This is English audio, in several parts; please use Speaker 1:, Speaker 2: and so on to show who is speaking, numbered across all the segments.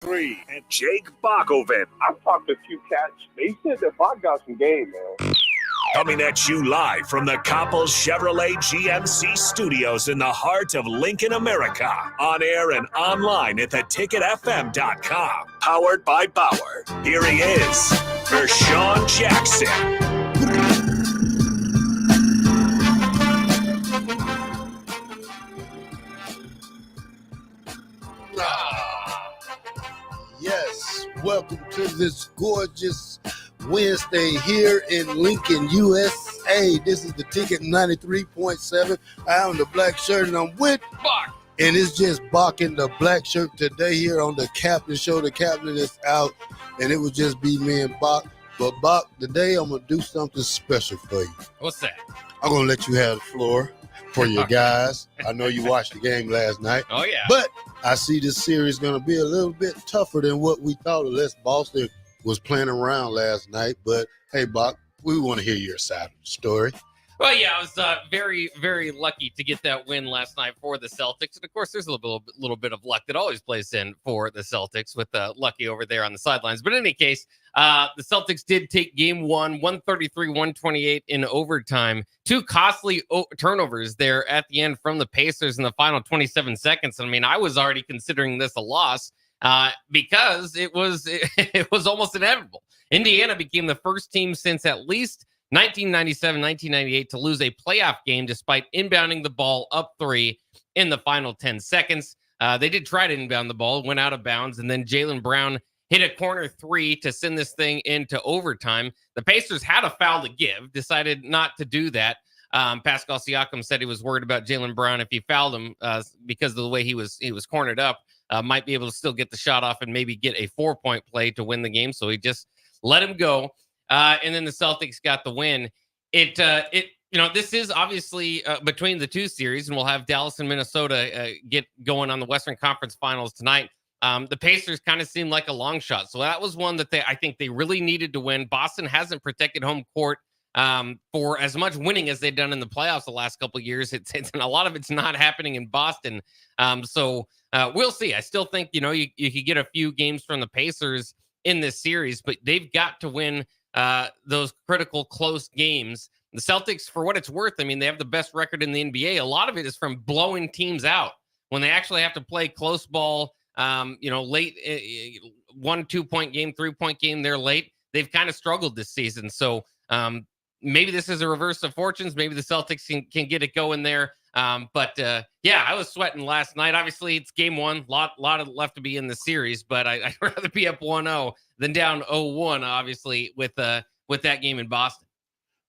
Speaker 1: 3 and Jake Bakoven.
Speaker 2: I've talked to a few cats. They said that Bach got some game, man.
Speaker 1: Coming at you live from the Coppels Chevrolet GMC studios in the heart of Lincoln, America. On air and online at theticketfm.com. Powered by Bauer. Here he is, Vershawn Jackson.
Speaker 3: Yes, welcome to this gorgeous Wednesday here in Lincoln, USA. This is the Ticket 93.7. I am the black shirt and I'm with
Speaker 4: Bach.
Speaker 3: And it's just Bach in the black shirt today here on the Captain Show. The Captain is out and it would just be me and Bach. But Bach, today I'm going to do something special for you.
Speaker 4: What's that?
Speaker 3: I'm going to let you have the floor for your guys. I know you watched the game last night.
Speaker 4: Oh, yeah.
Speaker 3: But I see this series going to be a little bit tougher than what we thought, unless Boston was playing around last night. But, hey, Bach, we want to hear your side of the story.
Speaker 4: Well, yeah, I was very, very lucky to get that win last night for the Celtics. And, of course, there's a little bit of luck that always plays in for the Celtics with Lucky over there on the sidelines. But in any case, the Celtics did take game one, 133-128 in overtime. Two costly turnovers there at the end from the Pacers in the final 27 seconds. I mean, I was already considering this a loss because it was almost inevitable. Indiana became the first team since at least 1997, 1998 to lose a playoff game despite inbounding the ball up 3 in the final 10 seconds. They did try to inbound the ball, went out of bounds, and then Jaylen Brown hit a corner 3 to send this thing into overtime. The Pacers had a foul to give, decided not to do that. Pascal Siakam said he was worried about Jaylen Brown if he fouled him because of the way he was cornered up, might be able to still get the shot off and maybe get a 4-point play to win the game. So he just let him go. And then the Celtics got the win. This is obviously between the two series, and we'll have Dallas and Minnesota get going on the Western Conference Finals tonight. The Pacers kind of seemed like a long shot. So that was one that I think they really needed to win. Boston hasn't protected home court for as much winning as they've done in the playoffs the last couple of years. It's a lot of it's not happening in Boston. So we'll see. I still think, you could get a few games from the Pacers in this series, but they've got to win those critical close games. The Celtics, for what it's worth, I mean, they have the best record in the NBA. A lot of it is from blowing teams out when they actually have to play close ball, late 1-2 point game, 3-point game. They're late. They've kind of struggled this season. So maybe this is a reverse of fortunes. Maybe the Celtics can get it going there. Yeah, I was sweating last night. Obviously, it's game one. Lot of left to be in the series, but I'd rather be up 1-0 than down 0-1, obviously, with that game in Boston.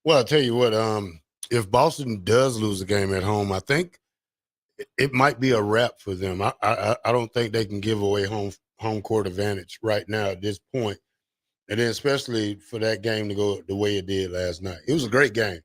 Speaker 3: Well, I'll tell you what, if Boston does lose a game at home, I think it might be a wrap for them. I don't think they can give away home court advantage right now at this point. And then especially for that game to go the way it did last night. It was a great game.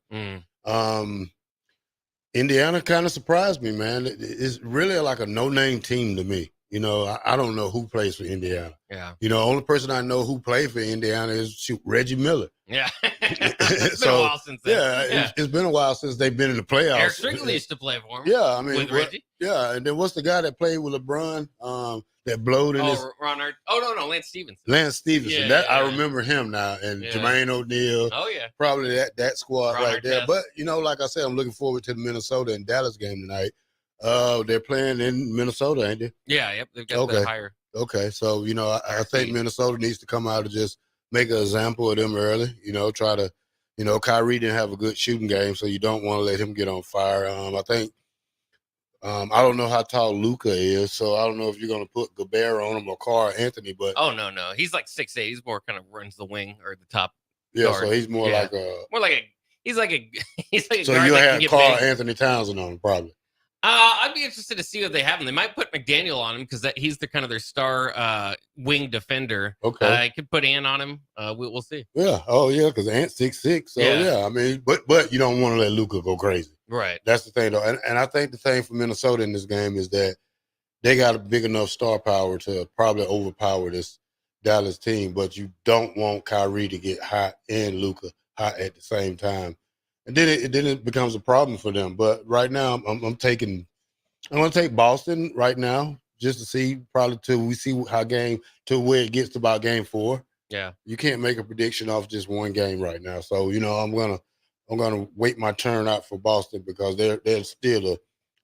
Speaker 3: Indiana kind of surprised me, man. It's really like a no-name team to me. I don't know who plays for Indiana.
Speaker 4: Yeah.
Speaker 3: Only person I know who played for Indiana is Reggie Miller.
Speaker 4: Yeah. It's been a while since then.
Speaker 3: Yeah. It's been a while since they've been in the playoffs.
Speaker 4: Eric Strickland used to play for him.
Speaker 3: Yeah, I mean,
Speaker 4: with Reggie.
Speaker 3: Yeah, and then what's the guy that played with LeBron that blowed in his...
Speaker 4: Ron no, Lance Stevenson.
Speaker 3: Lance Stevenson. I remember him now. And Jermaine O'Neal.
Speaker 4: Oh, yeah.
Speaker 3: Probably that squad
Speaker 4: Ron
Speaker 3: right there.
Speaker 4: Artest.
Speaker 3: But, like I said, I'm looking forward to the Minnesota and Dallas game tonight. They're playing in Minnesota, ain't they?
Speaker 4: Yeah, yep. They've got the higher.
Speaker 3: Okay, so, I think Minnesota needs to come out and just make an example of them early, try to, Kyrie didn't have a good shooting game, so you don't want to let him get on fire. I think, I don't know how tall Luka is, so I don't know if you're going to put Gobert on him or Carl Anthony, but.
Speaker 4: Oh, no. He's like 6'8". He's more kind of runs the wing or the top.
Speaker 3: Yeah,
Speaker 4: guard.
Speaker 3: So he's more like
Speaker 4: he's like a
Speaker 3: So
Speaker 4: guard
Speaker 3: you
Speaker 4: that
Speaker 3: have Carl Anthony Townsend on him, probably.
Speaker 4: I'd be interested to see what they have him. They might put McDaniel on him because he's their star wing defender.
Speaker 3: Okay,
Speaker 4: I could put Ant on him. We'll see.
Speaker 3: Yeah. Oh yeah, because Ant's 6'6". So yeah, I mean, but you don't want to let Luka go crazy.
Speaker 4: Right.
Speaker 3: That's the thing, though, and I think the thing for Minnesota in this game is that they got a big enough star power to probably overpower this Dallas team, but you don't want Kyrie to get hot and Luka hot at the same time. And then it becomes a problem for them. But right now, I'm going to take Boston right now just to see, probably till we see to where it gets to about game 4.
Speaker 4: Yeah.
Speaker 3: You can't make a prediction off just one game right now. So, I'm gonna wait my turn out for Boston because they're still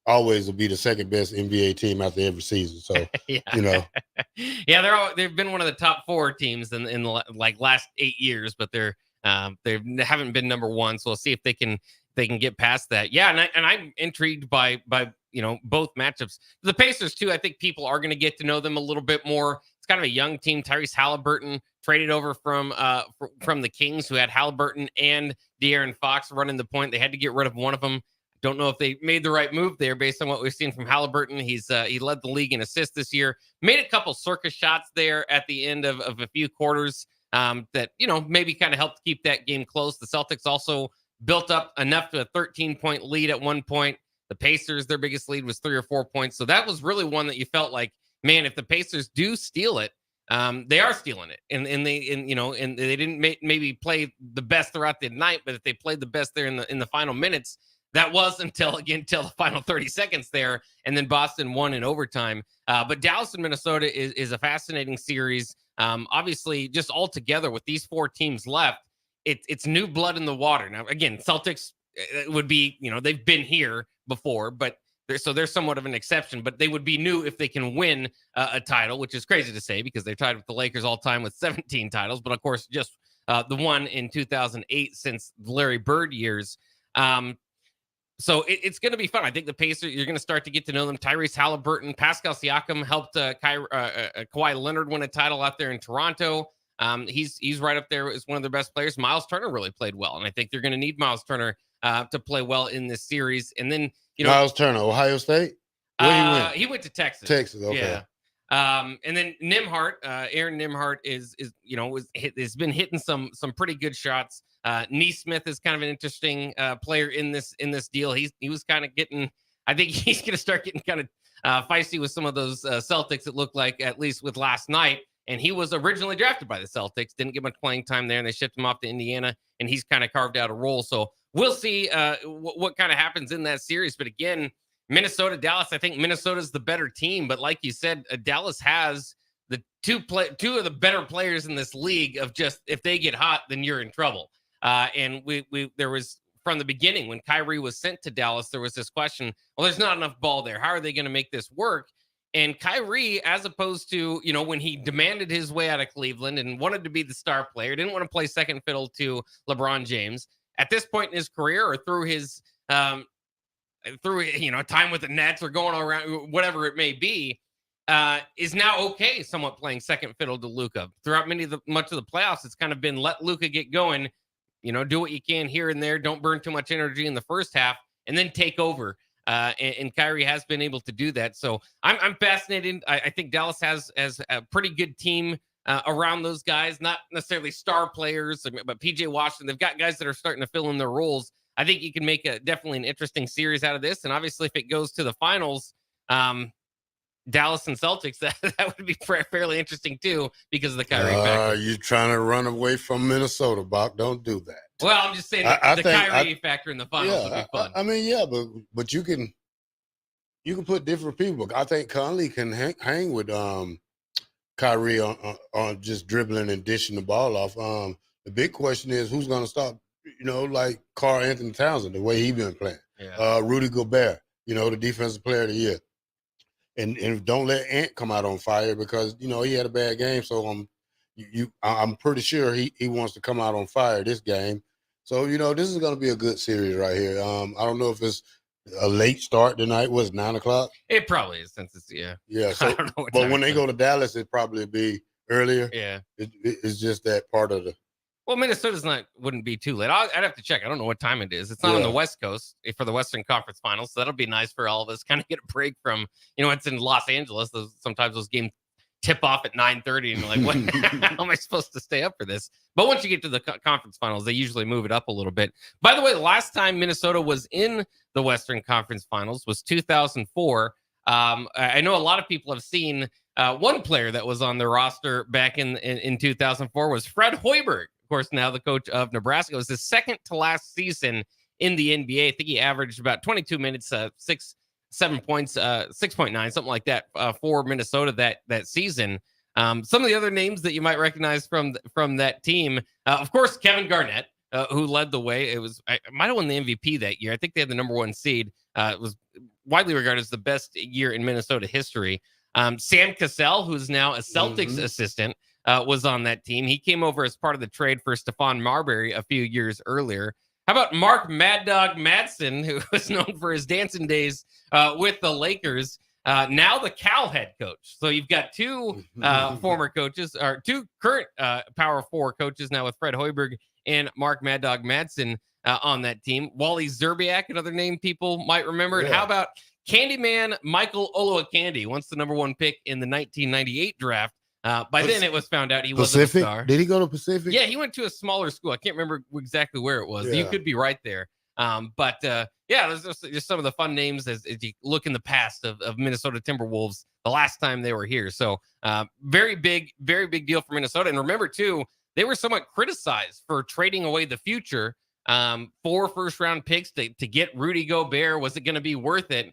Speaker 3: always will be the second best NBA team after every season. So,
Speaker 4: yeah. Yeah, they've been one of the top 4 teams in the last 8 years, but they haven't been number 1. So we'll see if they can get past that. Yeah, and I'm intrigued by both matchups. The Pacers too. I think people are going to get to know them a little bit more. It's kind of a young team. Tyrese Halliburton traded over from the Kings, who had Halliburton and De'Aaron Fox running the point. They had to get rid of one of them. Don't know if they made the right move there based on what we've seen from Halliburton. He led the league in assists this year. Made a couple circus shots there at the end of a few quarters that maybe kind of helped keep that game close. The Celtics also built up enough to a 13-point lead at one point. The Pacers, their biggest lead was 3 or 4 points. So that was really one that you felt like, man, if the Pacers do steal it, they are stealing it, and they didn't maybe play the best throughout the night, but if they played the best there in the final minutes, that was until the final 30 seconds there, and then Boston won in overtime. But Dallas and Minnesota is a fascinating series. Obviously, just all together with these 4 teams left, it's new blood in the water. Now, again, Celtics would be, they've been here before, but they're somewhat of an exception, but they would be new if they can win a title, which is crazy to say because they're tied with the Lakers all time with 17 titles. But of course, just the one in 2008 since Larry Bird years. So it's going to be fun. I think the Pacers, you're going to start to get to know them. Tyrese Halliburton, Pascal Siakam helped Kawhi Leonard win a title out there in Toronto. He's right up there as one of their best players. Miles Turner really played well, and I think they're going to need Miles Turner to play well in this series. And then
Speaker 3: Miles Turner, Ohio State. Where
Speaker 4: he went to Texas.
Speaker 3: Texas, okay.
Speaker 4: Yeah. And then Nimhart, Aaron Nimhart has been hitting some pretty good shots. Neesmith is kind of an interesting player in this deal. He was kind of getting. I think he's going to start getting kind of feisty with some of those Celtics. It looked like, at least with last night. And he was originally drafted by the Celtics. Didn't get much playing time there, and they shipped him off to Indiana. And he's kind of carved out a role. So we'll see what kind of happens in that series. But again, Minnesota, Dallas. I think Minnesota's the better team. But like you said, Dallas has the two of the better players in this league. Of just, if they get hot, then you're in trouble. And there was, from the beginning, when Kyrie was sent to Dallas, there was this question, well, there's not enough ball there. How are they going to make this work? And Kyrie, as opposed to, when he demanded his way out of Cleveland and wanted to be the star player, didn't want to play second fiddle to LeBron James, at this point in his career, or through his time with the Nets or going around, whatever it may be, is now okay somewhat playing second fiddle to Luka. Throughout much of the playoffs, it's kind of been let Luka get going, do what you can here and there. Don't burn too much energy in the first half and then take over. And Kyrie has been able to do that. So I'm fascinated. I think Dallas has a pretty good team around those guys, not necessarily star players, but PJ Washington. They've got guys that are starting to fill in their roles. I think you can make definitely an interesting series out of this. And obviously, if it goes to the finals, Dallas and Celtics, that would be fairly interesting too, because of the Kyrie factor.
Speaker 3: You're trying to run away from Minnesota, Bach. Don't do that.
Speaker 4: Well, I'm just saying the Kyrie factor in the finals would be fun.
Speaker 3: I mean, but you can put different people. I think Conley can hang with Kyrie on just dribbling and dishing the ball off. The big question is who's going to stop, like Karl Anthony Townsend, the way he's been playing.
Speaker 4: Yeah.
Speaker 3: Rudy Gobert, the defensive player of the year. And don't let Ant come out on fire because, he had a bad game. So I'm pretty sure he wants to come out on fire this game. So, this is going to be a good series right here. I don't know if it's a late start tonight. Was 9:00?
Speaker 4: It probably is, since it's, yeah.
Speaker 3: Yeah. So, but when they go to Dallas, it probably be earlier.
Speaker 4: Yeah.
Speaker 3: It's just that part of the.
Speaker 4: Well, Minnesota's wouldn't be too late. I'd have to check. I don't know what time it is. It's not on the West Coast for the Western Conference Finals. So that'll be nice for all of us. Kind of get a break from, it's in Los Angeles. Sometimes those games tip off at 9:30 and you're like, what? How am I supposed to stay up for this? But once you get to the conference finals, they usually move it up a little bit. By the way, the last time Minnesota was in the Western Conference Finals was 2004. I know a lot of people have seen one player that was on the roster back in 2004 was Fred Hoiberg. Of course, now the coach of Nebraska. It was his second to last season in the NBA. I think he averaged about 22 minutes, 7 points, 6.9, something like that for Minnesota that season. Some of the other names that you might recognize from that team, of course, Kevin Garnett, who led the way. I might have won the MVP that year. I think they had the number 1 seed. It was widely regarded as the best year in Minnesota history. Sam Cassell, who's now a Celtics assistant, was on that team. He came over as part of the trade for Stephon Marbury a few years earlier. How about Mark Mad Dog Madsen, who was known for his dancing days with the Lakers, now the Cal head coach. So you've got 2 former coaches, or 2 current Power 4 coaches now with Fred Hoiberg and Mark Mad Dog Madsen on that team. Wally Zerbiak, another name people might remember. Yeah. And how about Candyman Michael Oluwakandy, once the number 1 pick in the 1998 draft. By then it was found out he wasn't a star.
Speaker 3: Did he go to Pacific?
Speaker 4: Yeah, he went to a smaller school. I can't remember exactly where it was. Yeah. You could be right there. But there's just some of the fun names as you look in the past of Minnesota Timberwolves the last time they were here. So very big deal for Minnesota. And remember, too, they were somewhat criticized for trading away the future for first-round picks to get Rudy Gobert. Was it going to be worth it?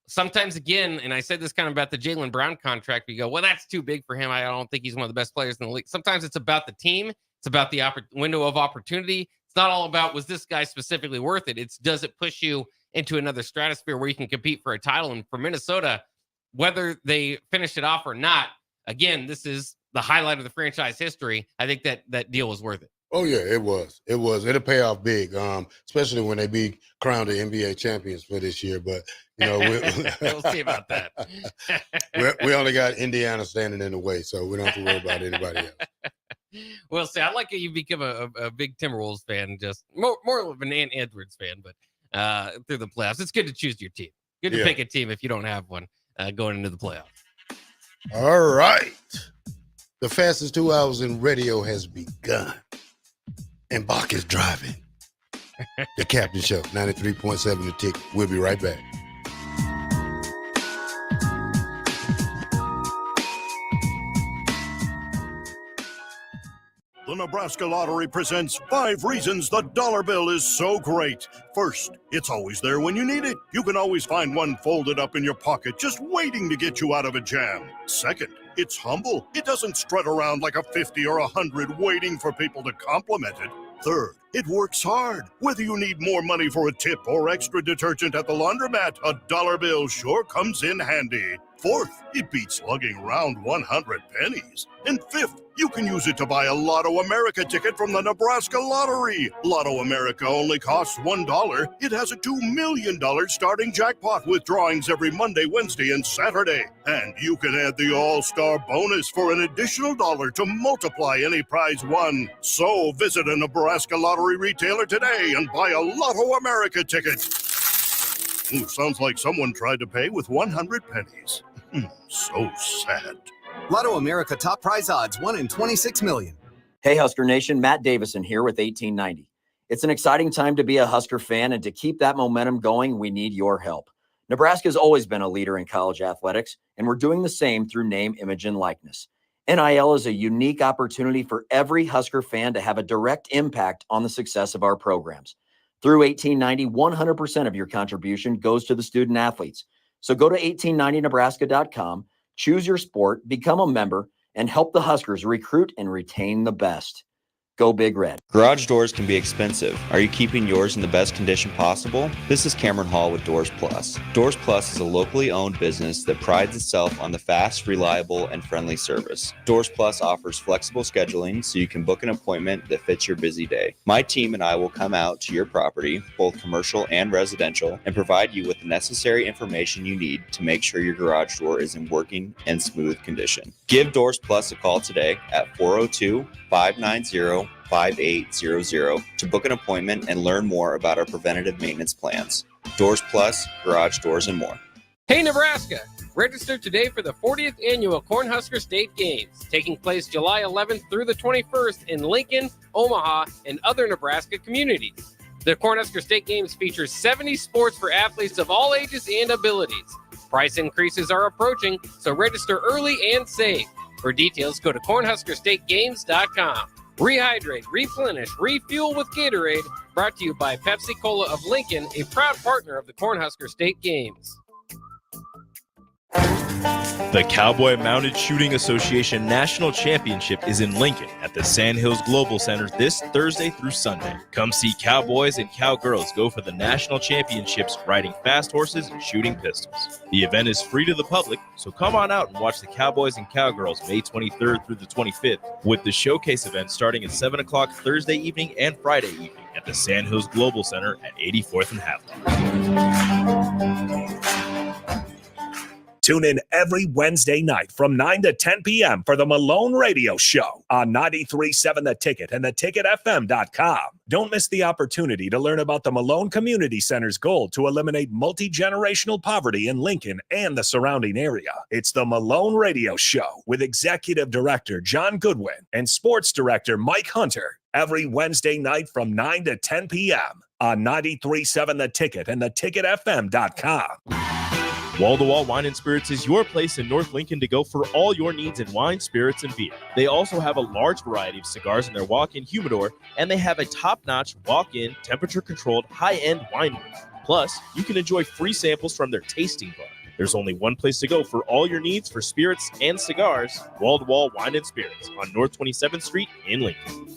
Speaker 4: Sometimes, again, and I said this kind of about the Jaylen Brown contract, we go, well, that's too big for him. I don't think he's one of the best players in the league. Sometimes it's about the team. It's about the window of opportunity. It's not all about, was this guy specifically worth it? It's, does it push you into another stratosphere where you can compete for a title? And for Minnesota, whether they finish it off or not, again, this is the highlight of the franchise history. I think that deal was worth it.
Speaker 3: Oh, yeah, it was. It'll pay off big, especially when they be crowned the NBA champions for this year. But,
Speaker 4: we'll see about that.
Speaker 3: we only got Indiana standing in the way, so we don't have to worry about anybody else.
Speaker 4: We'll see. I like how you become a big Timberwolves fan, just more of an Ant Edwards fan, but through the playoffs. It's good to choose your team. Good to pick a team if you don't have one going into the playoffs.
Speaker 3: All right. The fastest 2 hours in radio has begun. And Bach is driving. The Captain Show, 93.7 The Tick. We'll be right back.
Speaker 5: The Nebraska Lottery presents 5 reasons the dollar bill is so great. First, it's always there when you need it. You can always find one folded up in your pocket just waiting to get you out of a jam. Second, it's humble. It doesn't strut around like a 50 or 100 waiting for people to compliment it. Third, it works hard. Whether you need more money for a tip or extra detergent at the laundromat, a dollar bill sure comes in handy. Fourth, it beats lugging around 100 pennies. And fifth, you can use it to buy a Lotto America ticket from the Nebraska Lottery. Lotto America only costs $1. It has a $2 million starting jackpot with drawings every Monday, Wednesday, and Saturday. And you can add the All-Star bonus for an additional $1 to multiply any prize won. So visit a Nebraska Lottery retailer today and buy a Lotto America ticket. Ooh, sounds like someone tried to pay with 100 pennies. So sad.
Speaker 6: Lotto America top prize odds, 1 in 26 million.
Speaker 7: Hey, Husker Nation, Matt Davison here with 1890. It's an exciting time to be a Husker fan, and to keep that momentum going, we need your help. Nebraska has always been a leader in college athletics, and we're doing the same through name, image, and likeness. NIL is a unique opportunity for every Husker fan to have a direct impact on the success of our programs. Through 1890, 100% of your contribution goes to the student athletes. So go to 1890nebraska.com, choose your sport, become a member, and help the Huskers recruit and retain the best. Go Big Red.
Speaker 8: Garage doors can be expensive. Are you keeping yours in the best condition possible? This is Cameron Hall with Doors Plus. Doors Plus is a locally owned business that prides itself on the fast, reliable, and friendly service. Doors Plus offers flexible scheduling so you can book an appointment that fits your busy day. My team and I will come out to your property, both commercial and residential, and provide you with the necessary information you need to make sure your garage door is in working and smooth condition. Give Doors Plus a call today at 402-590-5800 to book an appointment and learn more about our preventative maintenance plans. Doors Plus, garage doors, and more.
Speaker 4: Hey, Nebraska! Register today for the 40th annual Cornhusker State Games, taking place July 11th through the 21st in Lincoln, Omaha, and other Nebraska communities. The Cornhusker State Games features 70 sports for athletes of all ages and abilities. Price increases are approaching, so register early and save. For details, go to cornhuskerstategames.com. Rehydrate, replenish, refuel with Gatorade, brought to you by Pepsi Cola of Lincoln, a proud partner of the Cornhusker State Games.
Speaker 9: The Cowboy Mounted Shooting Association National Championship is in Lincoln at the Sandhills Global Center this Thursday through Sunday. Come see cowboys and cowgirls go for the national championships riding fast horses and shooting pistols. The event is free to the public, so come on out and watch the cowboys and cowgirls May 23rd through the 25th, with the showcase event starting at 7 o'clock Thursday evening and Friday evening at the Sandhills Global Center at 84th and Haviland.
Speaker 1: Tune in every Wednesday night from 9 to 10 p.m. for the Malone Radio Show on 93.7 The Ticket and theticketfm.com. Don't miss the opportunity to learn about the Malone Community Center's goal to eliminate multi-generational poverty in Lincoln and the surrounding area. It's the Malone Radio Show with Executive Director John Goodwin and Sports Director Mike Hunter every Wednesday night from 9 to 10 p.m. on 93.7 The Ticket and theticketfm.com.
Speaker 9: Wall-to-Wall Wine and Spirits is your place in North Lincoln to go for all your needs in wine, spirits, and beer. They also have a large variety of cigars in their walk-in humidor, and they have a top-notch walk-in, temperature-controlled, high-end wine room. Plus, you can enjoy free samples from their tasting bar. There's only one place to go for all your needs for spirits and cigars, Wall-to-Wall Wine and Spirits on North 27th Street in Lincoln.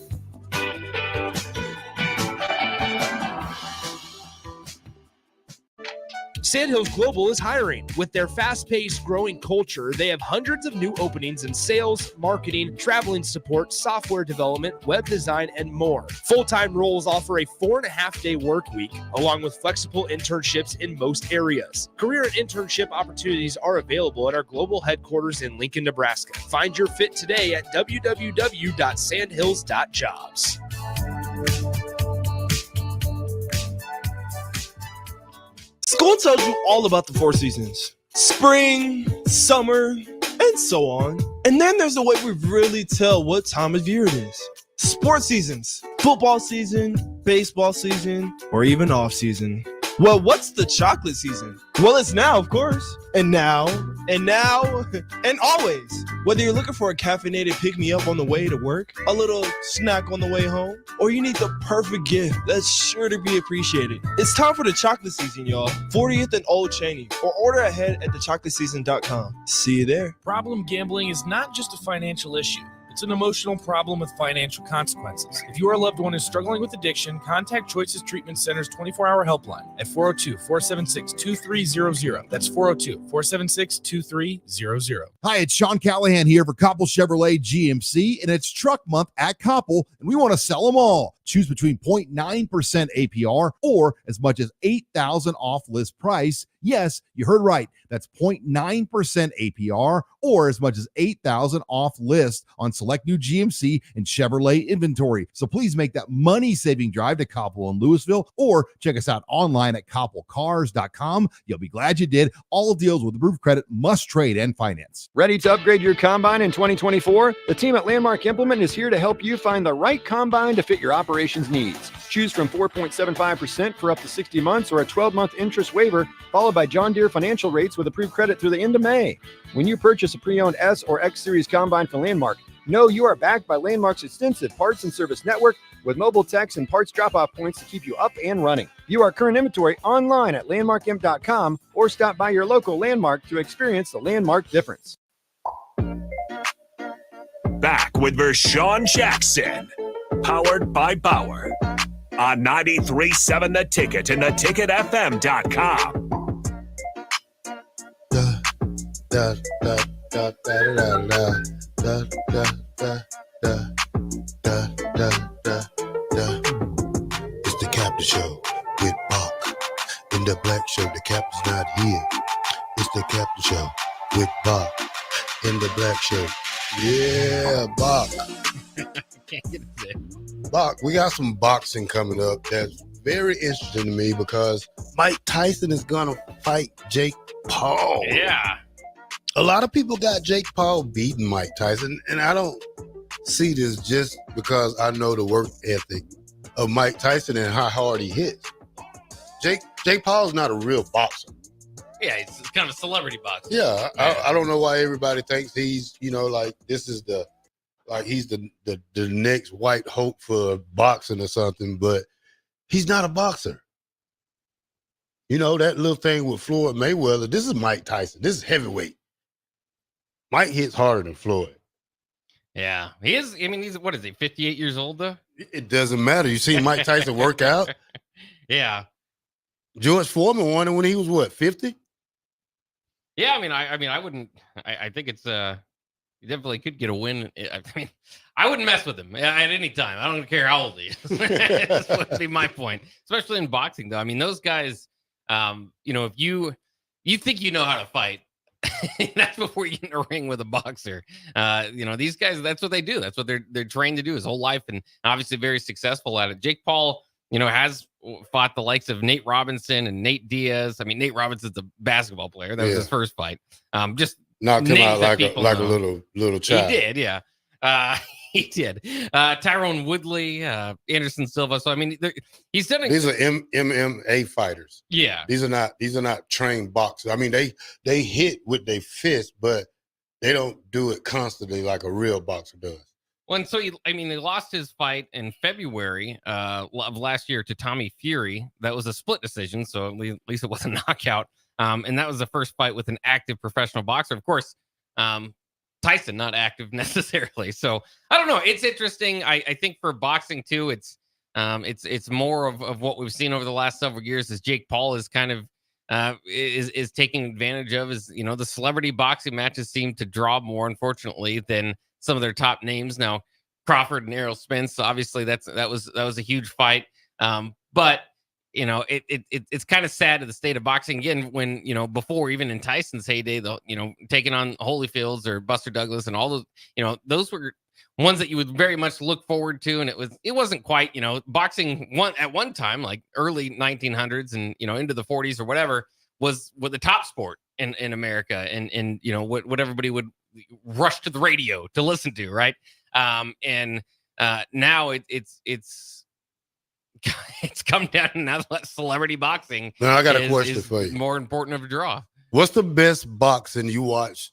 Speaker 10: Sandhills Global is hiring. With their fast-paced, growing culture, they have hundreds of new openings in sales, marketing, traveling support, software development, web design, and more. Full-time roles offer a 4.5-day work week, along with flexible internships in most areas. Career and internship opportunities are available at our global headquarters in Lincoln, Nebraska. Find your fit today at www.sandhills.jobs.
Speaker 11: School tells you all about the 4 seasons: spring, summer, and so on. And then there's a way we really tell what time of year it is. Sports seasons: football season, baseball season, or even off season. Well, what's the chocolate season? Well, it's now, of course. And now, and always. Whether you're looking for a caffeinated pick-me-up on the way to work, a little snack on the way home, or you need the perfect gift that's sure to be appreciated, it's time for the chocolate season, y'all. 40th and Old Cheney, or order ahead at thechocolatseason.com. See you there.
Speaker 12: Problem gambling is not just a financial issue. It's an emotional problem with financial consequences. If your loved one is struggling with addiction, contact Choices Treatment Center's 24-hour helpline at 402-476-2300. That's 402-476-2300.
Speaker 13: Hi, it's Sean Callahan here for Koppel Chevrolet GMC, and it's truck month at Koppel, and we want to sell them all. Choose between 0.9% APR or as much as $8,000 off list price. Yes, you heard right. That's 0.9% APR or as much as $8,000 off list on select new GMC and Chevrolet inventory. So please make that money-saving drive to Koppel in Louisville or check us out online at koppelcars.com. You'll be glad you did. All deals with approved credit must trade and finance.
Speaker 14: Ready to upgrade your combine in 2024? The team at Landmark Implement is here to help you find the right combine to fit your operations needs. Choose from 4.75% for up to 60 months or a 12-month interest waiver, followed by John Deere financial rates with approved credit through the end of May. When you purchase a pre-owned S or X Series combine from Landmark, know you are backed by Landmark's extensive parts and service network with mobile techs and parts drop-off points to keep you up and running. View our current inventory online at landmarkimp.com or stop by your local Landmark to experience the Landmark difference.
Speaker 1: Back with Vershawn Jackson, powered by Bauer, on 93.7 The Ticket and theticketfm.com.
Speaker 3: It's the Captain Show with Bach. In the Black Show, the Captain's not here. It's the Captain Show with Bach. In the Black Show. Yeah, Bach.
Speaker 4: Can't get it there.
Speaker 3: Bach, we got some boxing coming up that's very interesting to me because Mike Tyson is going to fight Jake Paul.
Speaker 4: Yeah.
Speaker 3: A lot of people got Jake Paul beating Mike Tyson, and I don't see this just because I know the work ethic of Mike Tyson and how hard he hits. Jake Paul's not a real boxer.
Speaker 4: Yeah, it's kind of a celebrity boxer.
Speaker 3: Yeah, I don't know why everybody thinks he's, like this is he's the next white hope for boxing or something, but He's not a boxer. You know, that little thing with Floyd Mayweather, this is Mike Tyson. This is heavyweight. Mike hits harder than Floyd.
Speaker 4: Yeah, he is. I mean, what is he, 58 years old, though?
Speaker 3: It doesn't matter. You see Mike Tyson work out?
Speaker 4: Yeah.
Speaker 3: George Foreman won it when he was, what, 50?
Speaker 4: Yeah, I wouldn't. I think it's you definitely could get a win. I mean, I wouldn't mess with him at any time. I don't care how old he is. That would be my point, especially in boxing, though. I mean, those guys, if you think you know how to fight, that's before you get in a ring with a boxer. These guys, that's what they do. That's what they're trained to do his whole life, and obviously very successful at it. Jake Paul, has fought the likes of Nate Robinson and Nate Diaz. I mean, Nate Robinson's a basketball player. That was his first fight. Just
Speaker 3: knocked him out like a little child.
Speaker 4: He did, yeah. He did. Tyrone Woodley, Anderson Silva. So I mean, he's done.
Speaker 3: These are MMA fighters.
Speaker 4: Yeah,
Speaker 3: these are not trained boxers. I mean, they hit with their fist, but they don't do it constantly like a real boxer does.
Speaker 4: Well, and so he lost his fight in February of last year to Tommy Fury. That was a split decision, so at least it was a knockout. And that was the first fight with an active professional boxer. Of course, Tyson not active necessarily. So I don't know. It's interesting. I think for boxing too, it's more of what we've seen over the last several years. As Jake Paul is kind of is taking advantage of, is the celebrity boxing matches seem to draw more, unfortunately, than some of their top names. Now Crawford and Errol Spence, obviously that was a huge fight. But it's kind of sad to the state of boxing again when, before, even in Tyson's heyday, taking on Holyfields or Buster Douglas and all those, those were ones that you would very much look forward to. And it wasn't quite, boxing at one time, like early 1900s and, into the 40s or whatever, was the top sport in America. And what everybody would rush to the radio to listen to. Right. Now it's come down and now celebrity boxing.
Speaker 3: Now I got a question for you.
Speaker 4: More important of a draw.
Speaker 3: What's the best boxing you watched?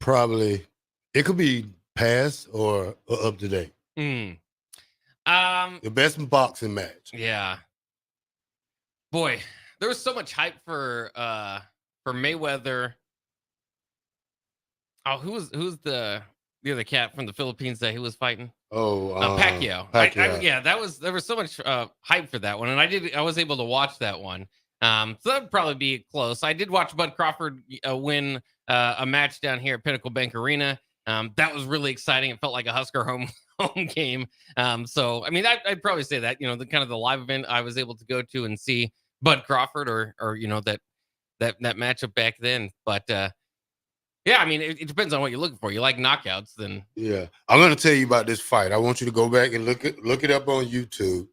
Speaker 3: Probably it could be past or up to date. The best boxing match.
Speaker 4: Yeah. Boy, there was so much hype for Mayweather. Oh, who's the other cat from the Philippines that he was fighting? Pacquiao.
Speaker 3: Pacquiao.
Speaker 4: There was so much hype for that one, and I was able to watch that one. So that would probably be close. I did watch Bud Crawford win a match down here at Pinnacle Bank Arena. That was really exciting. It felt like a Husker home game. So I mean, I'd probably say that the kind of the live event I was able to go to and see Bud Crawford or that matchup back then. But yeah, I mean, it depends on what you're looking for. You like knockouts, then
Speaker 3: yeah. I'm going to tell you about this fight. I want you to go back and look it up on YouTube.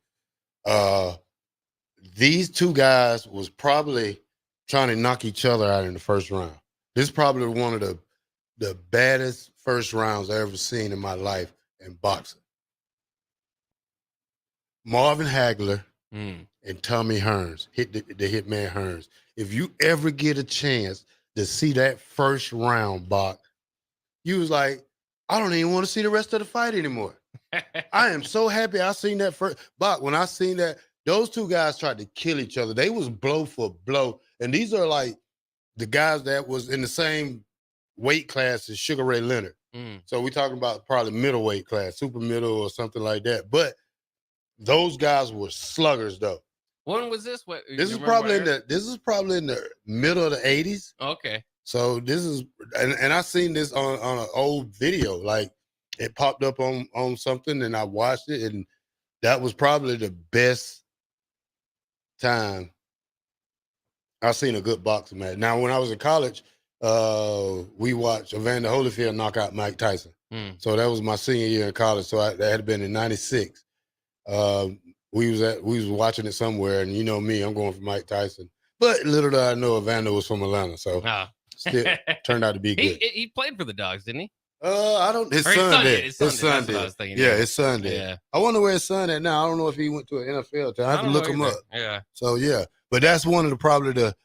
Speaker 3: These two guys was probably trying to knock each other out in the first round. This is probably one of the baddest first rounds I ever seen in my life in boxing. Marvin Hagler and Tommy Hearns hit the hitman Hearns. If you ever get a chance to see that first round, Bach, you was like, I don't even want to see the rest of the fight anymore. I am so happy I seen that first. Bach, when I seen that, those two guys tried to kill each other. They was blow for blow. And these are like the guys that was in the same weight class as Sugar Ray Leonard. So we're talking about probably middleweight class, super middle or something like that. But those guys were sluggers, though.
Speaker 4: When was this?
Speaker 3: This is probably in the middle of the 80s.
Speaker 4: Okay.
Speaker 3: So this is, and I seen this on an old video. Like it popped up on something, and I watched it, and that was probably the best time I've seen a good boxing match. Now, when I was in college, we watched Evander Holyfield knock out Mike Tyson. So that was my senior year in college. So that had been in '96. We was watching it somewhere, and you know me, I'm going for Mike Tyson. But little did I know Evander was from Atlanta, so still turned out to be good.
Speaker 4: He played for the Dogs, didn't he?
Speaker 3: I don't. His son did. His son did.
Speaker 4: I was thinking.
Speaker 3: Yeah, his son did.
Speaker 4: Yeah.
Speaker 3: I wonder where his son at now. I don't know if he went to an NFL team. I have to look him up.
Speaker 4: Yeah.
Speaker 3: So yeah, but that's one of the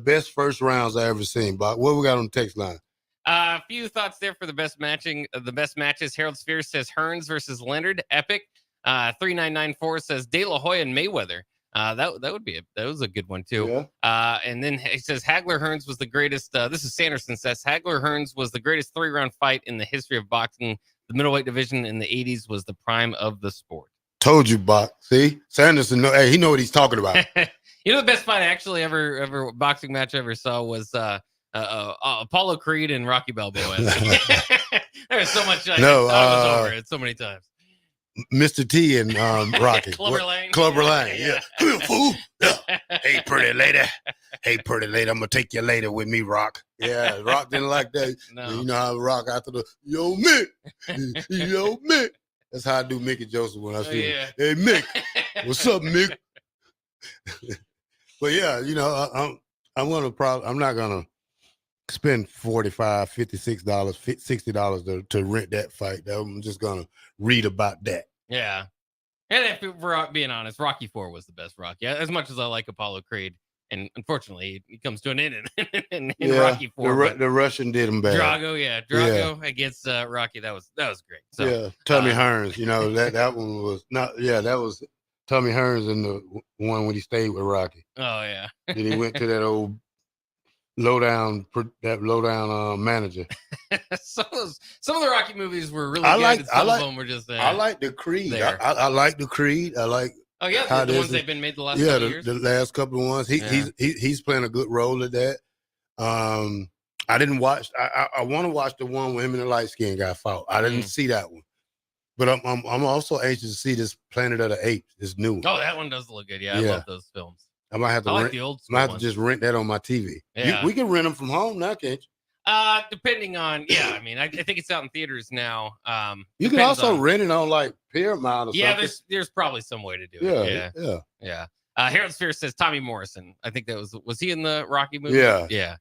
Speaker 3: best first rounds I ever seen. But what we got on the text line?
Speaker 4: A few thoughts there for the best matches. Harold Spears says Hearns versus Leonard, epic. 3994 says De La Hoya and Mayweather. That was a good one too.
Speaker 3: Yeah.
Speaker 4: And then he says Hagler Hearns was the greatest. This is Sanderson says Hagler Hearns was the greatest 3-round fight in the history of boxing. The middleweight division in the 80s was the prime of the sport.
Speaker 3: Told you, Buck. See, Sanderson, hey, he know what he's talking about.
Speaker 4: You know, the best fight I actually ever boxing match I ever saw was Apollo Creed and Rocky Balboa. There was so much. I was over it so many times.
Speaker 3: Mr. T and Rocky.
Speaker 4: Clubber Lang.
Speaker 3: Clubber Lang, yeah. Come here, fool. Yeah. Hey, pretty lady. Hey, pretty lady, I'm going to take you later with me, Rock. Yeah, Rock didn't like that.
Speaker 4: No.
Speaker 3: You know how Rock after the, yo, Mick. Yo, Mick. That's how I do Mickey Joseph when I see him. Hey, Mick. What's up, Mick? But, yeah, you know, I'm not going to spend $45, $56, $60 to rent that fight. I'm just going to read about that.
Speaker 4: Yeah. And if we're being honest, Rocky IV was the best Rocky. As much as I like Apollo Creed, and unfortunately, he comes to an end in Rocky IV.
Speaker 3: The Russian did him bad.
Speaker 4: Drago against Rocky. That was great. So,
Speaker 3: yeah, Tommy Hearns. You know that one was not. Yeah, that was Tommy Hearns in the one when he stayed with Rocky.
Speaker 4: Oh yeah.
Speaker 3: Then he went to that old low down manager.
Speaker 4: Some of the Rocky movies were really good. Some of them were just.
Speaker 3: I like the Creed. I like the Creed. I like.
Speaker 4: Oh yeah, the ones they've been made the last couple years.
Speaker 3: The last couple of ones. He's playing a good role at that. I didn't watch. I want to watch the one with him and the light skinned guy fought. I didn't see that one, but I'm also anxious to see this Planet of the Apes. This new one.
Speaker 4: Oh, that one does look good. Yeah, I love those films.
Speaker 3: I might have to.
Speaker 4: The old school
Speaker 3: I might have to just rent that on my TV.
Speaker 4: Yeah.
Speaker 3: We can rent them from home now, can't you?
Speaker 4: Depending on, I mean, I think it's out in theaters now.
Speaker 3: You can also rent it on like Paramount or something.
Speaker 4: Yeah, there's probably some way to do it.
Speaker 3: Yeah.
Speaker 4: Harold Sphere says Tommy Morrison. I think that was he in the Rocky movie?
Speaker 3: Yeah.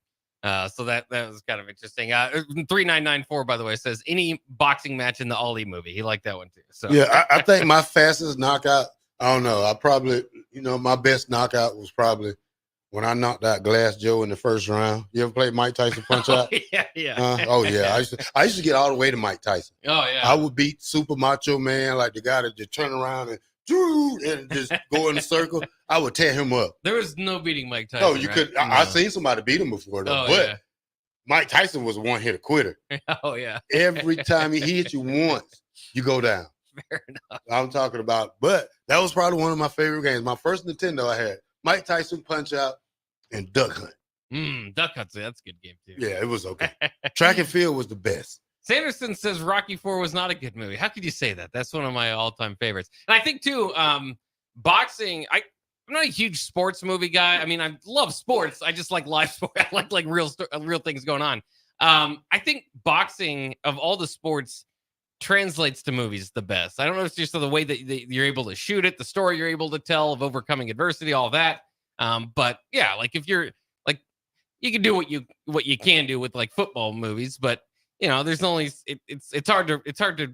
Speaker 4: So that was kind of interesting. 3994, by the way, says any boxing match in the Ali movie. He liked that one too. So
Speaker 3: I think my fastest knockout. I don't know. I probably, my best knockout was probably when I knocked out Glass Joe in the first round. You ever played Mike Tyson Punch Out?
Speaker 4: Yeah.
Speaker 3: I used to get all the way to Mike Tyson.
Speaker 4: Oh yeah.
Speaker 3: I would beat Super Macho Man, like the guy that just turn around and just go in a circle. I would tear him up.
Speaker 4: There was no beating Mike Tyson.
Speaker 3: No, you could. No. I've seen somebody beat him before though, but Mike Tyson was a one-hitter quitter.
Speaker 4: Oh yeah.
Speaker 3: Every time he hit you once, you go down.
Speaker 4: Fair enough.
Speaker 3: I'm talking about, but that was probably one of my favorite games. My first Nintendo I had Mike Tyson Punch Out and Duck Hunt.
Speaker 4: Duck Hunt, that's a good game too.
Speaker 3: Yeah, it was okay. Track and Field was the best.
Speaker 4: Sanderson says Rocky IV was not a good movie. How could you say that? That's one of my all-time favorites. And I think too, boxing. I'm not a huge sports movie guy. I mean, I love sports. I just like live sport. I like real things going on. I think boxing of all the sports translates to movies the best. I don't know if it's just the way that you're able to shoot it, the story you're able to tell of overcoming adversity, all that. But yeah, like if you're like, you can do what you can do with like football movies, but there's only it's hard to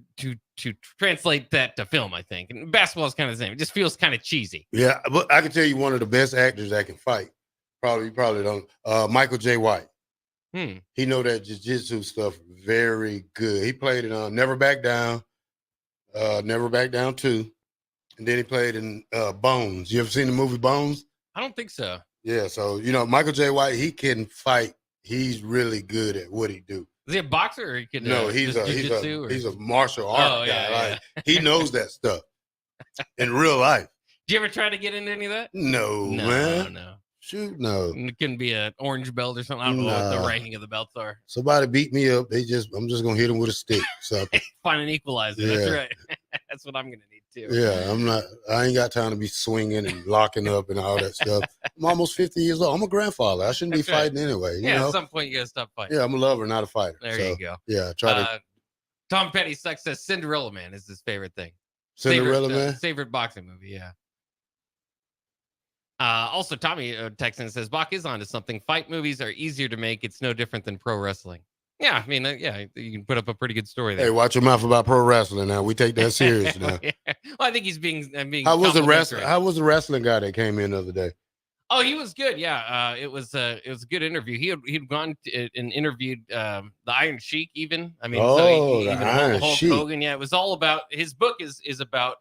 Speaker 4: translate that to film. I think, and basketball is kind of the same. It just feels kind of cheesy.
Speaker 3: Yeah, but I can tell you one of the best actors that can fight. Probably don't. Michael J. White. He know that jiu-jitsu stuff very good. He played in Never Back Down, Never Back Down 2, and then he played in Bones. You ever seen the movie Bones?
Speaker 4: I don't think so.
Speaker 3: Yeah, so Michael J. White, he can fight. He's really good at what he do.
Speaker 4: Is he a boxer or he can?
Speaker 3: No, he's a martial art guy.
Speaker 4: Yeah.
Speaker 3: He knows that stuff in real life.
Speaker 4: Do you ever try to get into any of that?
Speaker 3: No, man.
Speaker 4: No.
Speaker 3: Shoot, no.
Speaker 4: It couldn't be an orange belt or something. I don't know what the ranking of the belts are.
Speaker 3: Somebody beat me up. I'm just gonna hit him with a stick. So
Speaker 4: find an equalizer. Yeah. That's right. That's what I'm gonna need too.
Speaker 3: Yeah, I ain't got time to be swinging and locking up and all that stuff. I'm almost 50 years old. I'm a grandfather. I shouldn't be fighting anyway.
Speaker 4: At some point you gotta stop fighting.
Speaker 3: Yeah, I'm a lover, not a fighter.
Speaker 4: There you go.
Speaker 3: Yeah, try to.
Speaker 4: Tom Petty says Cinderella Man is his favorite thing.
Speaker 3: Cinderella Man?
Speaker 4: Favorite boxing movie, yeah. Also, Tommy texting says, Bach is onto something. Fight movies are easier to make. It's no different than pro wrestling. Yeah, I mean, you can put up a pretty good story there.
Speaker 3: Hey, watch your mouth about pro wrestling now. We take that serious now.
Speaker 4: Well, I think he's being
Speaker 3: How was the wrestling guy that came in the other day?
Speaker 4: Oh, he was good. Yeah, it was a good interview. He'd gone and interviewed the Iron Sheik. Even I mean,
Speaker 3: the
Speaker 4: even
Speaker 3: Iron
Speaker 4: Hulk
Speaker 3: Sheik.
Speaker 4: Hogan. Yeah, it was all about his book is about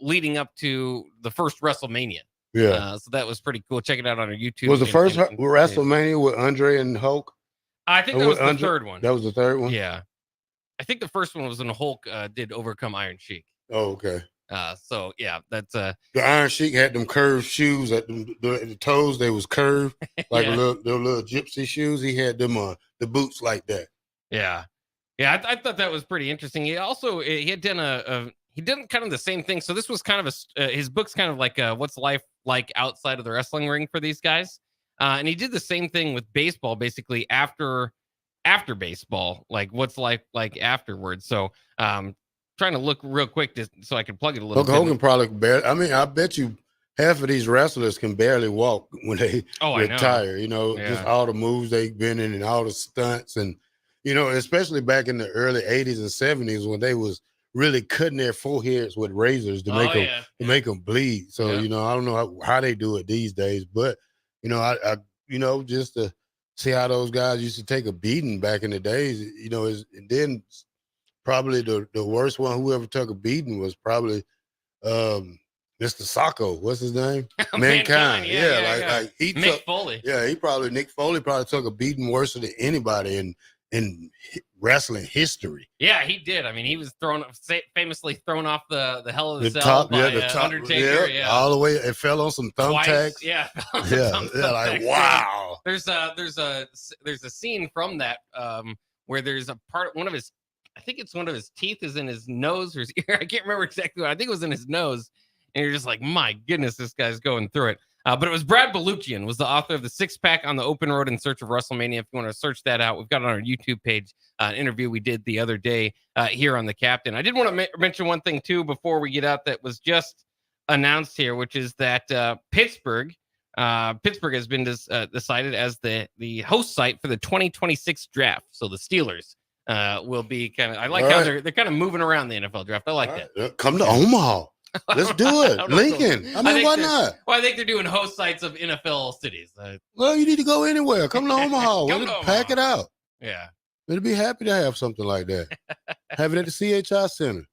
Speaker 4: leading up to the first WrestleMania.
Speaker 3: Yeah.
Speaker 4: So that was pretty cool. Check it out on our YouTube.
Speaker 3: Was the first WrestleMania with Andre and Hulk?
Speaker 4: I think that was the third one.
Speaker 3: That was the third one?
Speaker 4: Yeah. I think the first one was when Hulk did overcome Iron Sheik.
Speaker 3: Oh, okay.
Speaker 4: So yeah, that's
Speaker 3: the Iron Sheik had them curved shoes at the toes. They was curved like little gypsy shoes. He had them the boots like that.
Speaker 4: Yeah. I thought that was pretty interesting. He also he had done he did kind of the same thing. So this was kind of his book's kind of like what's life like outside of the wrestling ring for these guys. And he did the same thing with baseball, basically after baseball, like what's life like afterwards. So trying to look real quick so I can plug it a little bit.
Speaker 3: Hogan probably barely. I mean, I bet you half of these wrestlers can barely walk when they retire. Just all the moves they've been in and all the stunts, and especially back in the early '80s and '70s when they was really cutting their foreheads with razors to make them bleed. So I don't know how they do it these days, but I just to see how those guys used to take a beating back in the days. And then probably the worst one who ever took a beating was probably Mr. Sacco. What's his name? Mankind. Like he
Speaker 4: Mick Foley.
Speaker 3: Yeah, Nick Foley probably took a beating worse than anybody in wrestling history.
Speaker 4: Yeah, he did. I mean, he was famously thrown off the Hell of the Cell
Speaker 3: top,
Speaker 4: by
Speaker 3: the top,
Speaker 4: Undertaker.
Speaker 3: All the way. It fell on some thumbtacks.
Speaker 4: Yeah,
Speaker 3: like wow.
Speaker 4: There's a scene from that where there's one of his, I think it's one of his teeth is in his nose or his ear. I can't remember exactly what. I think it was in his nose. And you're just like, my goodness, this guy's going through it. But it was Brad Baluchian was the author of the 6-Pack on the Open Road in Search of WrestleMania. If you want to search that out, we've got it on our YouTube page, an interview we did the other day here on The Captain. I did want to mention one thing, too, before we get out that was just announced here, which is that Pittsburgh has been decided as the host site for the 2026 draft. So the Steelers will be kind of, I like how they're kind of moving around the NFL draft. I like that.
Speaker 3: Come to Omaha. Let's do it. Lincoln. I mean, why not?
Speaker 4: Well, I think they're doing host sites of NFL cities.
Speaker 3: Well, you need to go anywhere. Come to Omaha. Pack it out.
Speaker 4: Yeah.
Speaker 3: They'd be happy to have something like that. Have it at the CHI Center.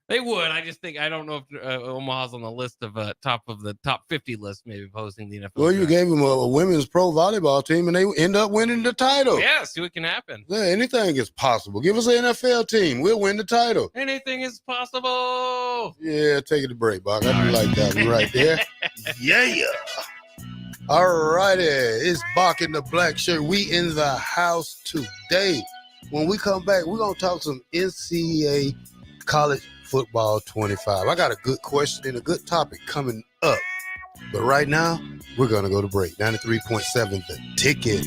Speaker 4: They would. I just think I don't know if Omaha's on the list of top 50 list, maybe hosting the NFL.
Speaker 3: Well, you gave them a women's pro volleyball team, and they end up winning the title.
Speaker 4: Yeah, see what can happen.
Speaker 3: Yeah, anything is possible. Give us an NFL team, we'll win the title.
Speaker 4: Anything is possible.
Speaker 3: Yeah, take it a break, Bob. I do like that one right there. Yeah. All righty, it's Bach in the black shirt. We in the house today. When we come back, we're gonna talk some NCAA college football 25. I got a good question and a good topic coming up. But right now, we're going to go to break. 93.7 The Ticket.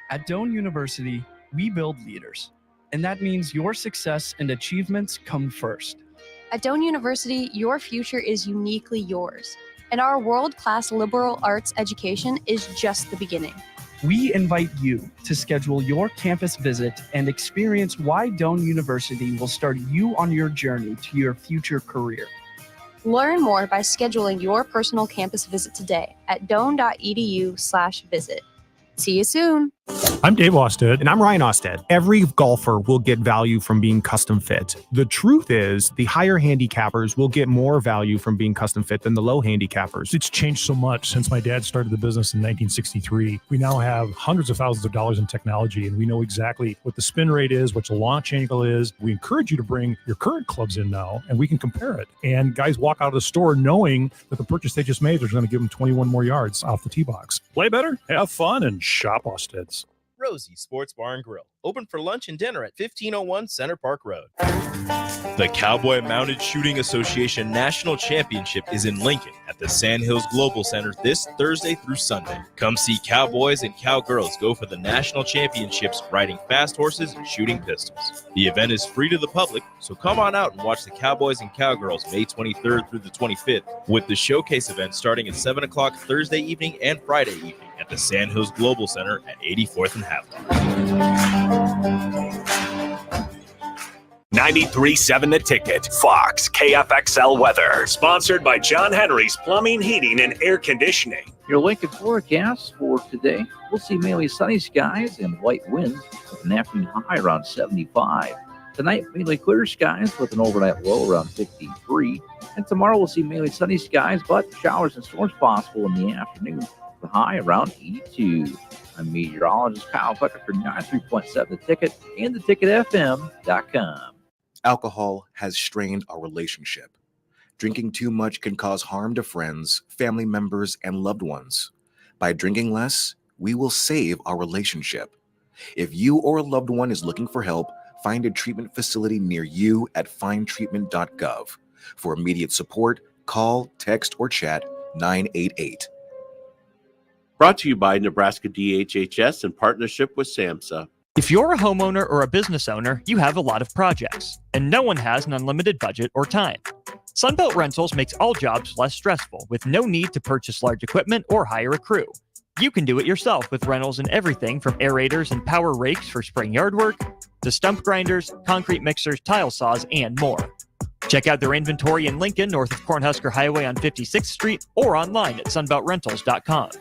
Speaker 15: At Doane University, we build leaders. And that means your success and achievements come first.
Speaker 16: At Doane University, your future is uniquely yours. And our world-class liberal arts education is just the beginning.
Speaker 15: We invite you to schedule your campus visit and experience why Doane University will start you on your journey to your future career.
Speaker 16: Learn more by scheduling your personal campus visit today at doane.edu/visit. See you soon.
Speaker 17: I'm Dave Osted. And I'm Ryan Osted. Every golfer will get value from being custom fit. The truth is, the higher handicappers will get more value from being custom fit than the low handicappers.
Speaker 18: It's changed so much since my dad started the business in 1963. We now have hundreds of thousands of dollars in technology, and we know exactly what the spin rate is, what the launch angle is. We encourage you to bring your current clubs in now, and we can compare it. And guys walk out of the store knowing that the purchase they just made is going to give them 21 more yards off the tee box. Play better, have fun, and shop Osted's.
Speaker 9: Rosie Sports Bar and Grill, open for lunch and dinner at 1501 Center Park Road. The Cowboy Mounted Shooting Association National Championship is in Lincoln at the Sandhills Global Center this Thursday through Sunday. Come see cowboys and cowgirls go for the national championships riding fast horses and shooting pistols. The event is free to the public, so come on out and watch the cowboys and cowgirls May 23rd through the 25th, with the showcase event starting at 7 o'clock Thursday evening and Friday evening at the Sandhills Global Center at 84th and Haviland.
Speaker 1: 93.7 The Ticket, Fox, KFXL weather. Sponsored by John Henry's Plumbing, Heating, and Air Conditioning.
Speaker 19: Your Lincoln forecast for today, we'll see mainly sunny skies and light winds with an afternoon high around 75. Tonight, mainly clear skies with an overnight low around 53. And tomorrow, we'll see mainly sunny skies, but showers and storms possible in the afternoon. The high around 82. I'm meteorologist Kyle Tucker for 93.7 The Ticket and theticketfm.com.
Speaker 20: Alcohol has strained our relationship. Drinking too much can cause harm to friends, family members, and loved ones. By drinking less, we will save our relationship. If you or a loved one is looking for help, find a treatment facility near you at findtreatment.gov. For immediate support, call, text, or chat 988.
Speaker 21: Brought to you by Nebraska DHHS in partnership with SAMHSA.
Speaker 22: If you're a homeowner or a business owner, you have a lot of projects, and no one has an unlimited budget or time. Sunbelt Rentals makes all jobs less stressful with no need to purchase large equipment or hire a crew. You can do it yourself with rentals in everything from aerators and power rakes for spring yard work to stump grinders, concrete mixers, tile saws, and more. Check out their inventory in Lincoln, north of Cornhusker Highway on 56th Street, or online at sunbeltrentals.com.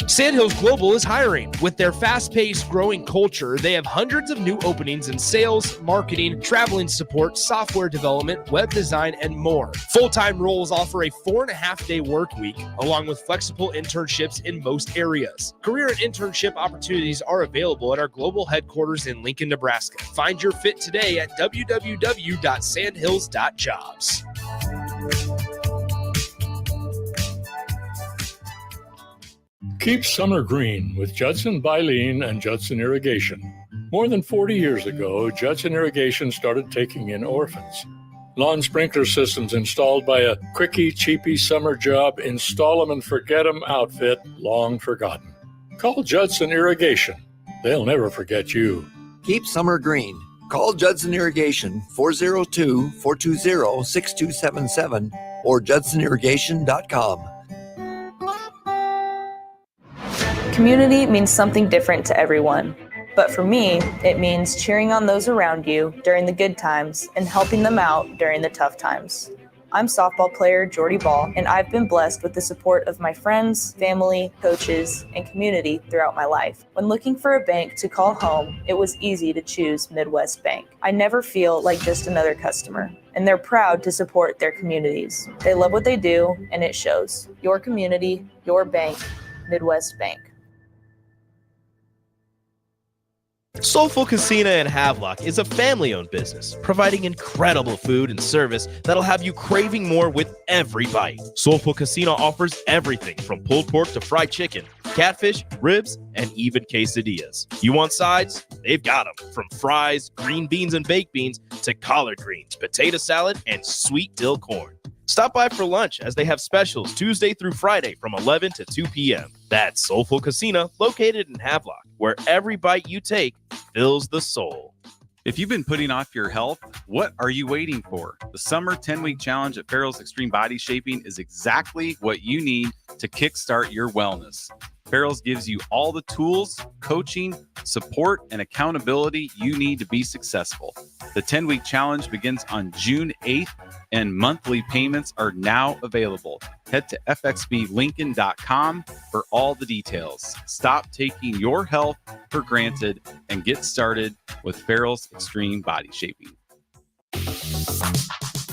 Speaker 10: Sandhills Global is hiring. With their fast-paced, growing culture, they have hundreds of new openings in sales, marketing, traveling support, software development, web design, and more. Full-time roles offer a 4.5-day work week, along with flexible internships in most areas. Career and internship opportunities are available at our global headquarters in Lincoln, Nebraska. Find your fit today at www.sandhills.jobs.
Speaker 23: Keep summer green with Judson Bylene and Judson Irrigation. More than 40 years ago, Judson Irrigation started taking in orphans. Lawn sprinkler systems installed by a quickie, cheapy summer job, install 'em and forget 'em outfit long forgotten. Call Judson Irrigation. They'll never forget you.
Speaker 24: Keep summer green. Call Judson Irrigation 402-420-6277 or judsonirrigation.com.
Speaker 25: Community means something different to everyone. But for me, it means cheering on those around you during the good times and helping them out during the tough times. I'm softball player Jordy Ball, and I've been blessed with the support of my friends, family, coaches, and community throughout my life. When looking for a bank to call home, it was easy to choose Midwest Bank. I never feel like just another customer, and they're proud to support their communities. They love what they do, and it shows. Your community, your bank, Midwest Bank.
Speaker 9: Soulful Casino in Havelock is a family-owned business, providing incredible food and service that'll have you craving more with every bite. Soulful Casino offers everything from pulled pork to fried chicken, catfish, ribs, and even quesadillas. You want sides? They've got them. From fries, green beans and baked beans, to collard greens, potato salad, and sweet dill corn. Stop by for lunch as they have specials Tuesday through Friday from 11 to 2 p.m. That's Soulful Casino, located in Havelock, where every bite you take fills the soul.
Speaker 26: If you've been putting off your health, what are you waiting for? The Summer 10-Week Challenge at Farrell's Extreme Body Shaping is exactly what you need to kickstart your wellness. Farrell's gives you all the tools, coaching, support, and accountability you need to be successful. The 10-week challenge begins on June 8th, and monthly payments are now available. Head to fxblincoln.com for all the details. Stop taking your health for granted and get started with Farrell's Extreme Body Shaping.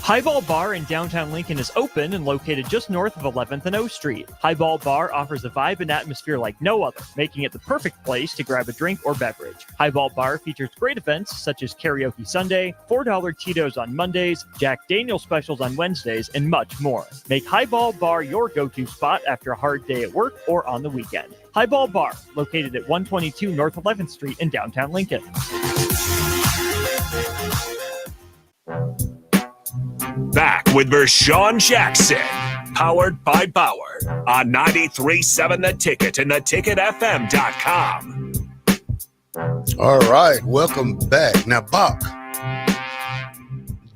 Speaker 22: Highball Bar in downtown Lincoln is open and located just north of 11th and O Street. Highball Bar offers a vibe and atmosphere like no other, making it the perfect place to grab a drink or beverage. Highball Bar features great events such as Karaoke Sunday, $4 Tito's on Mondays, Jack Daniel's specials on Wednesdays, and much more. Make Highball Bar your go-to spot after a hard day at work or on the weekend. Highball Bar, located at 122 North 11th Street in downtown Lincoln.
Speaker 1: Back with Vershawn Jackson, powered by Bauer, on 93.7 The Ticket and theticketfm.com.
Speaker 3: All right, welcome back. Now, Bach,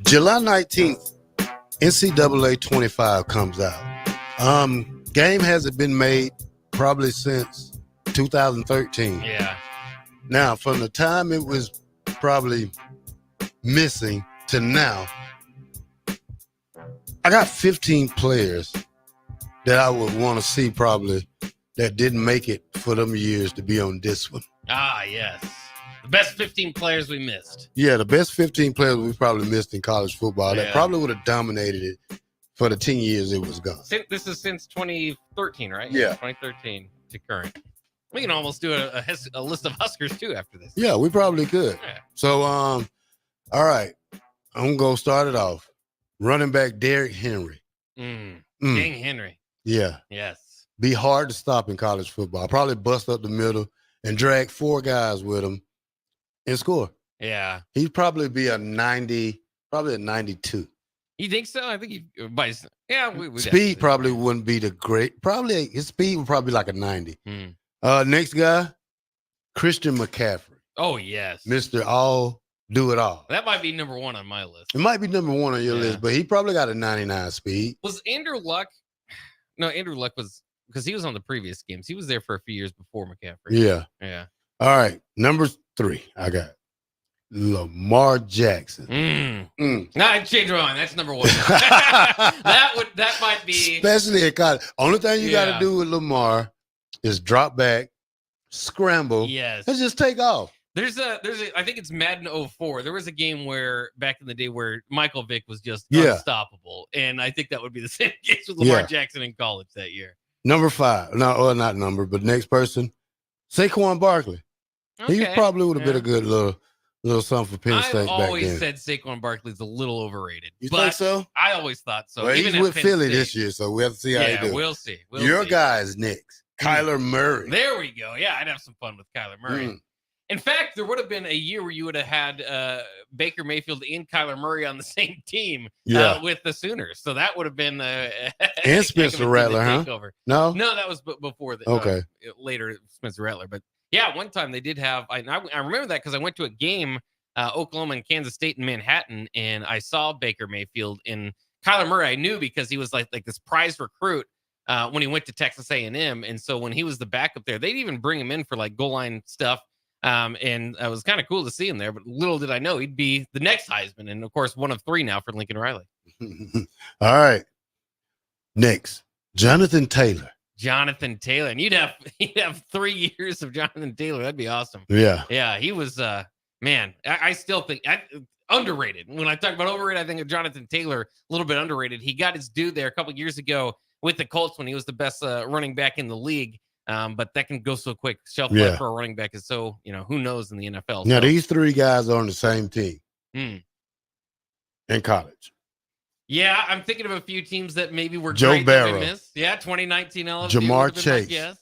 Speaker 3: July 19th, NCAA 25 comes out. Game hasn't been made probably since 2013.
Speaker 4: Yeah.
Speaker 3: Now, from the time it was probably missing to now. I got 15 players that I would want to see probably that didn't make it for them years to be on this one.
Speaker 4: Ah, yes. The best 15 players we missed.
Speaker 3: Yeah, the best 15 players we probably missed in college football that
Speaker 4: Yeah.
Speaker 3: probably would have dominated it for the 10 years it was gone.
Speaker 4: This is since 2013, right?
Speaker 3: Yeah.
Speaker 4: 2013 to current. We can almost do a list of Huskers, too, after this.
Speaker 3: Yeah, we probably could.
Speaker 4: Yeah.
Speaker 3: So, all right, I'm going to start it off. Running back Derrick Henry.
Speaker 4: King Henry.
Speaker 3: Yeah.
Speaker 4: Yes.
Speaker 3: Be hard to stop in college football. Probably bust up the middle and drag 4 guys with him and score.
Speaker 4: Yeah.
Speaker 3: He'd probably be a 90, probably a 92.
Speaker 4: You think so? I think he we
Speaker 3: Speed probably wouldn't be the great. Probably his speed would probably be like a 90.
Speaker 4: Hmm.
Speaker 3: Next guy, Christian McCaffrey.
Speaker 4: Oh, yes.
Speaker 3: Mr. All Do It All.
Speaker 4: That might be number 1 on my list.
Speaker 3: It might be number 1 on your list, but he probably got a 99 speed.
Speaker 4: Was Andrew Luck? No, Andrew Luck was, because he was on the previous games. He was there for a few years before McCaffrey.
Speaker 3: Yeah.
Speaker 4: Yeah.
Speaker 3: All right. Number 3, I got Lamar Jackson.
Speaker 4: No, I'd change my mind. That's number 1. that might be.
Speaker 3: Especially in college. Only thing you got to do with Lamar is drop back, scramble,
Speaker 4: Yes.
Speaker 3: and just take off.
Speaker 4: There's a I think it's Madden 04. There was a game where back in the day where Michael Vick was just unstoppable. And I think that would be the same case with Lamar Jackson in college that year.
Speaker 3: Number 5. No, not number, but next person, Saquon Barkley. He probably would have been a good little something for Penn State
Speaker 4: I've
Speaker 3: back then.
Speaker 4: always said Saquon Barkley's a little overrated.
Speaker 3: You
Speaker 4: but
Speaker 3: think so?
Speaker 4: I always thought so.
Speaker 3: Well,
Speaker 4: Even
Speaker 3: he's
Speaker 4: at
Speaker 3: with
Speaker 4: Penn
Speaker 3: Philly
Speaker 4: State.
Speaker 3: this year, so we have to see how he do.
Speaker 4: We'll see.
Speaker 3: Your guy's next, Kyler Murray.
Speaker 4: There we go. Yeah, I'd have some fun with Kyler Murray. In fact, there would have been a year where you would have had Baker Mayfield and Kyler Murray on the same team with the Sooners. So that would have been
Speaker 3: and Spencer Rattler, huh? No,
Speaker 4: that was before the later Spencer Rattler. But yeah, one time they did have. I remember that because I went to a game, Oklahoma and Kansas State in Manhattan, and I saw Baker Mayfield and Kyler Murray. I knew because he was like this prize recruit when he went to Texas A&M, and so when he was the backup there, they'd even bring him in for like goal line stuff. And it was kind of cool to see him there, but little did I know he'd be the next Heisman. And of course, one of 3 now for Lincoln Riley.
Speaker 3: All right. Next, Jonathan Taylor.
Speaker 4: Jonathan Taylor. And you'd have 3 years of Jonathan Taylor. That'd be awesome.
Speaker 3: Yeah.
Speaker 4: Yeah. He was, man, I still think underrated. When I talk about overrated, I think of Jonathan Taylor, a little bit underrated. He got his due there a couple years ago with the Colts when he was the best running back in the league. But that can go so quick. Shelf life for a running back is so, who knows in the NFL.
Speaker 3: Now, these 3 guys are on the same team in college.
Speaker 4: Yeah, I'm thinking of a few teams that maybe were
Speaker 3: Joe
Speaker 4: great
Speaker 3: Barrow.
Speaker 4: that we missed. Yeah, 2019 LSU.
Speaker 3: Jamar Chase.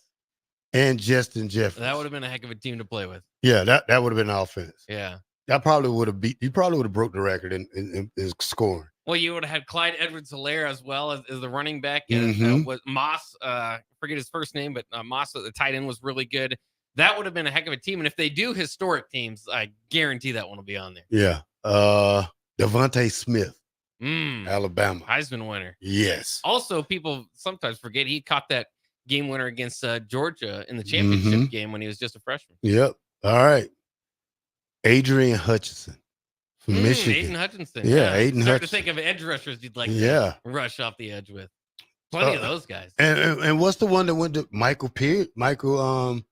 Speaker 3: And Justin Jefferson.
Speaker 4: That would have been a heck of a team to play with.
Speaker 3: Yeah, that would have been offense.
Speaker 4: Yeah.
Speaker 3: That probably would have you probably would have broke the record in scoring.
Speaker 4: Well, you would have had Clyde Edwards-Helaire as well as the running back. Was Moss, forget his first name, but Moss, the tight end, was really good. That would have been a heck of a team. And if they do historic teams, I guarantee that one will be on there.
Speaker 3: Yeah. Devontae Smith, Alabama.
Speaker 4: Heisman winner.
Speaker 3: Yes.
Speaker 4: Also, people sometimes forget he caught that game winner against Georgia in the championship game when he was just a freshman.
Speaker 3: Yep. All right. Adrian Hutchinson. From Michigan.
Speaker 4: Aiden Hutchinson.
Speaker 3: Yeah, Aiden
Speaker 4: Start
Speaker 3: Hutchinson.
Speaker 4: to think of edge rushers you'd like to rush off the edge with. Plenty of those guys.
Speaker 3: And what's the one that went to Michael Pierce? The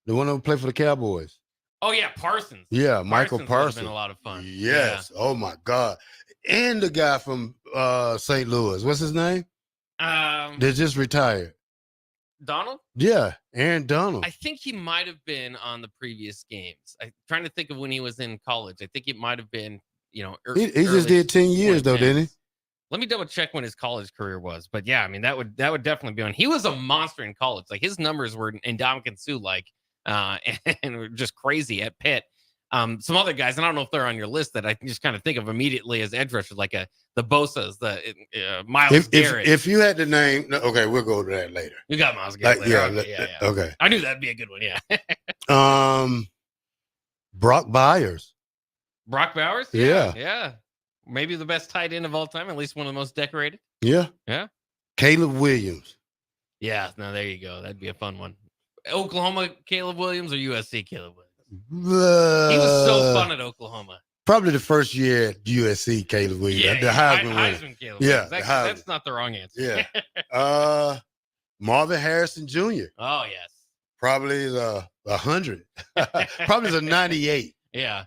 Speaker 3: one that played for the Cowboys.
Speaker 4: Oh, yeah, Parsons.
Speaker 3: Yeah, Michael Parsons.
Speaker 4: Would have been a lot of fun.
Speaker 3: Yes. Yeah. Oh, my God. And the guy from St. Louis. What's his name? They just retired.
Speaker 4: Donald?
Speaker 3: Yeah, Aaron Donald.
Speaker 4: I think he might have been on the previous games. I'm trying to think of when he was in college. I think it might have been,
Speaker 3: he just did 10 years though, didn't he?
Speaker 4: Let me double check when his college career was. But yeah, I mean that would definitely be on. He was a monster in college. Like his numbers were Ndamukong Suh like and were just crazy at Pitt. Some other guys, and I don't know if they're on your list that I can just kind of think of immediately as edge rushers, like the Bosas, the Myles Garrett.
Speaker 3: If you had to name, okay, we'll go to that later.
Speaker 4: You got Myles Garrett.
Speaker 3: Later. Okay.
Speaker 4: I knew that'd be a good one. Yeah.
Speaker 3: Brock Byers.
Speaker 4: Brock Bowers. Yeah. Maybe the best tight end of all time, at least one of the most decorated.
Speaker 3: Yeah. Caleb Williams.
Speaker 4: Yeah. No, there you go. That'd be a fun one. Oklahoma Caleb Williams or USC Caleb Williams? He was so fun at Oklahoma.
Speaker 3: Probably the first year at USC, Caleb Williams. The Heisman winner.
Speaker 4: Heisman Caleb.
Speaker 3: Yeah,
Speaker 4: That's not the wrong answer.
Speaker 3: Yeah. Marvin Harrison Jr.
Speaker 4: Oh, yes.
Speaker 3: Probably is 100. Probably is a 98.
Speaker 4: Yeah.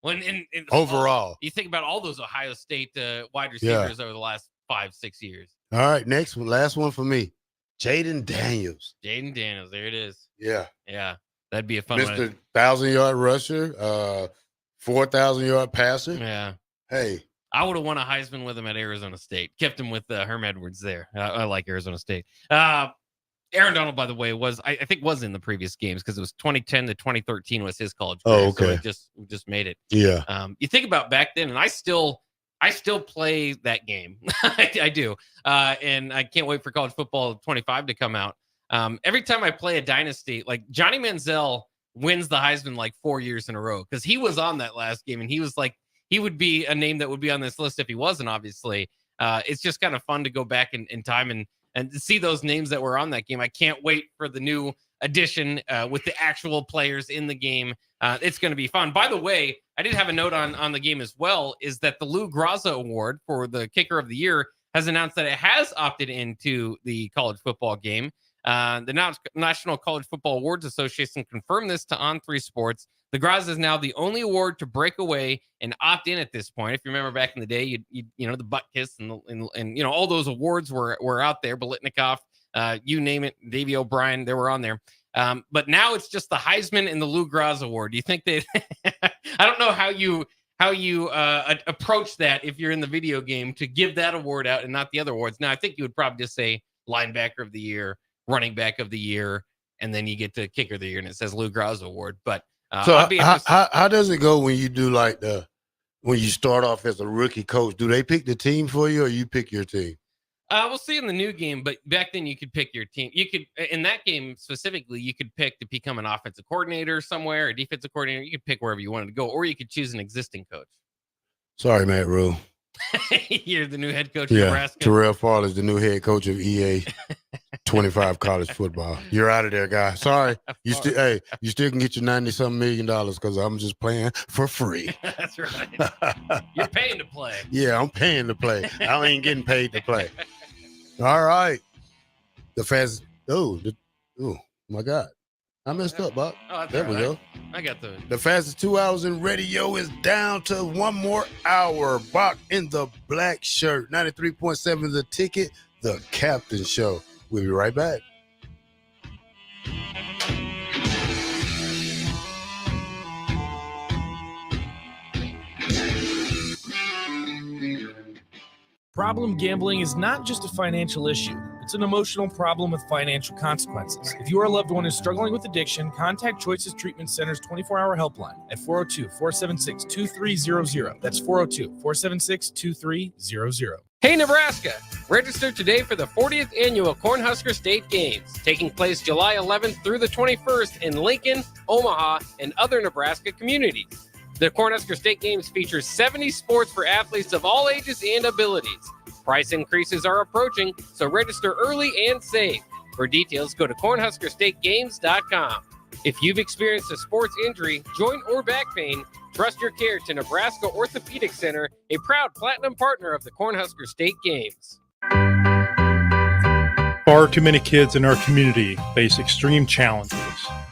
Speaker 4: When
Speaker 3: overall,
Speaker 4: you think about all those Ohio State wide receivers over the last 5-6 years.
Speaker 3: All right, next one, last one for me, Jaden Daniels.
Speaker 4: Jaden Daniels, there it is.
Speaker 3: Yeah,
Speaker 4: that'd be a fun
Speaker 3: Mr.
Speaker 4: one.
Speaker 3: 1,000-yard rusher, 4,000-yard passer.
Speaker 4: Yeah.
Speaker 3: Hey,
Speaker 4: I would have won a Heisman with him at Arizona State. Kept him with Herm Edwards there. I like Arizona State. Aaron Donald, by the way, was in the previous games because it was 2010 to 2013 was his college career.
Speaker 3: Oh, okay.
Speaker 4: So we just made it.
Speaker 3: Yeah.
Speaker 4: You think about back then, and I still play that game. I do. And I can't wait for college football 25 to come out. Every time I play a dynasty, like Johnny Manziel wins the Heisman like 4 years in a row because he was on that last game, and he was like, he would be a name that would be on this list if he wasn't, obviously. It's just kind of fun to go back in time and to see those names that were on that game. I can't wait for the new edition with the actual players in the game. It's going to be fun. By the way, I did have a note on the game as well, is that the Lou Graza Award for the Kicker of the Year has announced that it has opted into the college football game. The National College Football Awards Association confirmed this to On3 Sports. The Graza is now the only award to break away and opt in at this point. If you remember back in the day, you know, the butt kiss and you know, all those awards were out there. Biletnikoff, you name it, Davey O'Brien, they were on there. But now it's just the Heisman and the Lou Graza Award. Do you think that? I don't know how you approach that if you're in the video game to give that award out and not the other awards. Now I think you would probably just say linebacker of the year, running back of the year, and then you get to kicker of the year, and it says Lou Graza Award. But
Speaker 3: so how does it go when you do like when you start off as a rookie coach? Do they pick the team for you, or you pick your team?
Speaker 4: We'll see in the new game, but back then you could pick your team. You could, in that game specifically, you could pick to become an offensive coordinator somewhere, a defensive coordinator. You could pick wherever you wanted to go, or you could choose an existing coach.
Speaker 3: Sorry, Matt Rule.
Speaker 4: You're the new head coach of Nebraska.
Speaker 3: Terrell Farley is the new head coach of EA 25 college football. You're out of there, guy. Sorry. You still can get your $90-something million because I'm just playing for free.
Speaker 4: That's right. You're paying to play.
Speaker 3: Yeah, I'm paying to play. I ain't getting paid to play. All right. The fast. Oh my God. I messed up, Bob.
Speaker 4: Oh,
Speaker 3: there we go.
Speaker 4: I got
Speaker 3: the fastest 2 hours in radio is down to one more hour. Bach in the black shirt. 93.7 The Ticket, the Captain Show. We'll be right back.
Speaker 12: Problem gambling is not just a financial issue. It's an emotional problem with financial consequences. If your loved one is struggling with addiction, contact Choices Treatment Center's 24-hour helpline at 402-476-2300. That's 402-476-2300.
Speaker 4: Hey, Nebraska! Register today for the 40th annual Cornhusker State Games, taking place July 11th through the 21st in Lincoln, Omaha, and other Nebraska communities. The Cornhusker State Games features 70 sports for athletes of all ages and abilities. Price increases are approaching, so register early and save. For details, go to cornhuskerstategames.com. If you've experienced a sports injury, joint or back pain, trust your care to Nebraska Orthopedic Center, a proud platinum partner of the Cornhusker State Games.
Speaker 18: Far too many kids in our community face extreme challenges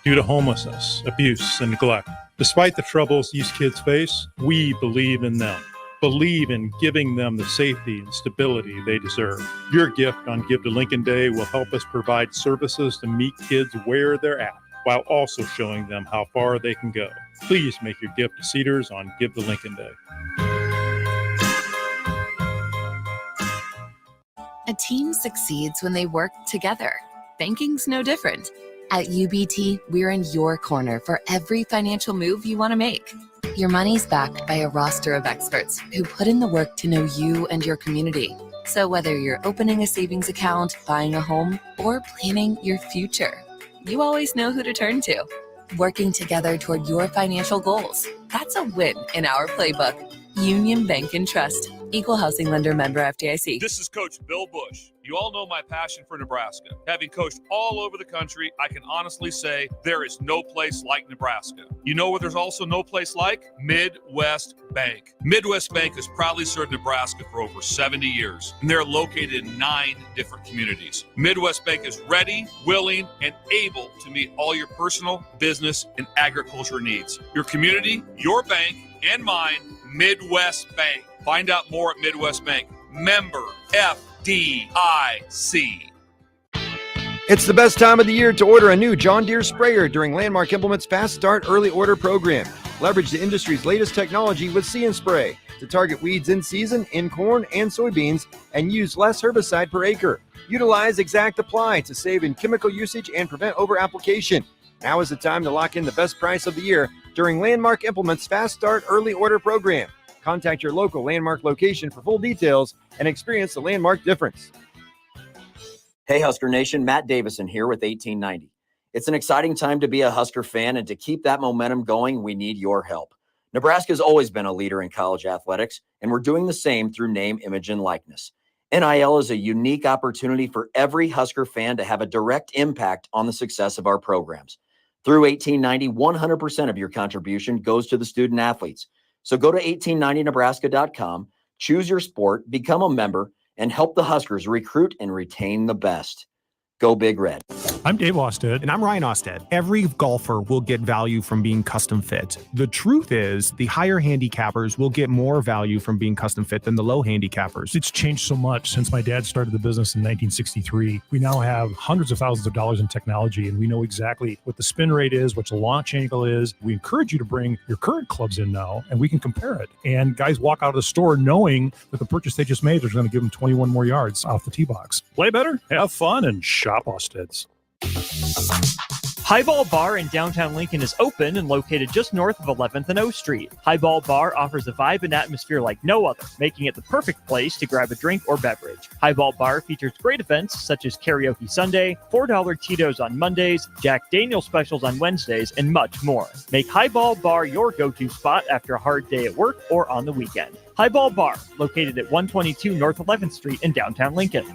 Speaker 18: due to homelessness, abuse, and neglect. Despite the troubles these kids face, we believe in them. Believe in giving them the safety and stability they deserve. Your gift on Give to Lincoln Day will help us provide services to meet kids where they're at, while also showing them how far they can go. Please make your gift to Cedars on Give to Lincoln Day.
Speaker 2: A team succeeds when they work together. Banking's no different. At UBT, we're in your corner for every financial move you want to make. Your money's backed by a roster of experts who put in the work to know you and your community. So whether you're opening a savings account, buying a home, or planning your future, you always know who to turn to. Working together toward your financial goals. That's a win in our playbook. Union Bank and Trust. Equal housing lender, member FDIC.
Speaker 5: This is Coach Bill Bush. You all know my passion for Nebraska. Having coached all over the country, I can honestly say there is no place like Nebraska. You know where there's also no place like? Midwest Bank. Midwest Bank has proudly served Nebraska for over 70 years, and they're located in 9 different communities. Midwest Bank is ready, willing, and able to meet all your personal, business, and agriculture needs. Your community, your bank, and mine, Midwest Bank. Find out more at Midwest Bank. Member FDIC.
Speaker 14: It's the best time of the year to order a new John Deere sprayer during Landmark Implement's Fast Start Early Order program. Leverage the industry's latest technology with See and Spray to target weeds in season in corn and soybeans and use less herbicide per acre. Utilize Exact Apply to save in chemical usage and prevent over-application. Now is the time to lock in the best price of the year during Landmark Implement's Fast Start Early Order program. Contact your local Landmark location for full details and experience the Landmark difference.
Speaker 6: Hey, Husker Nation, Matt Davison here with 1890. It's an exciting time to be a Husker fan, and to keep that momentum going, we need your help. Nebraska has always been a leader in college athletics, and we're doing the same through name, image, and likeness. NIL is a unique opportunity for every Husker fan to have a direct impact on the success of our programs. Through 1890, 100% of your contribution goes to the student athletes. So go to 1890nebraska.com, choose your sport, become a member, and help the Huskers recruit and retain the best. Go Big Red.
Speaker 17: I'm Dave Osted. And I'm Ryan Osted. Every golfer will get value from being custom fit. The truth is, the higher handicappers will get more value from being custom fit than the low handicappers.
Speaker 18: It's changed so much since my dad started the business in 1963. We now have hundreds of thousands of dollars in technology, and we know exactly what the spin rate is, what the launch angle is. We encourage you to bring your current clubs in now, and we can compare it. And guys walk out of the store knowing that the purchase they just made is going to give them 21 more yards off the tee box. Play better, have fun, and shop Osted's.
Speaker 22: Highball Bar in downtown Lincoln is open and located just north of 11th and O Street. Highball Bar offers a vibe and atmosphere like no other, making it the perfect place to grab a drink or beverage. Highball Bar features great events such as Karaoke Sunday, $4 Tito's on Mondays, Jack Daniel's specials on Wednesdays, and much more. Make Highball Bar your go-to spot after a hard day at work or on the weekend. Highball Bar, located at 122 North 11th Street in downtown Lincoln.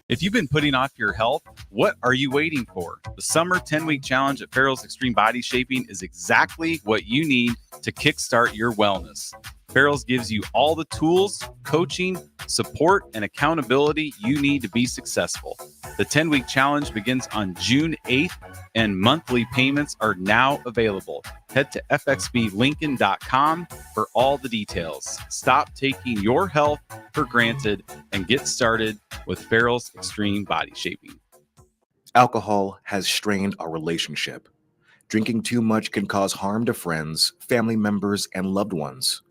Speaker 26: If you've been putting off your health, what are you waiting for? The summer 10-week challenge at Farrell's Extreme Body Shaping is exactly what you need to kickstart your wellness. Farrell's gives you all the tools, coaching, support, and accountability you need to be successful. The 10-week challenge begins on June 8th, and monthly payments are now available. Head to fxblincoln.com for all the details. Stop taking your health for granted and get started with Farrell's Extreme Body Shaping.
Speaker 20: Alcohol has strained our relationship. Drinking too much can cause harm to friends, family members, and loved ones.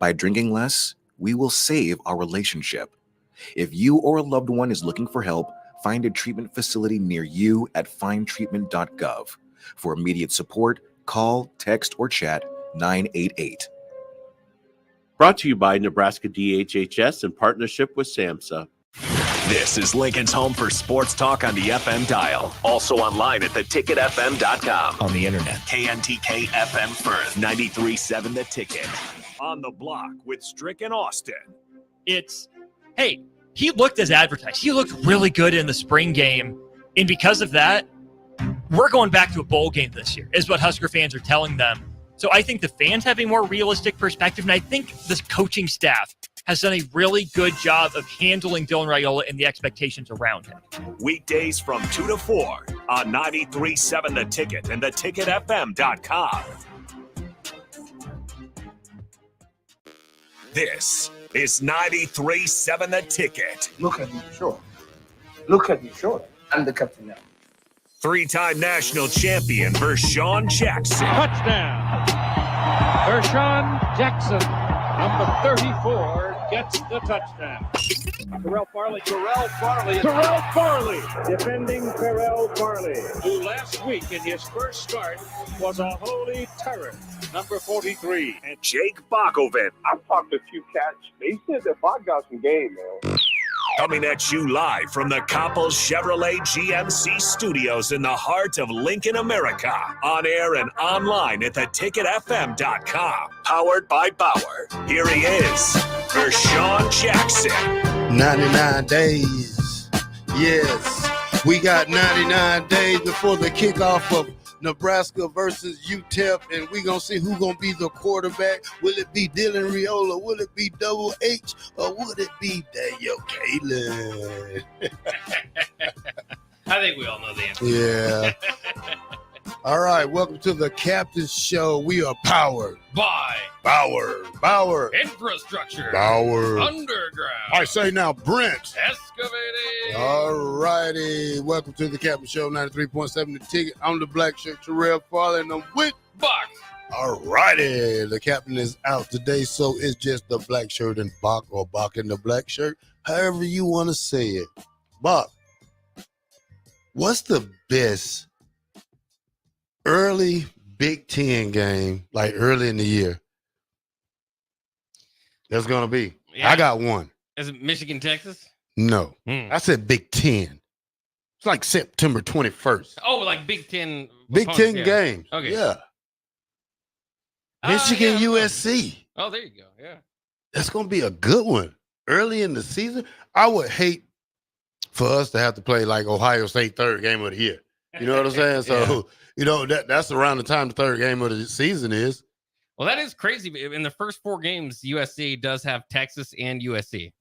Speaker 20: By drinking less, we will save our relationship. If you or a loved one is looking for help, find a treatment facility near you at findtreatment.gov. For immediate support, call, text, or chat 988.
Speaker 21: Brought to you by Nebraska DHHS in partnership with SAMHSA.
Speaker 1: This is Lincoln's home for sports talk on the FM dial. Also online at theticketfm.com.
Speaker 7: On the internet.
Speaker 1: KNTK FM Firth, 93.7 The Ticket. On the block with Strick and Austin.
Speaker 22: Hey, he looked as advertised. He looked really good in the spring game. And because of that, we're going back to a bowl game this year, is what Husker fans are telling them. So I think the fans have a more realistic perspective, and I think this coaching staff has done a really good job of handling Dylan Raiola and the expectations around him.
Speaker 1: Weekdays from 2 to 4 on 93.7 The Ticket and theticketfm.com. This is 93.7 The Ticket.
Speaker 8: Look at me, sure. Look at me, sure. I'm the captain now.
Speaker 1: 3-time national champion Vershawn Jackson.
Speaker 11: Touchdown. Vershawn Jackson, number 34, gets the touchdown. Terrell Farley. Defending Terrell Farley, who last week in his first start was a holy terror. Number 43.
Speaker 1: And Jake Bakovic.
Speaker 13: I've talked to a few cats. They said that Bach got some game, man.
Speaker 1: Coming at you live from the Coppels Chevrolet GMC studios in the heart of Lincoln, America. On air and online at theticketfm.com. Powered by Bauer. Here he is, Vershawn Jackson.
Speaker 3: 99 days. Yes, we got 99 days before the kickoff of Nebraska versus UTEP, and we're going to see who's going to be the quarterback. Will it be Dylan Riola? Will it be Double H? Or would it be Daniel Kalen?
Speaker 4: I think we all know the answer.
Speaker 3: Yeah. All right, welcome to the Captain's Show. We are powered
Speaker 4: by
Speaker 3: Bauer.
Speaker 4: Infrastructure.
Speaker 3: Bauer.
Speaker 4: Underground.
Speaker 3: I say now, Brent.
Speaker 4: Excavating.
Speaker 3: All righty. Welcome to the Captain Show, 93.7 The Ticket. I'm the black shirt, Terrell Farley, and I'm with
Speaker 4: Bach.
Speaker 3: All righty. The captain is out today, so it's just the black shirt and Bach, or Bach and the black shirt, however you want to say it. Bach, what's the best early Big Ten game, like early in the year, that's going to be?
Speaker 4: Yeah.
Speaker 3: I got one.
Speaker 4: Is it Michigan, Texas?
Speaker 3: No. I said Big Ten. It's like September 21st.
Speaker 4: Oh, like Big Ten.
Speaker 3: Big Ten
Speaker 4: yeah.
Speaker 3: game.
Speaker 4: Okay.
Speaker 3: Yeah. Michigan,
Speaker 4: yeah.
Speaker 3: USC.
Speaker 4: Oh, there you go. Yeah.
Speaker 3: That's going to be a good one. Early in the season, I would hate for us to have to play like Ohio State third game of the year. You know what I'm saying? So, you know, that's around the time the third game of the season is.
Speaker 4: Well, that is crazy. In the first 4 games, USC does have Texas and USC.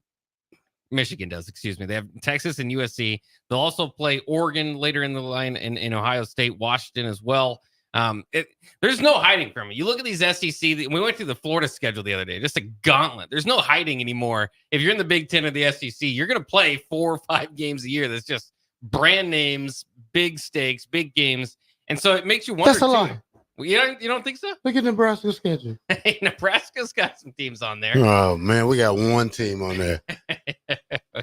Speaker 4: Michigan does, excuse me. They have Texas and USC. They'll also play Oregon later in the line, in Ohio State, Washington as well. There's no hiding from it. You look at these SEC. We went through the Florida schedule the other day, just a gauntlet. There's no hiding anymore. If you're in the Big Ten or the SEC, you're going to play 4 or 5 games a year. That's just brand names, big stakes, big games. And so it makes you wonder.
Speaker 3: That's a lie.
Speaker 4: You don't think so?
Speaker 3: Look at Nebraska's schedule.
Speaker 4: Nebraska's got some teams on there.
Speaker 3: Oh, man, we got one team on there.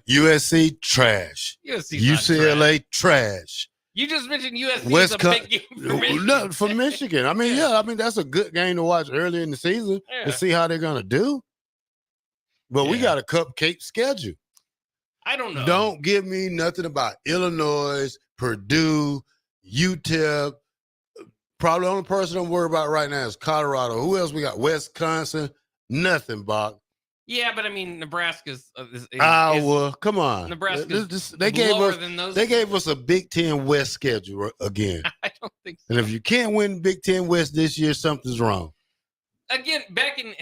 Speaker 3: USC, trash. UCLA, trash.
Speaker 4: You just mentioned USC is a big game for Michigan.
Speaker 3: No, for Michigan. I mean, that's a good game to watch early in the season to see how they're going to do. But we got a cupcake schedule.
Speaker 4: I don't know.
Speaker 3: Don't give me nothing about Illinois, Purdue, UTEP. Probably the only person I'm worried about right now is Colorado. Who else we got? Wisconsin. Nothing, Bach.
Speaker 4: Yeah, but I mean, Nebraska's
Speaker 3: Iowa. Come on.
Speaker 4: Nebraska.
Speaker 3: They gave us a Big Ten West schedule again.
Speaker 4: I don't think so.
Speaker 3: And if you can't win Big Ten West this year, something's wrong.
Speaker 4: Again, back in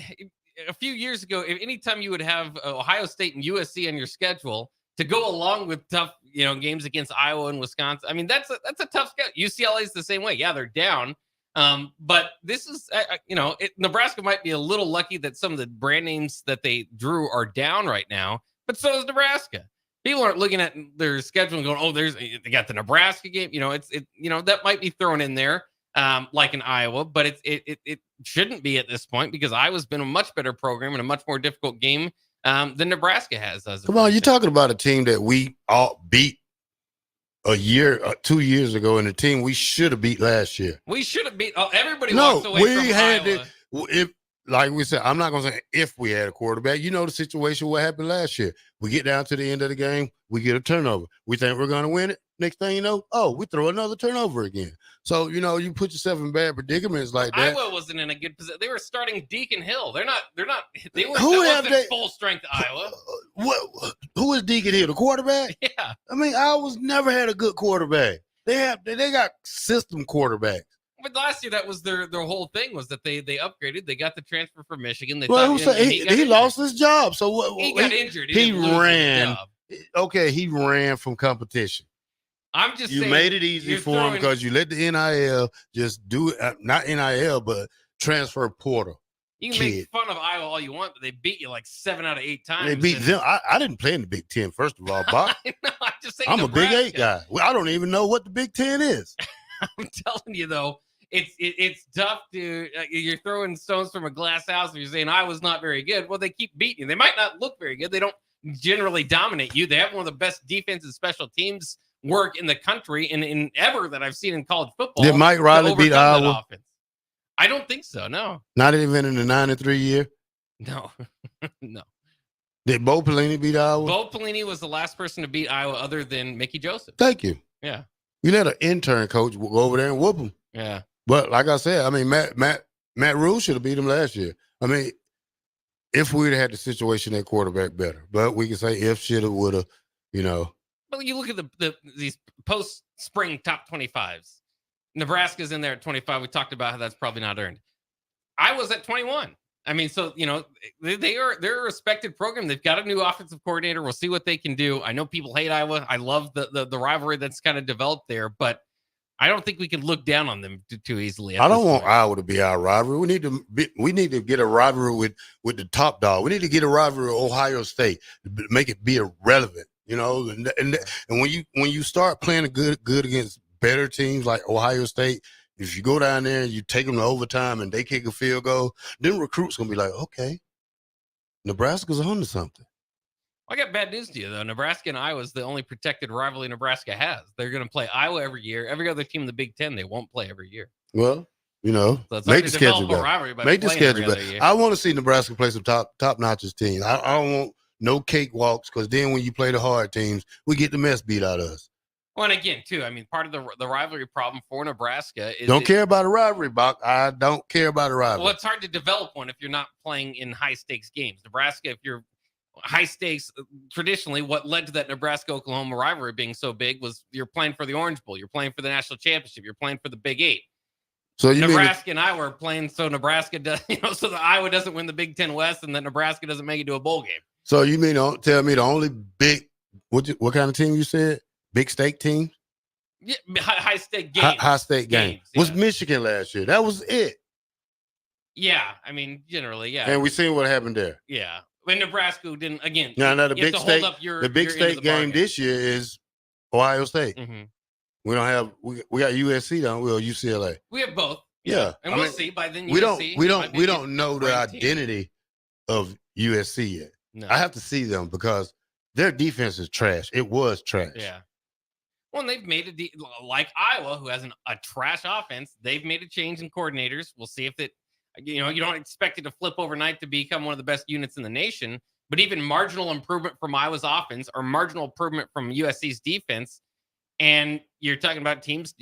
Speaker 4: a few years ago, anytime you would have Ohio State and USC on your schedule to go along with tough, games against Iowa and Wisconsin. I mean, that's a tough schedule. UCLA is the same way. Yeah, they're down. But this is, Nebraska might be a little lucky that some of the brand names that they drew are down right now, but so is Nebraska. People aren't looking at their schedule and going, "Oh, they got the Nebraska game." That might be thrown in there, like in Iowa, but it shouldn't be at this point because Iowa's been a much better program and a much more difficult game than Nebraska has.
Speaker 3: Come on, you're talking about a team that we all beat a year, 2 years ago, and a team we should have beat last year.
Speaker 4: We should have beat. Everybody walks away from Iowa.
Speaker 3: Like we said, I'm not going to say if we had a quarterback. You know the situation, what happened last year. We get down to the end of the game, we get a turnover. We think we're going to win it. Next thing you know, we throw another turnover again. So, you put yourself in bad predicaments like that.
Speaker 4: Iowa wasn't in a good position. They were starting Deacon Hill. They weren't full strength Iowa.
Speaker 3: Who is Deacon Hill, the quarterback?
Speaker 4: Yeah.
Speaker 3: I mean, Iowa's never had a good quarterback. They got system quarterbacks.
Speaker 4: But last year, that was their whole thing was that they upgraded. They got the transfer from Michigan.
Speaker 3: He lost his job. So what?
Speaker 4: He got injured.
Speaker 3: He ran. Okay, he ran from competition.
Speaker 4: I'm just saying.
Speaker 3: You made it easy for him because you let the NIL just do it. Not NIL, but transfer portal.
Speaker 4: You can make fun of Iowa all you want, but they beat you like 7 out of 8 times.
Speaker 3: They beat them. I didn't play in the Big Ten, first of all, Bob. I'm a Big 8 guy. Well, I don't even know what the Big Ten is.
Speaker 4: I'm telling you, though, it's tough to you're throwing stones from a glass house and you're saying Iowa's not very good. Well, they keep beating you. They might not look very good. They don't generally dominate you. They have one of the best defensive special teams work in the country and in ever that I've seen in college football.
Speaker 3: Did Mike Riley beat Iowa?
Speaker 4: I don't think so. No.
Speaker 3: Not even in the 9-3 year.
Speaker 4: No. No.
Speaker 3: Did Bo Pelini beat Iowa?
Speaker 4: Bo Pelini was the last person to beat Iowa other than Mickey Joseph.
Speaker 3: Thank you.
Speaker 4: Yeah.
Speaker 3: You let an intern coach go over there and whoop him.
Speaker 4: Yeah.
Speaker 3: But like I said, I mean, Matt Rule should have beat him last year. I mean, if we'd had the situation at quarterback better, but we can say if, shoulda, woulda, you know.
Speaker 4: But you look at these post-spring top 25s. Nebraska's in there at 25. We talked about how that's probably not earned. Iowa's at 21. I mean, so, you know, they're a respected program. They've got a new offensive coordinator. We'll see what they can do. I know people hate Iowa. I love the rivalry that's kind of developed there, but I don't think we can look down on them too easily.
Speaker 3: I don't want Iowa to be our rivalry. We need to get a rivalry with the top dog. We need to get a rivalry with Ohio State to make it be irrelevant, you know. And when you start playing good against better teams like Ohio State, if you go down there and you take them to overtime and they kick a field goal, then recruits gonna be like, okay, Nebraska's on to something.
Speaker 4: I got bad news to you, though. Nebraska and Iowa is the only protected rivalry Nebraska has. They're going to play Iowa every year. Every other team in the Big Ten, they won't play every year.
Speaker 3: Well, you know,
Speaker 4: So it's
Speaker 3: make
Speaker 4: hard
Speaker 3: the
Speaker 4: to
Speaker 3: schedule
Speaker 4: develop a
Speaker 3: better.
Speaker 4: rivalry by
Speaker 3: Make the
Speaker 4: playing every
Speaker 3: schedule
Speaker 4: other
Speaker 3: better.
Speaker 4: year.
Speaker 3: I want to see Nebraska play some top-notch teams. I don't want no cakewalks, because then when you play the hard teams, we get the mess beat out of us.
Speaker 4: Well, and again, too, I mean, part of the rivalry problem for Nebraska is
Speaker 3: Don't care about a rivalry, Bach. I don't care about a rivalry.
Speaker 4: Well, it's hard to develop one if you're not playing in high-stakes games. Nebraska, if you're high stakes, traditionally, what led to that Nebraska-Oklahoma rivalry being so big was you're playing for the Orange Bowl, you're playing for the national championship, you're playing for the Big Eight.
Speaker 3: So you
Speaker 4: Nebraska and Iowa are playing so Nebraska does, so that Iowa doesn't win the Big Ten West and that Nebraska doesn't make it to a bowl game.
Speaker 3: So you mean don't tell me the only big what kind of team you said? Big stake team?
Speaker 4: Yeah, high stake games.
Speaker 3: High stake game.
Speaker 4: Yeah.
Speaker 3: Was Michigan last year. That was it.
Speaker 4: Yeah, I mean, generally, yeah.
Speaker 3: And we seen what happened there.
Speaker 4: Yeah. When Nebraska didn't, again,
Speaker 3: No, the
Speaker 4: you have
Speaker 3: big
Speaker 4: to hold
Speaker 3: state,
Speaker 4: up your
Speaker 3: the big
Speaker 4: your end of
Speaker 3: state
Speaker 4: the
Speaker 3: game
Speaker 4: bargain.
Speaker 3: this year is Ohio State.
Speaker 4: Mhm.
Speaker 3: We don't have we got USC, don't we, or UCLA?
Speaker 4: We have both.
Speaker 3: Yeah,
Speaker 4: And
Speaker 3: I
Speaker 4: we'll
Speaker 3: mean,
Speaker 4: see by then.
Speaker 3: we
Speaker 4: USC might be
Speaker 3: we don't know the
Speaker 4: ranked team.
Speaker 3: identity of USC yet.
Speaker 4: No.
Speaker 3: I have to see them because their defense is trash. It was trash.
Speaker 4: Yeah. Well, and they've made like Iowa, who has a trash offense. They've made a change in coordinators. We'll see if you don't expect it to flip overnight to become one of the best units in the nation. But even marginal improvement from Iowa's offense or marginal improvement from USC's defense, and you're talking about teams,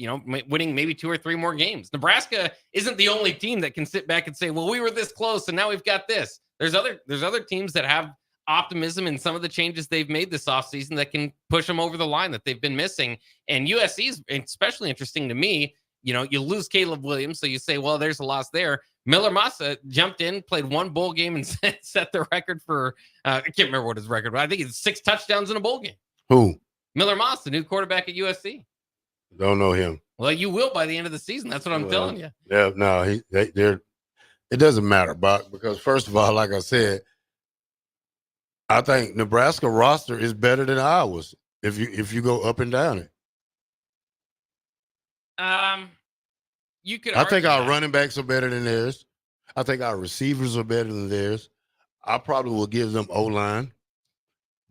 Speaker 4: winning maybe 2 or 3 more games. Nebraska isn't the only team that can sit back and say, "Well, we were this close, and now we've got this." There's other teams that have optimism in some of the changes they've made this offseason that can push them over the line that they've been missing. And USC is especially interesting to me. You lose Caleb Williams, so you say, well, there's a loss there. Miller Massa jumped in, played 1 bowl game, and set the record for, I can't remember what his record was. I think it's 6 touchdowns in a bowl game.
Speaker 3: Who?
Speaker 4: Miller Massa, the new quarterback at USC.
Speaker 3: Don't know him.
Speaker 4: Well, you will by the end of the season. That's what I'm telling you.
Speaker 3: Yeah, no, it doesn't matter, Bach, because first of all, like I said, I think Nebraska roster is better than Iowa's if you go up and down it.
Speaker 4: You could.
Speaker 3: I think
Speaker 4: argue
Speaker 3: our
Speaker 4: that.
Speaker 3: running backs are better than theirs. I think our receivers are better than theirs. I probably will give them O-line,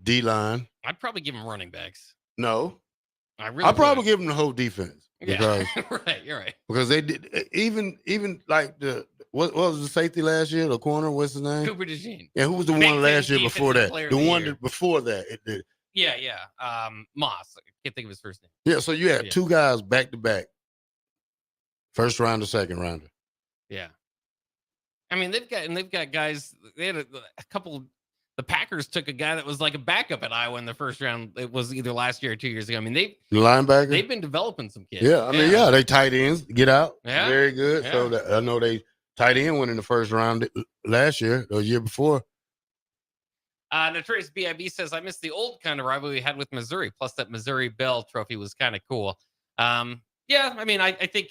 Speaker 3: D-line.
Speaker 4: I'd probably give them running backs.
Speaker 3: No.
Speaker 4: I
Speaker 3: probably give them the whole defense.
Speaker 4: Yeah,
Speaker 3: Because,
Speaker 4: right. You're right.
Speaker 3: because they did even like what was the safety last year? The corner, what's his name?
Speaker 4: Cooper DeJean.
Speaker 3: Yeah, who was the
Speaker 4: Big
Speaker 3: one last
Speaker 4: Ten
Speaker 3: year before
Speaker 4: Defensive
Speaker 3: that?
Speaker 4: Player
Speaker 3: The
Speaker 4: of the
Speaker 3: one
Speaker 4: Year.
Speaker 3: before that.
Speaker 4: Yeah. Moss. I can't think of his first name.
Speaker 3: Yeah, so you had
Speaker 4: Yeah.
Speaker 3: 2 guys back to back. First rounder, second rounder.
Speaker 4: Yeah. I mean, they've got guys. They had a couple. The Packers took a guy that was like a backup at Iowa in the first round. It was either last year or 2 years ago. I mean,
Speaker 3: The linebacker.
Speaker 4: they've been developing some kids.
Speaker 3: Yeah, I mean, they tight ends get out.
Speaker 4: Yeah.
Speaker 3: Very good.
Speaker 4: Yeah.
Speaker 3: So I know they tight end went in the first round last year or year before.
Speaker 4: Notorious BIB says, I miss the old kind of rivalry we had with Missouri. Plus, that Missouri Bell trophy was kind of cool. Yeah, I mean, I think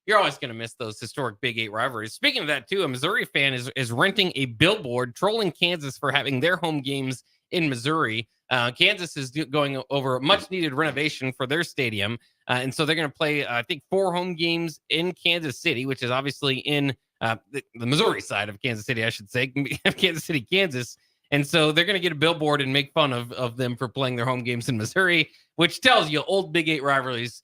Speaker 4: you're always going to miss those historic Big 8 rivalries. Speaking of that, too, a Missouri fan is renting a billboard trolling Kansas for having their home games in Missouri. Kansas is going over a much-needed renovation for their stadium. And so they're going to play, I think, 4 home games in Kansas City, which is obviously in the Missouri side of Kansas City, I should say, Kansas City, Kansas. And so they're going to get a billboard and make fun of them for playing their home games in Missouri, which tells you old Big 8 rivalries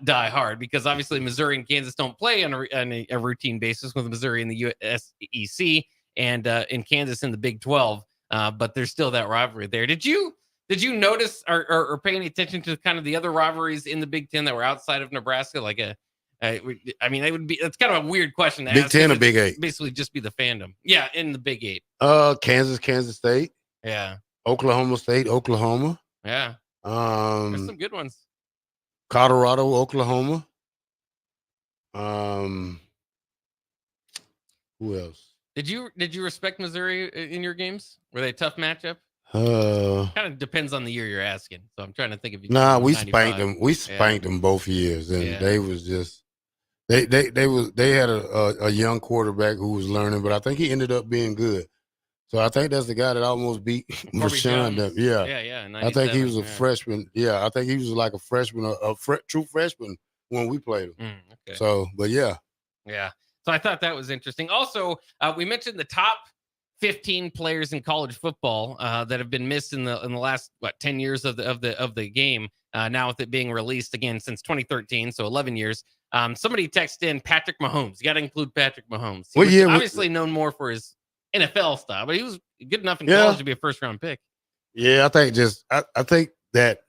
Speaker 4: die hard, because obviously Missouri and Kansas don't play on a routine basis, with Missouri in the USEC and in Kansas in the Big 12. but there's still that rivalry there. Did you notice or pay any attention to kind of the other rivalries in the Big Ten that were outside of Nebraska? Like it's kind of a weird question to
Speaker 3: Big
Speaker 4: ask.
Speaker 3: 10 or Big 8?
Speaker 4: Basically just be the fandom. Yeah, in the Big 8.
Speaker 3: Kansas State.
Speaker 4: Yeah.
Speaker 3: Oklahoma State, Oklahoma.
Speaker 4: Yeah. There's some good ones.
Speaker 3: Colorado, Oklahoma. Who else?
Speaker 4: Did you respect Missouri in your games? Were they a tough matchup? Kind of depends on the year you're asking. So I'm trying to think if you.
Speaker 3: Nah, we spanked them. We spanked them both years, and they was just they had a young quarterback who was learning, but I think he ended up being good. So I think that's the guy that almost beat Rashawn.
Speaker 4: Yeah.
Speaker 3: I think he was a freshman. Yeah, I think he was like a freshman, true freshman when we played him.
Speaker 4: Okay.
Speaker 3: So, but yeah.
Speaker 4: Yeah. So I thought that was interesting. Also, we mentioned the top 15 players in college football that have been missed in the last 10 years of the game. Now with it being released again since 2013, so 11 years. Somebody texted in Patrick Mahomes. You got to include Patrick Mahomes. He was obviously known more for his NFL style, but he was good enough in college to be a first-round pick.
Speaker 3: Yeah, I think I think that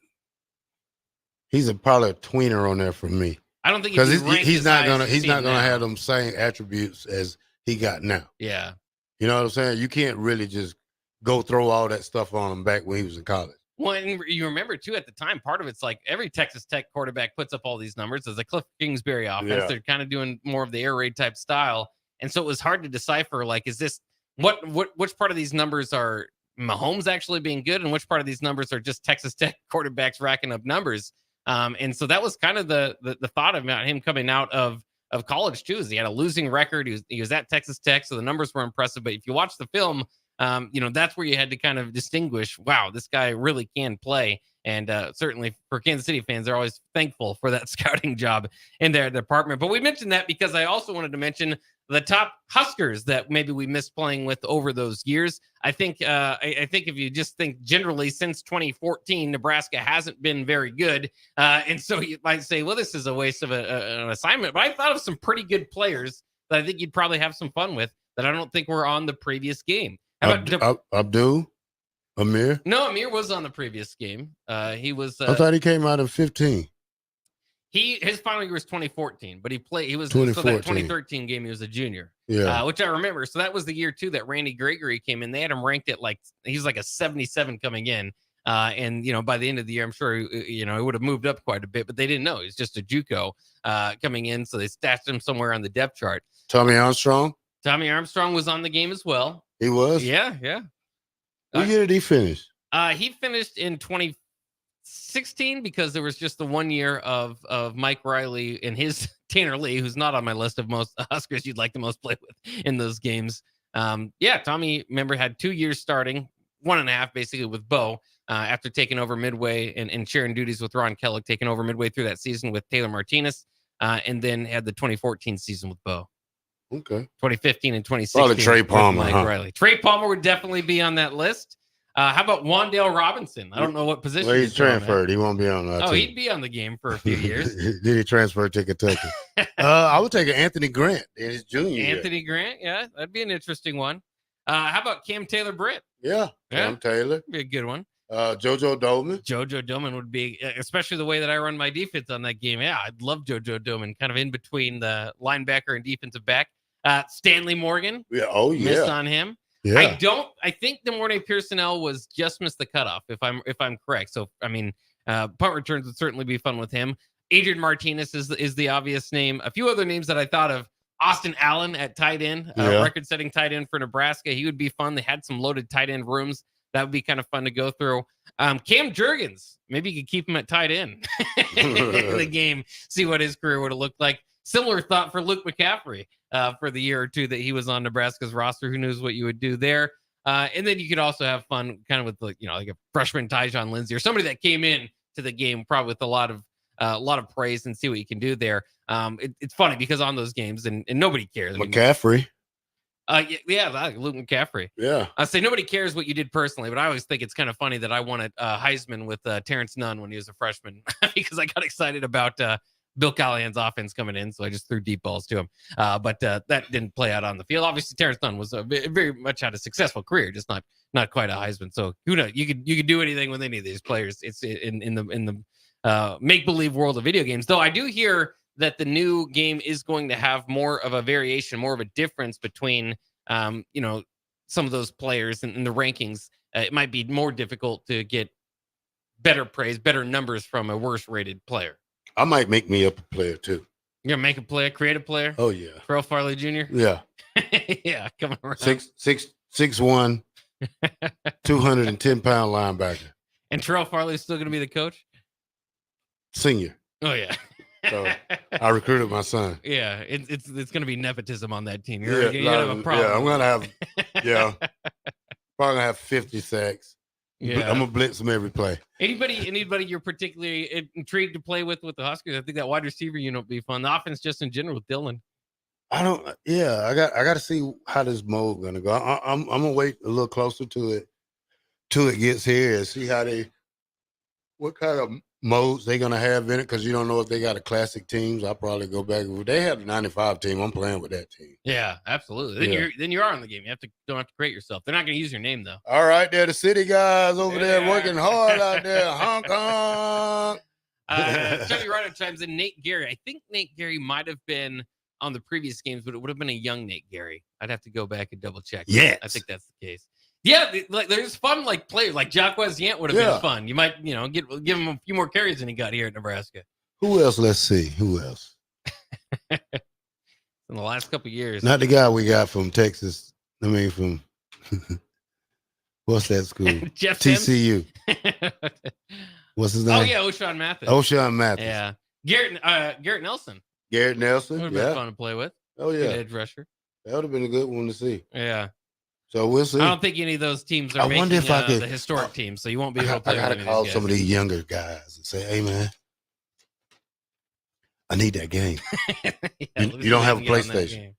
Speaker 3: he's probably a tweener on there for me.
Speaker 4: I don't think
Speaker 3: because he's not gonna have them same attributes as he got now.
Speaker 4: Yeah,
Speaker 3: you know what I'm saying. You can't really just go throw all that stuff on him back when he was in college.
Speaker 4: Well, and you remember too at the time, part of it's like every Texas Tech quarterback puts up all these numbers as a Cliff Kingsbury offense.
Speaker 3: Yeah.
Speaker 4: They're kind of doing more of the air raid type style, and so it was hard to decipher. Like, is this which part of these numbers are Mahomes actually being good, and which part of these numbers are just Texas Tech quarterbacks racking up numbers? And so that was kind of the thought about him coming out of college too. Is he had a losing record? He was at Texas Tech, so the numbers were impressive. But if you watch the film, that's where you had to kind of distinguish. Wow, this guy really can play. And certainly for Kansas City fans, they're always thankful for that scouting job in their department. But we mentioned that because I also wanted to mention the top Huskers that maybe we missed playing with over those years. I think if you just think generally since 2014, Nebraska hasn't been very good. And so you might say, well, this is a waste of an assignment. But I thought of some pretty good players that I think you'd probably have some fun with that I don't think were on the previous game.
Speaker 3: Abdul? Amir?
Speaker 4: No, Amir was on the previous game. He was.
Speaker 3: I thought he came out in 15.
Speaker 4: His final year was 2014, but he was 2013 game. He was a junior, which I remember. So that was the year too that Randy Gregory came in. They had him ranked at he's like a 77 coming in, and by the end of the year, I'm sure it would have moved up quite a bit, but they didn't know. He's just a JUCO coming in, so they stashed him somewhere on the depth chart.
Speaker 3: Tommy Armstrong
Speaker 4: was on the game as well.
Speaker 3: He was.
Speaker 4: Yeah.
Speaker 3: What year did he finish?
Speaker 4: He finished in 2016 because there was just the 1 year of Mike Riley and his Tanner Lee, who's not on my list of most Huskers you'd like to most play with in those games. Tommy, remember, had 2 years starting, 1.5 basically with Bo after taking over midway and sharing duties with Ron Kellogg, taking over midway through that season with Taylor Martinez, and then had the 2014 season with Bo.
Speaker 3: Okay.
Speaker 4: 2015 and 2016.
Speaker 3: Probably Trey Palmer.
Speaker 4: Mike Riley. Trey Palmer would definitely be on that list. How about Wandale Robinson? I don't know what position.
Speaker 3: Well, he's transferred. He won't be on that.
Speaker 4: He'd be on the game for a few years.
Speaker 3: Did he transfer to Kentucky? I would take Anthony Grant in his junior year.
Speaker 4: Anthony Grant, yeah, that'd be an interesting one. How about Cam Taylor-Britt?
Speaker 3: Yeah, Cam Taylor.
Speaker 4: Be a good one.
Speaker 3: JoJo Doman.
Speaker 4: JoJo Doman would be, especially the way that I run my defense on that game. Yeah, I'd love JoJo Doman, kind of in between the linebacker and defensive back. Stanley Morgan.
Speaker 3: Yeah. Oh, yeah.
Speaker 4: Missed on him.
Speaker 3: Yeah.
Speaker 4: I think Demorne Pearsonell was just missed the cutoff, if I'm correct. So, I mean, punt returns would certainly be fun with him. Adrian Martinez is the obvious name. A few other names that I thought of. Austin Allen at tight end, record-setting tight end for Nebraska. He would be fun. They had some loaded tight end rooms. That would be kind of fun to go through. Cam Jurgens, maybe you could keep him at tight end in the game, see what his career would have looked like. Similar thought for Luke McCaffrey for the year or two that he was on Nebraska's roster. Who knows what you would do there? And then you could also have fun kind of with like a freshman Tyjon Lindsey or somebody that came in to the game probably with a lot of praise and see what you can do there. It's funny because on those games and nobody cares.
Speaker 3: McCaffrey.
Speaker 4: Luke McCaffrey.
Speaker 3: Yeah.
Speaker 4: I say nobody cares what you did personally, but I always think it's kind of funny that I wanted Heisman with Terrence Nunn when he was a freshman because I got excited about Bill Callahan's offense coming in, so I just threw deep balls to him. But that didn't play out on the field. Obviously, Terrence Dunn was very much had a successful career, just not quite a Heisman. So who knows? You could do anything with any of these players. It's in the make believe world of video games. Though I do hear that the new game is going to have more of a variation, more of a difference between some of those players in the rankings. It might be more difficult to get better praise, better numbers from a worse rated player.
Speaker 3: I might make me up a player too.
Speaker 4: You're gonna make a player, create a player?
Speaker 3: Oh yeah.
Speaker 4: Terrell Farley Jr.?
Speaker 3: Yeah.
Speaker 4: Yeah, coming around.
Speaker 3: 6'1", 210-pound linebacker.
Speaker 4: And Terrell Farley is still gonna be the coach?
Speaker 3: Senior.
Speaker 4: Oh yeah.
Speaker 3: So I recruited my son.
Speaker 4: Yeah, it's gonna be nepotism on that team.
Speaker 3: You're
Speaker 4: gonna have a problem.
Speaker 3: Yeah, I'm gonna have probably gonna have 50 sacks.
Speaker 4: Yeah.
Speaker 3: I'm gonna blitz them every play.
Speaker 4: Anybody you're particularly intrigued to play with the Huskers? I think that wide receiver unit will be fun. The offense just in general with Dylan.
Speaker 3: I got to see how this mold gonna go. I'm gonna wait a little closer to it till it gets here and see what kind of modes they gonna have in it, because you don't know if they got a classic teams. I'll probably go back. If they have the 95 team, I'm playing with that team.
Speaker 4: Yeah, absolutely. Then you are in the game. You don't have to create yourself. They're not gonna use your name though.
Speaker 3: All right, there the city guys over there working hard out there. Honk honk.
Speaker 4: Chucky Ryder chimes in. Nate Gary. I think Nate Gary might have been on the previous games, but it would have been a young Nate Gary. I'd have to go back and double check.
Speaker 3: Yes.
Speaker 4: I think that's the case. Yeah, like there's fun players like Jacquez Yant would have been fun. You might give him a few more carries than he got here at Nebraska.
Speaker 3: Who else? Let's see. Who else?
Speaker 4: In the last couple of years.
Speaker 3: Not the guy we got from Texas. I mean, from what's that school?
Speaker 4: Jeff
Speaker 3: TCU. What's his name?
Speaker 4: Oh yeah, O'Shawn Mathis.
Speaker 3: O'Shawn Mathis.
Speaker 4: Yeah, Garrett Nelson.
Speaker 3: Garrett Nelson.
Speaker 4: Would have been fun to play with.
Speaker 3: Oh yeah,
Speaker 4: good edge rusher.
Speaker 3: That would have been a good one to see.
Speaker 4: Yeah.
Speaker 3: So we'll see.
Speaker 4: I don't think any of those teams are making the historic teams, so you won't be able to play.
Speaker 3: I got to call some of these younger guys and say, "Hey, man, I need that game." You don't have a PlayStation.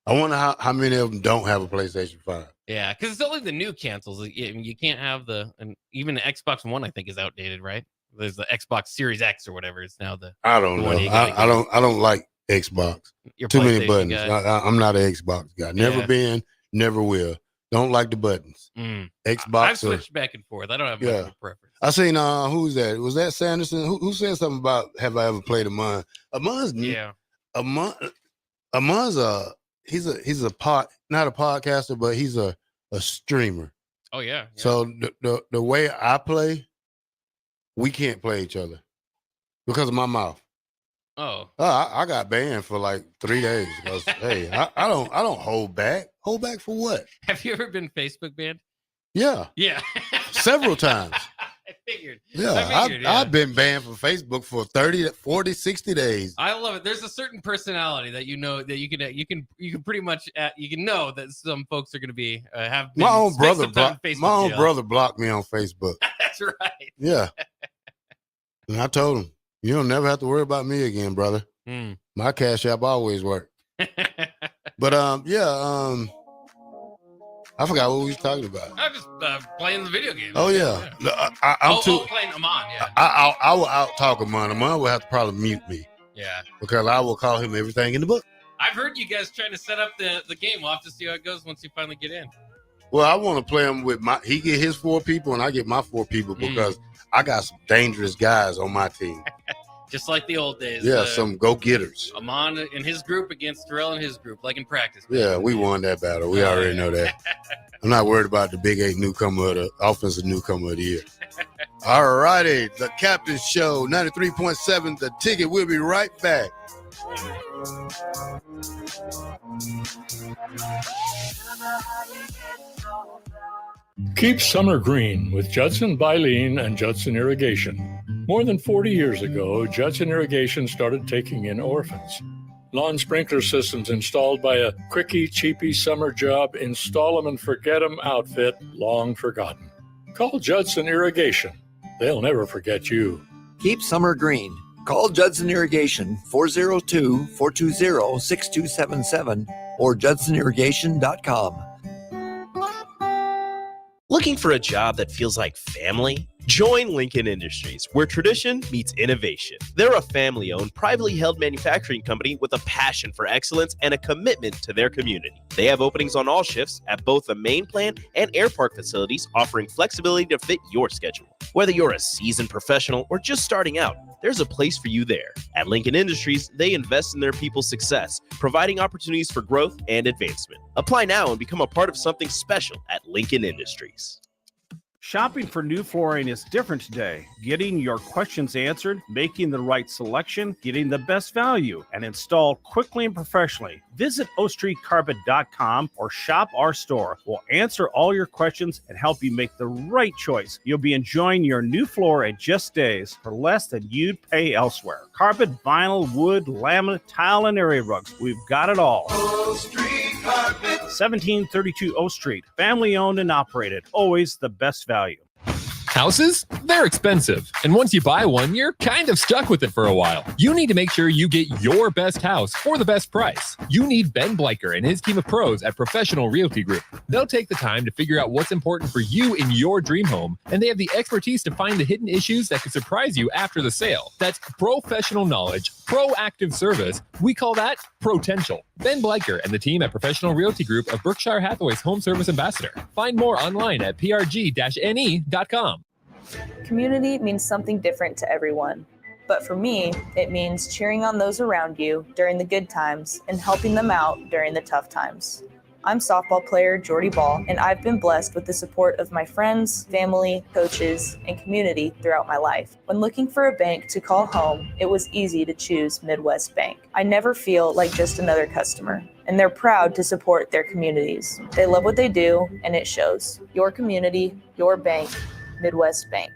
Speaker 3: I wonder how many of them don't have a PlayStation 5.
Speaker 4: Yeah, because it's only the new cancels. You can't have and even the Xbox One. I think is outdated, right? There's the Xbox Series X or whatever. It's now the.
Speaker 3: I don't know. I don't like Xbox. Too many buttons. I'm not an Xbox guy. Never been. Never will. Don't like the buttons. Xbox.
Speaker 4: I've switched back and forth. I don't have much of a preference.
Speaker 3: I seen who's that? Was that Sanderson? Who said something about have I ever played Amon? Amon's Amon's he's a not a podcaster, but he's a streamer.
Speaker 4: Oh yeah.
Speaker 3: So the way I play, we can't play each other because of my mouth.
Speaker 4: Oh.
Speaker 3: I got banned for like 3 days because hey, I don't hold back. Hold back for what?
Speaker 4: Have you ever been Facebook banned?
Speaker 3: Yeah.
Speaker 4: Yeah.
Speaker 3: Several times.
Speaker 4: I figured.
Speaker 3: I've been banned from Facebook for 30, 40, 60 days.
Speaker 4: I love it. There's a certain personality that that you can pretty much you can know that some folks are going to be have been
Speaker 3: my own brother blocked me on Facebook.
Speaker 4: That's right.
Speaker 3: Yeah. And I told him, you don't never have to worry about me again, brother. My Cash App always work. But I forgot what we was talking about.
Speaker 4: I'm just playing the video game.
Speaker 3: Oh yeah. I'm
Speaker 4: playing Amon. Yeah.
Speaker 3: I will out talk Amon. Amon will have to probably mute me.
Speaker 4: Yeah.
Speaker 3: Because I will call him everything in the book.
Speaker 4: I've heard you guys trying to set up the game. We'll have to see how it goes once you finally get in.
Speaker 3: Well, I want to play him with he get his 4 people and I get my 4 people because I got some dangerous guys on my team.
Speaker 4: Just like the old days.
Speaker 3: Yeah, some go-getters.
Speaker 4: Amon and his group against Terrell and his group, like in practice.
Speaker 3: Yeah, we won that battle. We already know that. I'm not worried about the Big 8 newcomer, the offensive newcomer of the year. All righty, the Captain's Show, 93.7, The Ticket. We'll be right back.
Speaker 23: Keep summer green with Judson Bylene and Judson Irrigation. More than 40 years ago, Judson Irrigation started taking in orphans. Lawn sprinkler systems installed by a quickie, cheapy summer job, install 'em and forget 'em outfit, long forgotten. Call Judson Irrigation. They'll never forget you.
Speaker 24: Keep summer green. Call Judson Irrigation 402-420-6277 or judsonirrigation.com.
Speaker 7: Looking for a job that feels like family?
Speaker 9: Join Lincoln Industries, where tradition meets innovation. They're a family-owned, privately held manufacturing company with a passion for excellence and a commitment to their community. They have openings on all shifts at both the main plant and air park facilities, offering flexibility to fit your schedule. Whether you're a seasoned professional or just starting out, there's a place for you there. At Lincoln Industries, they invest in their people's success, providing opportunities for growth and advancement. Apply now and become a part of something special at Lincoln Industries.
Speaker 7: Shopping for new flooring is different today. Getting your questions answered, making the right selection, getting the best value, and installed quickly and professionally. Visit ostreetcarpet.com or shop our store. We'll answer all your questions and help you make the right choice. You'll be enjoying your new floor in just days for less than you'd pay elsewhere. Carpet, vinyl, wood, laminate, tile, and area rugs. We've got it all.
Speaker 10: O Street Carpet.
Speaker 7: 1732 O Street. Family owned and operated. Always the best value.
Speaker 13: Houses? They're expensive. And once you buy one, you're kind of stuck with it for a while. You need to make sure you get your best house for the best price. You need Ben Bleicher and his team of pros at Professional Realty Group. They'll take the time to figure out what's important for you in your dream home, and they have the expertise to find the hidden issues that could surprise you after the sale. That's professional knowledge, proactive service. We call that potential. Ben Bleicher and the team at Professional Realty Group of Berkshire Hathaway's Home Service Ambassador. Find more online at prg-ne.com.
Speaker 25: Community means something different to everyone. But for me, it means cheering on those around you during the good times and helping them out during the tough times. I'm softball player Jordy Ball, and I've been blessed with the support of my friends, family, coaches, and community throughout my life. When looking for a bank to call home, it was easy to choose Midwest Bank. I never feel like just another customer, and they're proud to support their communities. They love what they do, and it shows. Your community, your bank, Midwest Bank.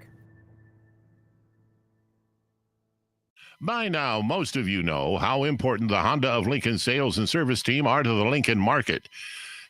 Speaker 15: By now, most of you know how important the Honda of Lincoln sales and service team are to the Lincoln market.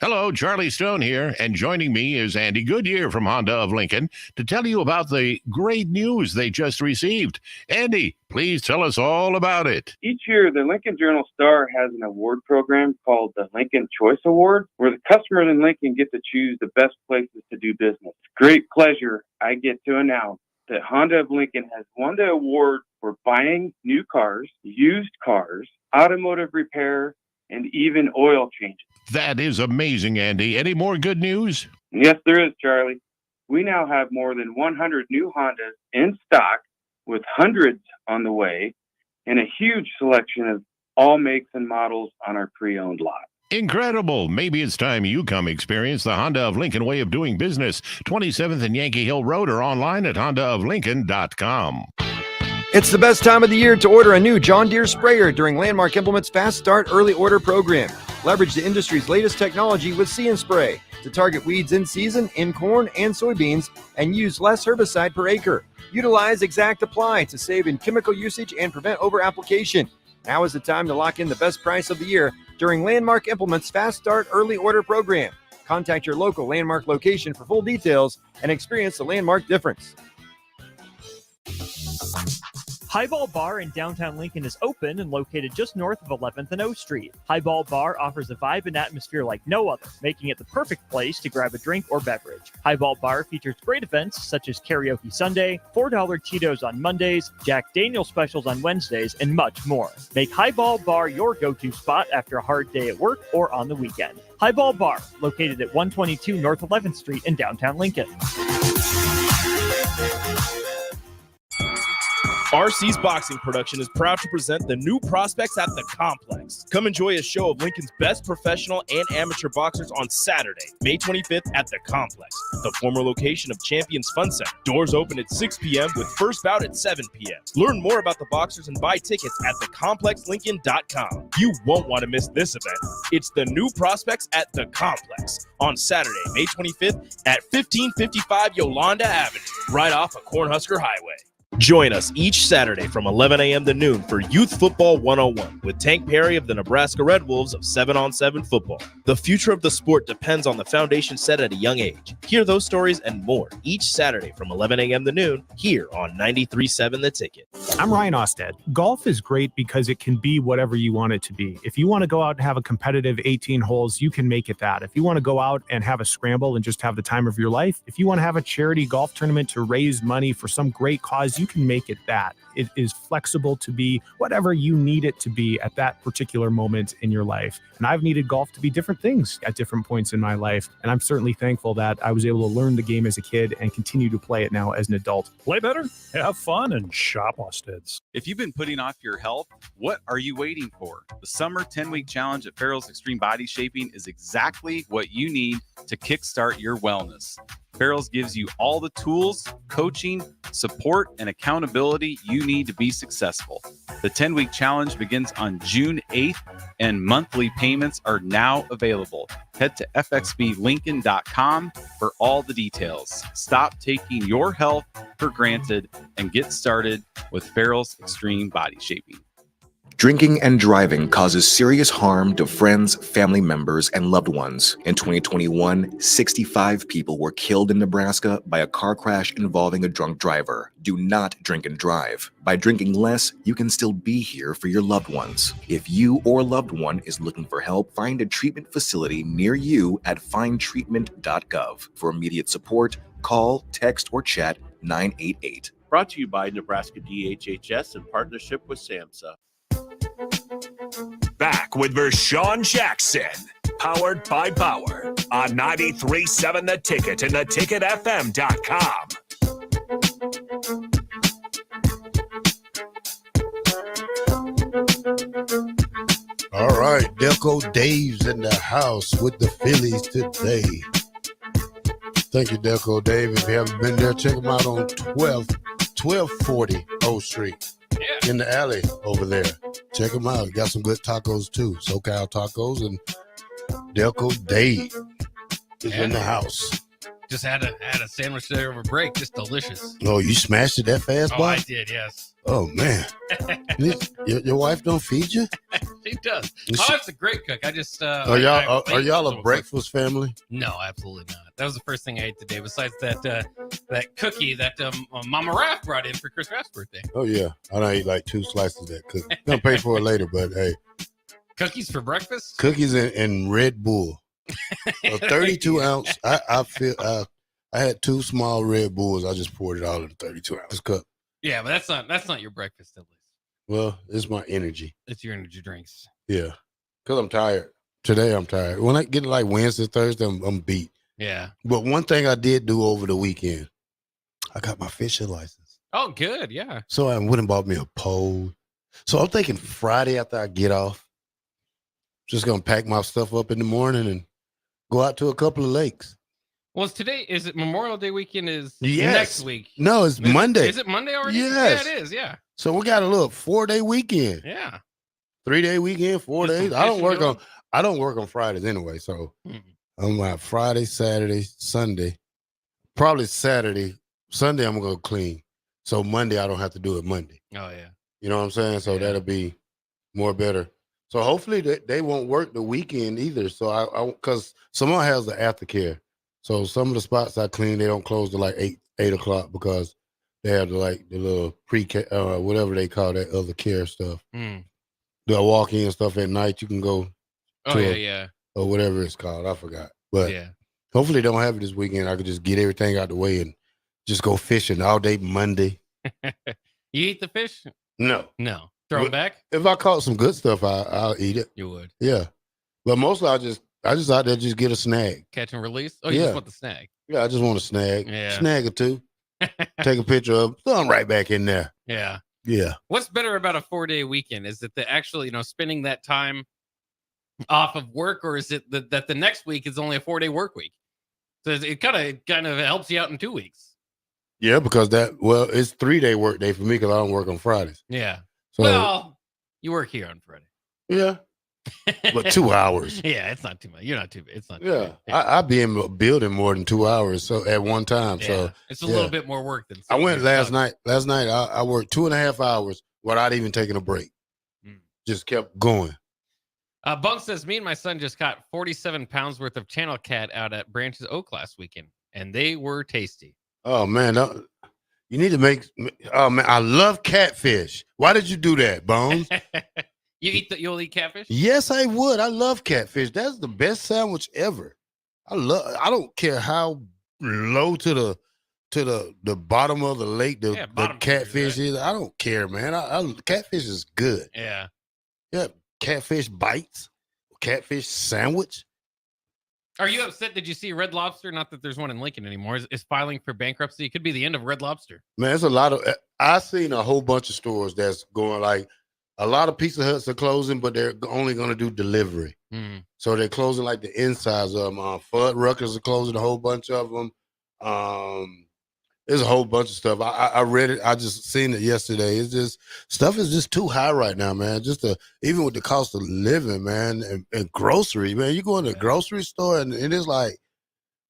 Speaker 15: Hello, Charlie Stone here, and joining me is Andy Goodyear from Honda of Lincoln to tell you about the great news they just received. Andy, please tell us all about it.
Speaker 16: Each year, the Lincoln Journal-Star has an award program called the Lincoln Choice Award, where the customers in Lincoln get to choose the best places to do business. Great pleasure, I get to announce that Honda of Lincoln has won the award for buying new cars, used cars, automotive repair, and even oil changes.
Speaker 15: That is amazing, Andy. Any more good news?
Speaker 16: Yes, there is, Charlie. We now have more than 100 new Hondas in stock, with hundreds on the way, and a huge selection of all makes and models on our pre-owned lot.
Speaker 15: Incredible. Maybe it's time you come experience the Honda of Lincoln way of doing business. 27th and Yankee Hill Road, or online at hondaoflincoln.com.
Speaker 14: It's the best time of the year to order a new John Deere sprayer during Landmark Implement's Fast Start Early Order Program. Leverage the industry's latest technology with See & Spray to target weeds in season in corn and soybeans and use less herbicide per acre. Utilize Exact Apply to save in chemical usage and prevent over-application. Now is the time to lock in the best price of the year during Landmark Implement's Fast Start Early Order Program. Contact your local Landmark location for full details and experience the Landmark difference.
Speaker 22: Highball Bar in downtown Lincoln is open and located just north of 11th and O Street. Highball Bar offers a vibe and atmosphere like no other, making it the perfect place to grab a drink or beverage. Highball Bar features great events such as Karaoke Sunday, $4 Cheetos on Mondays, Jack Daniel's specials on Wednesdays, and much more. Make Highball Bar your go-to spot after a hard day at work or on the weekend. Highball Bar, located at 122 North 11th Street in downtown Lincoln.
Speaker 9: RC's Boxing Production is proud to present the new prospects at the Complex. Come enjoy a show of Lincoln's best professional and amateur boxers on Saturday, May 25th at the Complex, the former location of Champions Fun Center. Doors open at 6 p.m. with first bout at 7 p.m. Learn more about the boxers and buy tickets at thecomplexlincoln.com. You won't want to miss this event. It's the new prospects at the Complex on Saturday, May 25th at 1555 Yolanda Avenue, right off of Cornhusker Highway. Join us each Saturday from 11 a.m. to noon for Youth Football 101 with Tank Perry of the Nebraska Red Wolves of 7-on-7 football. The future of the sport depends on the foundation set at a young age. Hear those stories and more each Saturday from 11 a.m. to noon here on 93.7 The Ticket.
Speaker 2: I'm Ryan Osted. Golf is great because it can be whatever you want it to be. If you want to go out and have a competitive 18 holes, you can make it that. If you want to go out and have a scramble and just have the time of your life, if you want to have a charity golf tournament to raise money for some great cause, you can make it that. It is flexible to be whatever you need it to be at that particular moment in your life. And I've needed golf to be different things at different points in my life. And I'm certainly thankful that I was able to learn the game as a kid and continue to play it now as an adult.
Speaker 18: Play better, have fun, and shop Osted's.
Speaker 26: If you've been putting off your health, what are you waiting for? The summer 10-week challenge at Farrell's Extreme Body Shaping is exactly what you need to kickstart your wellness. Farrell's gives you all the tools, coaching, support, and accountability you need to be successful. The 10-week challenge begins on June 8th, and monthly payments are now available. Head to fxblincoln.com for all the details. Stop taking your health for granted and get started with Farrell's Extreme Body Shaping.
Speaker 20: Drinking and driving causes serious harm to friends, family members, and loved ones. In 2021, 65 people were killed in Nebraska by a car crash involving a drunk driver. Do not drink and drive. By drinking less, you can still be here for your loved ones. If you or a loved one is looking for help, find a treatment facility near you at findtreatment.gov. For immediate support, call, text, or chat 988.
Speaker 21: Brought to you by Nebraska DHHS in partnership with SAMHSA.
Speaker 1: Back with Vershawn Jackson, powered by Bauer on 93.7 The Ticket and theticketfm.com.
Speaker 3: All right, Delco Dave's in the house with the Phillies today. Thank you, Delco Dave. If you haven't been there, check them out on 1240 O Street.
Speaker 4: Yeah.
Speaker 3: In the alley over there. Check them out. Got some good tacos too. SoCal Tacos and Delco Dave is in the house.
Speaker 4: Just had a sandwich there over break. Just delicious.
Speaker 3: Oh, you smashed it that fast,
Speaker 4: Oh,
Speaker 3: boy?
Speaker 4: I did, yes.
Speaker 3: Oh, man. your wife don't feed you?
Speaker 4: She does. My wife's a great cook. I just
Speaker 3: Are y'all a breakfast family?
Speaker 4: No, absolutely not. That was the first thing I ate today. Besides that cookie that Mama Raph brought in for Chris Raph's birthday.
Speaker 3: Oh yeah, I don't eat like 2 slices of that cookie. Gonna pay for it later, but hey,
Speaker 4: Cookies for breakfast?
Speaker 3: cookies and Red Bull. A 32 ounce. I had 2 small Red Bulls. I just poured it all in a 32 ounce cup.
Speaker 4: Yeah, but that's not your breakfast at least.
Speaker 3: Well, it's my energy.
Speaker 4: It's your energy drinks.
Speaker 3: Yeah, because I'm tired. Today I'm tired. When I get like Wednesday, Thursday, I'm beat.
Speaker 4: Yeah.
Speaker 3: But one thing I did do over the weekend, I got my fishing license.
Speaker 4: Oh, good. Yeah.
Speaker 3: So I went and bought me a pole. So I'm thinking Friday after I get off, just going to pack my stuff up in the morning and go out to a couple of lakes.
Speaker 4: Well, is it Memorial Day weekend is
Speaker 3: Yes.
Speaker 4: next week?
Speaker 3: No, it's Monday.
Speaker 4: Is it Monday already?
Speaker 3: Yes.
Speaker 4: Yeah, it is. Yeah.
Speaker 3: So we got a little 4-day weekend.
Speaker 4: Yeah.
Speaker 3: 3-day weekend, 4
Speaker 4: Get some
Speaker 3: days. I don't
Speaker 4: fishing
Speaker 3: work on Fridays anyway. So I'm out Friday, Saturday, Sunday. Probably Saturday. Sunday I'm gonna go clean. So Monday I don't have to do it Monday.
Speaker 4: Oh yeah.
Speaker 3: You know what I'm saying? So that'll be more better. So hopefully they won't work the weekend either. So I because someone has the aftercare. So some of the spots I clean, they don't close till like 8 o'clock because they have the little pre-care, whatever they call that other care stuff. The walk-in stuff at night. You can go.
Speaker 4: Oh yeah.
Speaker 3: Or whatever it's called. I forgot. But
Speaker 4: Yeah.
Speaker 3: hopefully they don't have it this weekend. I could just get everything out the way and just go fishing all day Monday.
Speaker 4: You eat the fish?
Speaker 3: No.
Speaker 4: No. Throw them back?
Speaker 3: If I caught some good stuff, I'll eat it.
Speaker 4: You would.
Speaker 3: Yeah. But mostly I just out there just get a snag.
Speaker 4: Catch and release? Oh, you just want the snag.
Speaker 3: Yeah, I just want a snag.
Speaker 4: Yeah.
Speaker 3: Snag or 2. Take a picture of, throw them right back in there.
Speaker 4: Yeah.
Speaker 3: Yeah.
Speaker 4: What's better about a 4-day weekend? Is it the actually, spending that time off of work, or is it that the next week is only a 4-day work week? So it kind of helps you out in 2 weeks.
Speaker 3: Yeah, because it's 3-day work day for me because I don't work on Fridays.
Speaker 4: Yeah.
Speaker 3: So,
Speaker 4: well, you work here on Friday.
Speaker 3: Yeah. but 2 hours.
Speaker 4: Yeah, it's not too much. You're not too. It's not.
Speaker 3: Yeah,
Speaker 4: Too
Speaker 3: I'd be in a building more than 2 hours so at one time.
Speaker 4: yeah.
Speaker 3: So
Speaker 4: It's a little bit more work than.
Speaker 3: I went
Speaker 4: sitting there
Speaker 3: last night. Last night I worked 2.5 hours without even taking a break. Just kept going.
Speaker 4: Bunk says, me and my son just caught 47 pounds worth of channel cat out at Branches Oak last weekend, and they were tasty.
Speaker 3: Oh man, you need to make. Oh man, I love catfish. Why did you do that, Bones?
Speaker 4: You'll eat catfish?
Speaker 3: Yes, I would. I love catfish. That's the best sandwich ever. I don't care how low to the bottom of the lake the catfish is. I don't care, man. Catfish is good.
Speaker 4: Yeah.
Speaker 3: Yeah. Catfish bites, catfish sandwich.
Speaker 4: Are you upset? Did you see Red Lobster? Not that there's one in Lincoln anymore. Is filing for bankruptcy. It could be the end of Red Lobster.
Speaker 3: Man, there's a lot of. I've seen a whole bunch of stores that's going like a lot of Pizza Huts are closing, but they're only going to do delivery. So they're closing like the insides of them. Fudd Ruckers are closing a whole bunch of them. There's a whole bunch of stuff. I read it. I just seen it yesterday. It's just stuff is just too high right now, man. Even with the cost of living, man, and grocery, man. You go in the grocery store and it is like,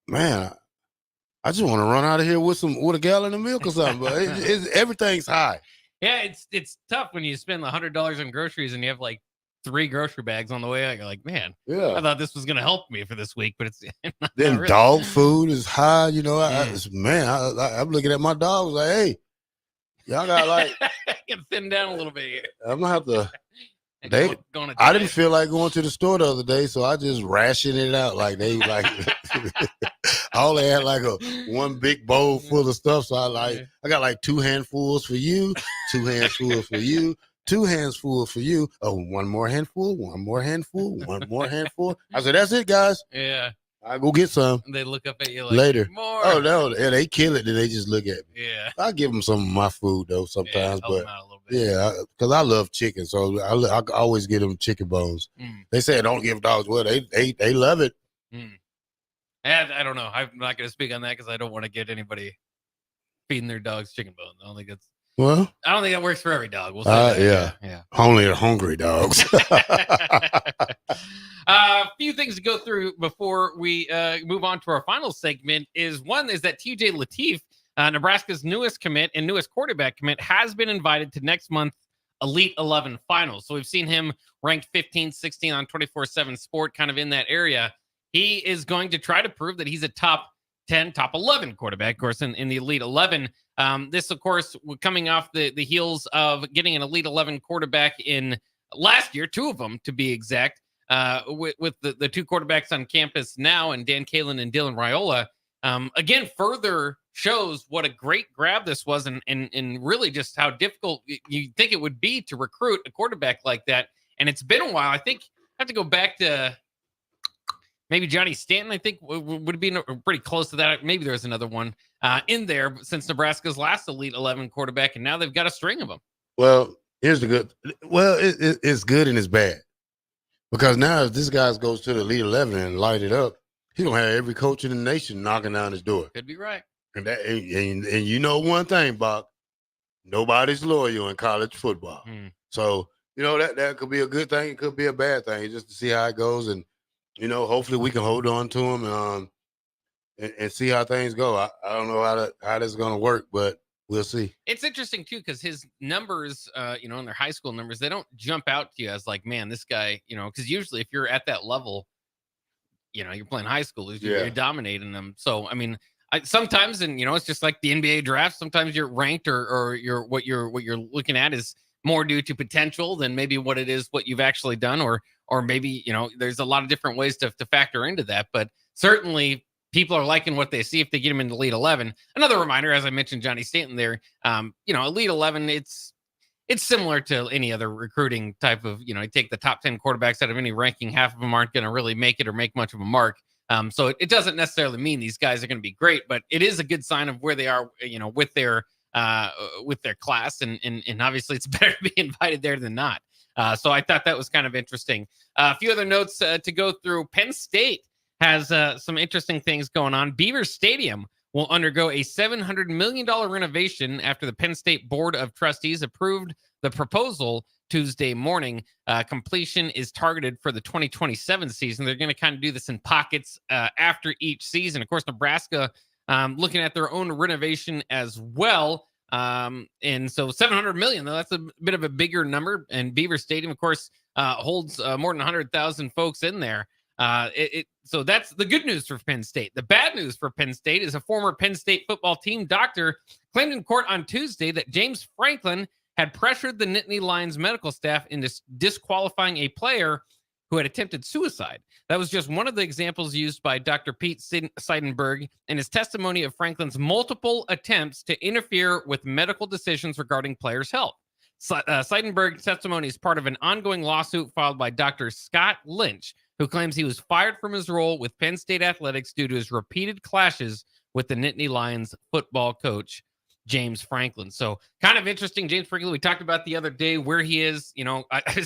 Speaker 3: man, I just want to run out of here with a gallon of milk or something. But everything's high.
Speaker 4: Yeah, it's tough when you spend $100 on groceries and you have like 3 grocery bags on the way out. You're like, man, I thought this was going to help me for this week, but it's not
Speaker 3: then
Speaker 4: really.
Speaker 3: Dog food is high. You know, I'm looking at my dogs like, hey, y'all got like
Speaker 4: get thin down a little bit here.
Speaker 3: I'm gonna have to. I didn't feel like going to the store the other day, so I just rationed it out. Like they like, I only had like one big bowl full of stuff. So I got like 2 handfuls for you, 2 handfuls for you. 2 hands full for you. Oh, one more handful, one more handful, one more handful. I said, that's it, guys.
Speaker 4: Yeah.
Speaker 3: I go get some.
Speaker 4: They look up at you like
Speaker 3: later.
Speaker 4: More.
Speaker 3: Oh no, yeah, they kill it. Then they just look at me.
Speaker 4: Yeah.
Speaker 3: I give them some of my food though sometimes, but because I love chicken, so I always give them chicken bones. They say don't give dogs. Well, they love it.
Speaker 4: And I don't know. I'm not going to speak on that because I don't want to get anybody feeding their dogs chicken bones. I don't think that works for every dog. We'll say
Speaker 3: yeah. Only the hungry dogs.
Speaker 4: A few things to go through before we move on to our final segment is that TJ Lateef, Nebraska's newest commit and newest quarterback commit, has been invited to next month's Elite 11 finals. So we've seen him ranked 15, 16 on 24/7 Sport, kind of in that area. He is going to try to prove that he's a top 10, top 11 quarterback, of course, in the Elite 11. This, of course, coming off the heels of getting an Elite 11 quarterback in last year, 2 of them to be exact, with the 2 quarterbacks on campus now, and Dan Kalin and Dylan Raiola. Again, further shows what a great grab this was, and really just how difficult you think it would be to recruit a quarterback like that. And it's been a while. I think I have to go back to maybe Johnny Stanton, I think, would be pretty close to that. Maybe there's another one in there since Nebraska's last Elite 11 quarterback, and now they've got a string of them.
Speaker 3: Well, here's the good. Well, it's good and it's bad. Because now if this guy goes to the Elite 11 and light it up, he's going to have every coach in the nation knocking down his door.
Speaker 4: Could be right.
Speaker 3: And you know one thing, Bach, nobody's loyal in college football. So, you know, that could be a good thing. It could be a bad thing, just to see how it goes. And, you know, hopefully we can hold on to him and see how things go. I don't know how this is going to work, but we'll see.
Speaker 4: It's interesting, too, because his numbers, in their high school numbers, they don't jump out to you as like, man, this guy, because usually if you're at that level, you're playing high schoolers, you're dominating them. So, I mean, sometimes, and, it's just like the NBA draft. Sometimes you're ranked or what you're looking at is more due to potential than maybe what it is, what you've actually done, or maybe, there's a lot of different ways to factor into that. But certainly people are liking what they see if they get him into Elite 11. Another reminder, as I mentioned, Johnny Stanton there, Elite 11, it's similar to any other recruiting type of, you take the top 10 quarterbacks out of any ranking, half of them aren't going to really make it or make much of a mark. So it doesn't necessarily mean these guys are going to be great, but it is a good sign of where they are, with their class. And obviously it's better to be invited there than not. So I thought that was kind of interesting. A few other notes to go through. Penn State has some interesting things going on. Beaver Stadium will undergo a $700 million renovation after the Penn State Board of Trustees approved the proposal Tuesday morning. Completion is targeted for the 2027 season. They're going to kind of do this in pockets after each season. Of course, Nebraska looking at their own renovation as well. And so 700 million, though, that's a bit of a bigger number. And Beaver Stadium, of course, holds more than 100,000 folks in there. So that's the good news for Penn State. The bad news for Penn State is a former Penn State football team doctor claimed in court on Tuesday that James Franklin had pressured the Nittany Lions medical staff into disqualifying a player who had attempted suicide. That was just one of the examples used by Dr. Pete Seidenberg in his testimony of Franklin's multiple attempts to interfere with medical decisions regarding players' health. Seidenberg's testimony is part of an ongoing lawsuit filed by Dr. Scott Lynch, who claims he was fired from his role with Penn State Athletics due to his repeated clashes with the Nittany Lions football coach, James Franklin. So kind of interesting. James Franklin, we talked about the other day where he is. You know, I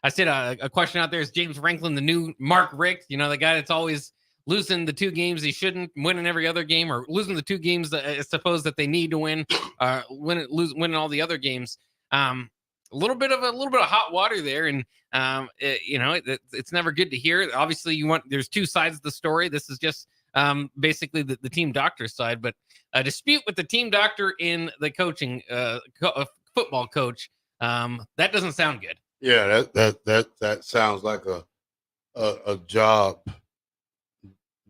Speaker 4: said a question out there, is James Franklin the new Mark Richt? You know, the guy that's always losing the 2 games he shouldn't, winning every other game, or losing the 2 games that I suppose that they need to win, winning all the other games. A little bit of hot water there, and it's never good to hear. Obviously, there's 2 sides of the story. This is just basically the team doctor side, but a dispute with the team doctor in the coaching football coach. That doesn't sound good.
Speaker 3: Yeah, that sounds like a job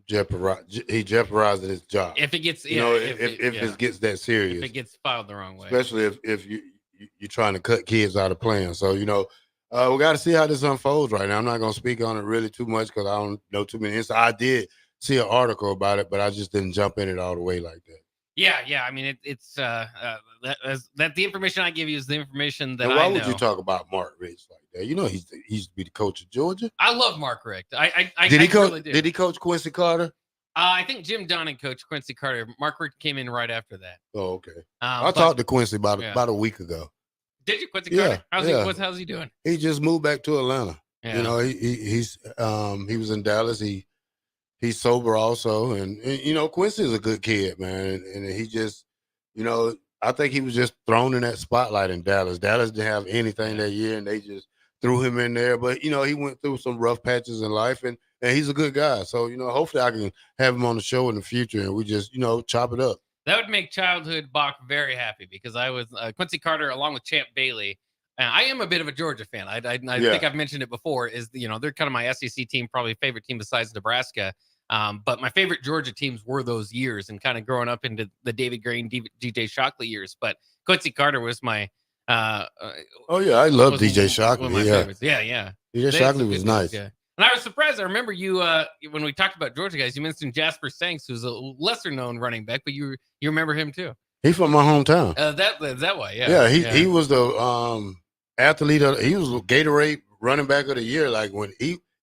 Speaker 3: jeopardize. He jeopardized his job
Speaker 4: if it gets
Speaker 3: if it gets that serious.
Speaker 4: If it gets filed the wrong way,
Speaker 3: especially if you're trying to cut kids out of playing. So we got to see how this unfolds right now. I'm not going to speak on it really too much because I don't know too many insights. I did see an article about it, but I just didn't jump in it all the way like that.
Speaker 4: Yeah. I mean, it's that the information I give you is the information that
Speaker 3: why would you talk about Mark Richt like that? You know, he used to be the coach of Georgia.
Speaker 4: I love Mark Richt.
Speaker 3: Did he coach?
Speaker 4: Really do.
Speaker 3: Did he coach Quincy Carter?
Speaker 4: I think Jim Donnan coached Quincy Carter. Mark Richt came in right after that.
Speaker 3: Oh, okay. I talked to Quincy about a week ago.
Speaker 4: Did you, Quincy Carter? How's he doing?
Speaker 3: He just moved back to Atlanta.
Speaker 4: Yeah.
Speaker 3: You know, he was in Dallas. He's sober also, and Quincy is a good kid, man, and he just, I think he was just thrown in that spotlight in Dallas. Dallas didn't have anything that year, and they just threw him in there. But he went through some rough patches in life, and he's a good guy. So hopefully I can have him on the show in the future, and we just chop it up.
Speaker 4: That would make childhood Bach very happy, because I was Quincy Carter along with Champ Bailey. And I am a bit of a Georgia fan. I think I've mentioned it before. They're kind of my SEC team, probably favorite team besides Nebraska. But my favorite Georgia teams were those years, and kind of growing up into the David Gray and DJ Shockley years. But Quincy Carter was my. I
Speaker 3: love DJ Shockley.
Speaker 4: Yeah.
Speaker 3: DJ Shockley was nice.
Speaker 4: Yeah. And I was surprised. I remember you when we talked about Georgia guys, you mentioned Jasper Sanks, who's a lesser known running back, but you remember him too.
Speaker 3: He's from my hometown.
Speaker 4: That way, yeah.
Speaker 3: Yeah, he was the athlete. He was Gatorade running back of the year. Like when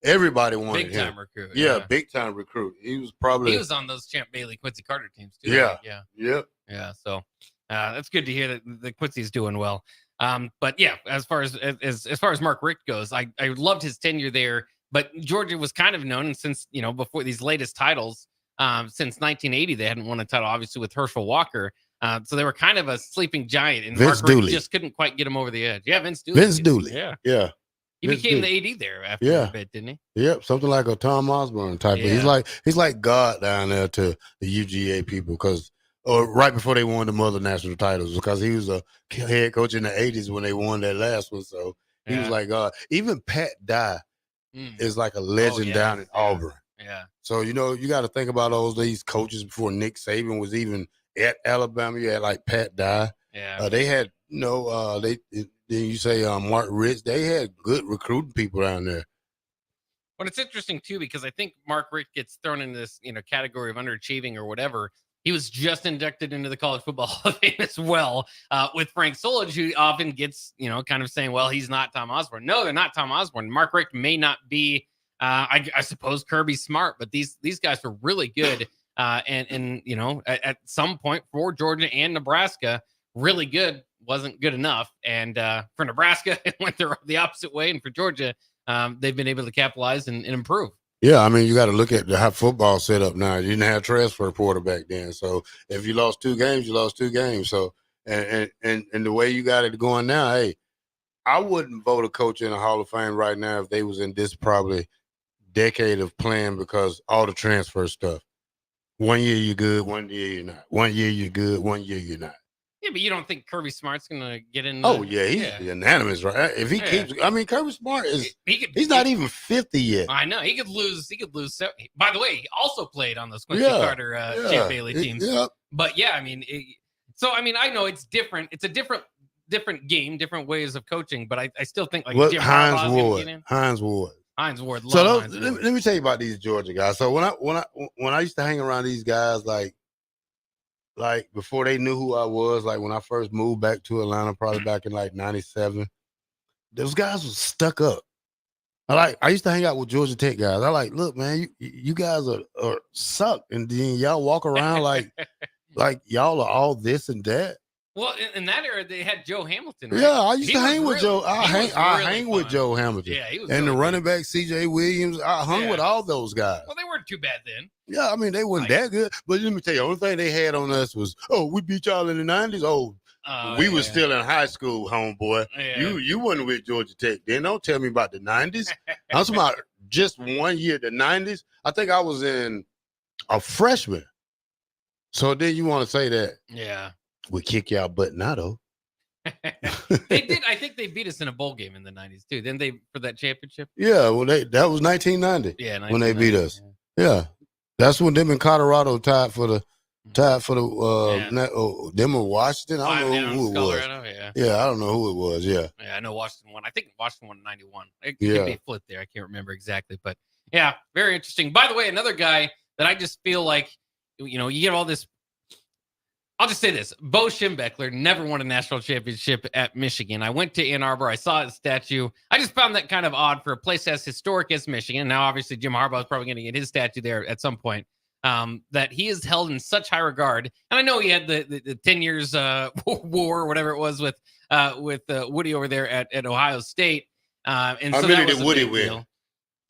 Speaker 3: everybody wanted him.
Speaker 4: Big time recruit.
Speaker 3: Yeah, big time recruit. He was
Speaker 4: on those Champ Bailey, Quincy Carter teams too.
Speaker 3: Yeah.
Speaker 4: Right?
Speaker 3: Yep.
Speaker 4: Yeah. So that's good to hear that the Quincy's doing well. But yeah, as far as Mark Richt goes, I loved his tenure there. But Georgia was kind of known since, before these latest titles, since 1980, they hadn't won a title, obviously, with Herschel Walker. So they were kind of a sleeping giant, and
Speaker 3: Vince
Speaker 4: Mark Richt
Speaker 3: Dooley
Speaker 4: just couldn't quite get him over the edge. Yeah, Vince Dooley.
Speaker 3: Yeah.
Speaker 4: He became the AD there after a bit, didn't he?
Speaker 3: Yep, something like a Tom Osborne type.
Speaker 4: Yeah.
Speaker 3: He's like God down there to the UGA people, or right before they won the mother national titles, because he was a head coach in the 80s when they won that last one. So he was like God. Even Pat Dye is like a legend down in Auburn.
Speaker 4: Yeah.
Speaker 3: So you got to think about these coaches before Nick Saban was even at Alabama. You had like Pat Dye.
Speaker 4: Yeah.
Speaker 3: They had then you say Mark Richt. They had good recruiting people down there.
Speaker 4: But it's interesting too, because I think Mark Richt gets thrown in this category of underachieving or whatever. He was just inducted into the College Football Hall of Fame as well, with Frank Solich, who often gets kind of saying, well, he's not Tom Osborne. No, they're not Tom Osborne. Mark Richt may not be I suppose Kirby Smart, but these guys were really good. And at some point for Georgia and Nebraska, really good wasn't good enough. And for Nebraska, it went the opposite way. And for Georgia, they've been able to capitalize and improve.
Speaker 3: Yeah, I mean, you got to look at how football set up now. You didn't have transfer portal back then. So if you lost 2 games, you lost 2 games. So and the way you got it going now, hey, I wouldn't vote a coach in the Hall of Fame right now if they was in this probably decade of playing because all the transfer stuff. 1 year you're good, 1 year you're not. 1 year you're good, 1 year you're not.
Speaker 4: Yeah, but you don't think Kirby Smart's gonna get in?
Speaker 3: Oh yeah, he's unanimous, right? If he keeps, I mean, Kirby Smart he's not even 50 yet.
Speaker 4: I know he could lose. By the way, he also played on those Quincy Carter, Champ Bailey teams. But yeah, I mean, I know it's different. It's a different game, different ways of coaching. But I still think like Jim
Speaker 3: Hines
Speaker 4: Ward.
Speaker 3: So let me tell you about these Georgia guys. So when I used to hang around these guys, like before they knew who I was, like when I first moved back to Atlanta, probably back in like 97, those guys was stuck up. I used to hang out with Georgia Tech guys. I like, look, man, you guys are suck. And then y'all walk around like y'all are all this and that.
Speaker 4: Well, in that era, they had Joe Hamilton. Right?
Speaker 3: Yeah, I used to hang with Joe. I hang with Joe Hamilton.
Speaker 4: Yeah, he was.
Speaker 3: And the running back, C.J. Williams. I hung with all those guys.
Speaker 4: Well, they weren't too bad then.
Speaker 3: Yeah, I mean, they weren't that good. But let me tell you, the only thing they had on us was, we beat y'all in the 90s. We was still in high school, homeboy.
Speaker 4: Yeah.
Speaker 3: You wasn't with Georgia Tech then. Don't tell me about the 90s. I'm talking about just 1 year, the 90s. I think I was in a freshman. So then you want to say that.
Speaker 4: Yeah.
Speaker 3: We kick y'all butt now, though.
Speaker 4: They did. I think they beat us in a bowl game in the 90s, too. Didn't they, for that championship?
Speaker 3: Yeah, well, that was 1990.
Speaker 4: Yeah,
Speaker 3: when they beat us. Yeah. That's when them in Colorado tied for the them in Washington. I don't know who it was. Yeah, I don't know who it was. Yeah.
Speaker 4: Yeah, I know Washington won. I think Washington won in 91. It could be flipped there. I can't remember exactly. But yeah, very interesting. By the way, another guy that I just feel like, you get all this. I'll just say this. Bo Schembechler never won a national championship at Michigan. I went to Ann Arbor. I saw his statue. I just found that kind of odd for a place as historic as Michigan. Now, obviously, Jim Harbaugh is probably going to get his statue there at some point. That he is held in such high regard. And I know he had the 10 years war or whatever it was with Woody over there at Ohio State. And
Speaker 3: How
Speaker 4: so
Speaker 3: many
Speaker 4: that was
Speaker 3: did Woody win?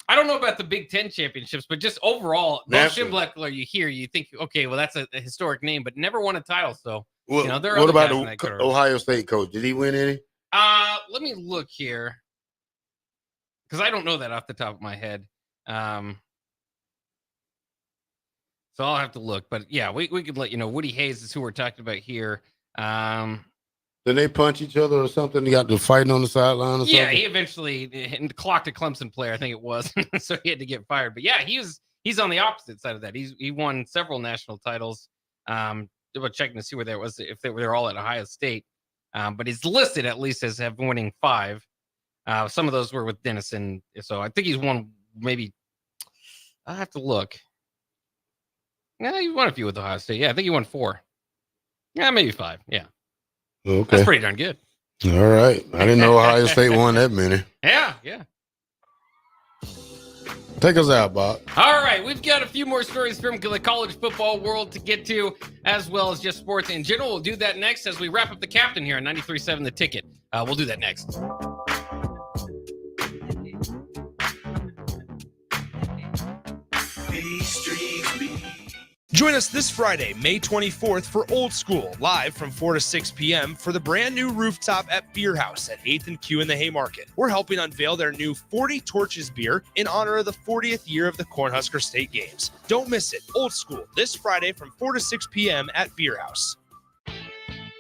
Speaker 4: I don't know about the Big Ten championships, but just overall, Bo Schembechler, you think, okay, well, that's a historic name, but never won a title. So, there are
Speaker 3: what about
Speaker 4: the
Speaker 3: Ohio State coach? Did he win any?
Speaker 4: Let me look here because I don't know that off the top of my head. So I'll have to look. But yeah, we could let you know. Woody Hayes is who we're talking about here.
Speaker 3: Did they punch each other or something? They got to fighting on the sideline or something?
Speaker 4: Yeah, he eventually clocked a Clemson player, I think it was. So he had to get fired. But yeah, he's on the opposite side of that. He won several national titles. We're checking to see where there was, if they were all at Ohio State. But he's listed at least as having winning 5. Some of those were with Denison. So I think he's won maybe. I'll have to look. Yeah, he won a few with Ohio State. Yeah, I think he won 4. Yeah, maybe 5. Yeah.
Speaker 3: Okay.
Speaker 4: That's pretty darn good.
Speaker 3: All right. I didn't know Ohio State won that many.
Speaker 4: Yeah.
Speaker 3: Take us out, Bob.
Speaker 4: All right. We've got a few more stories from the college football world to get to, as well as just sports in general. We'll do that next as we wrap up the captain here on 93.7 The Ticket. We'll do that next.
Speaker 5: Join us this Friday, May 24th for Old School, live from 4 to 6 p.m. for the brand new rooftop at Beer House at 8th and Q in the Haymarket. We're helping unveil their new 40 Torches beer in honor of the 40th year of the Cornhusker State Games. Don't miss it. Old School, this Friday from 4 to 6 p.m. at Beer House.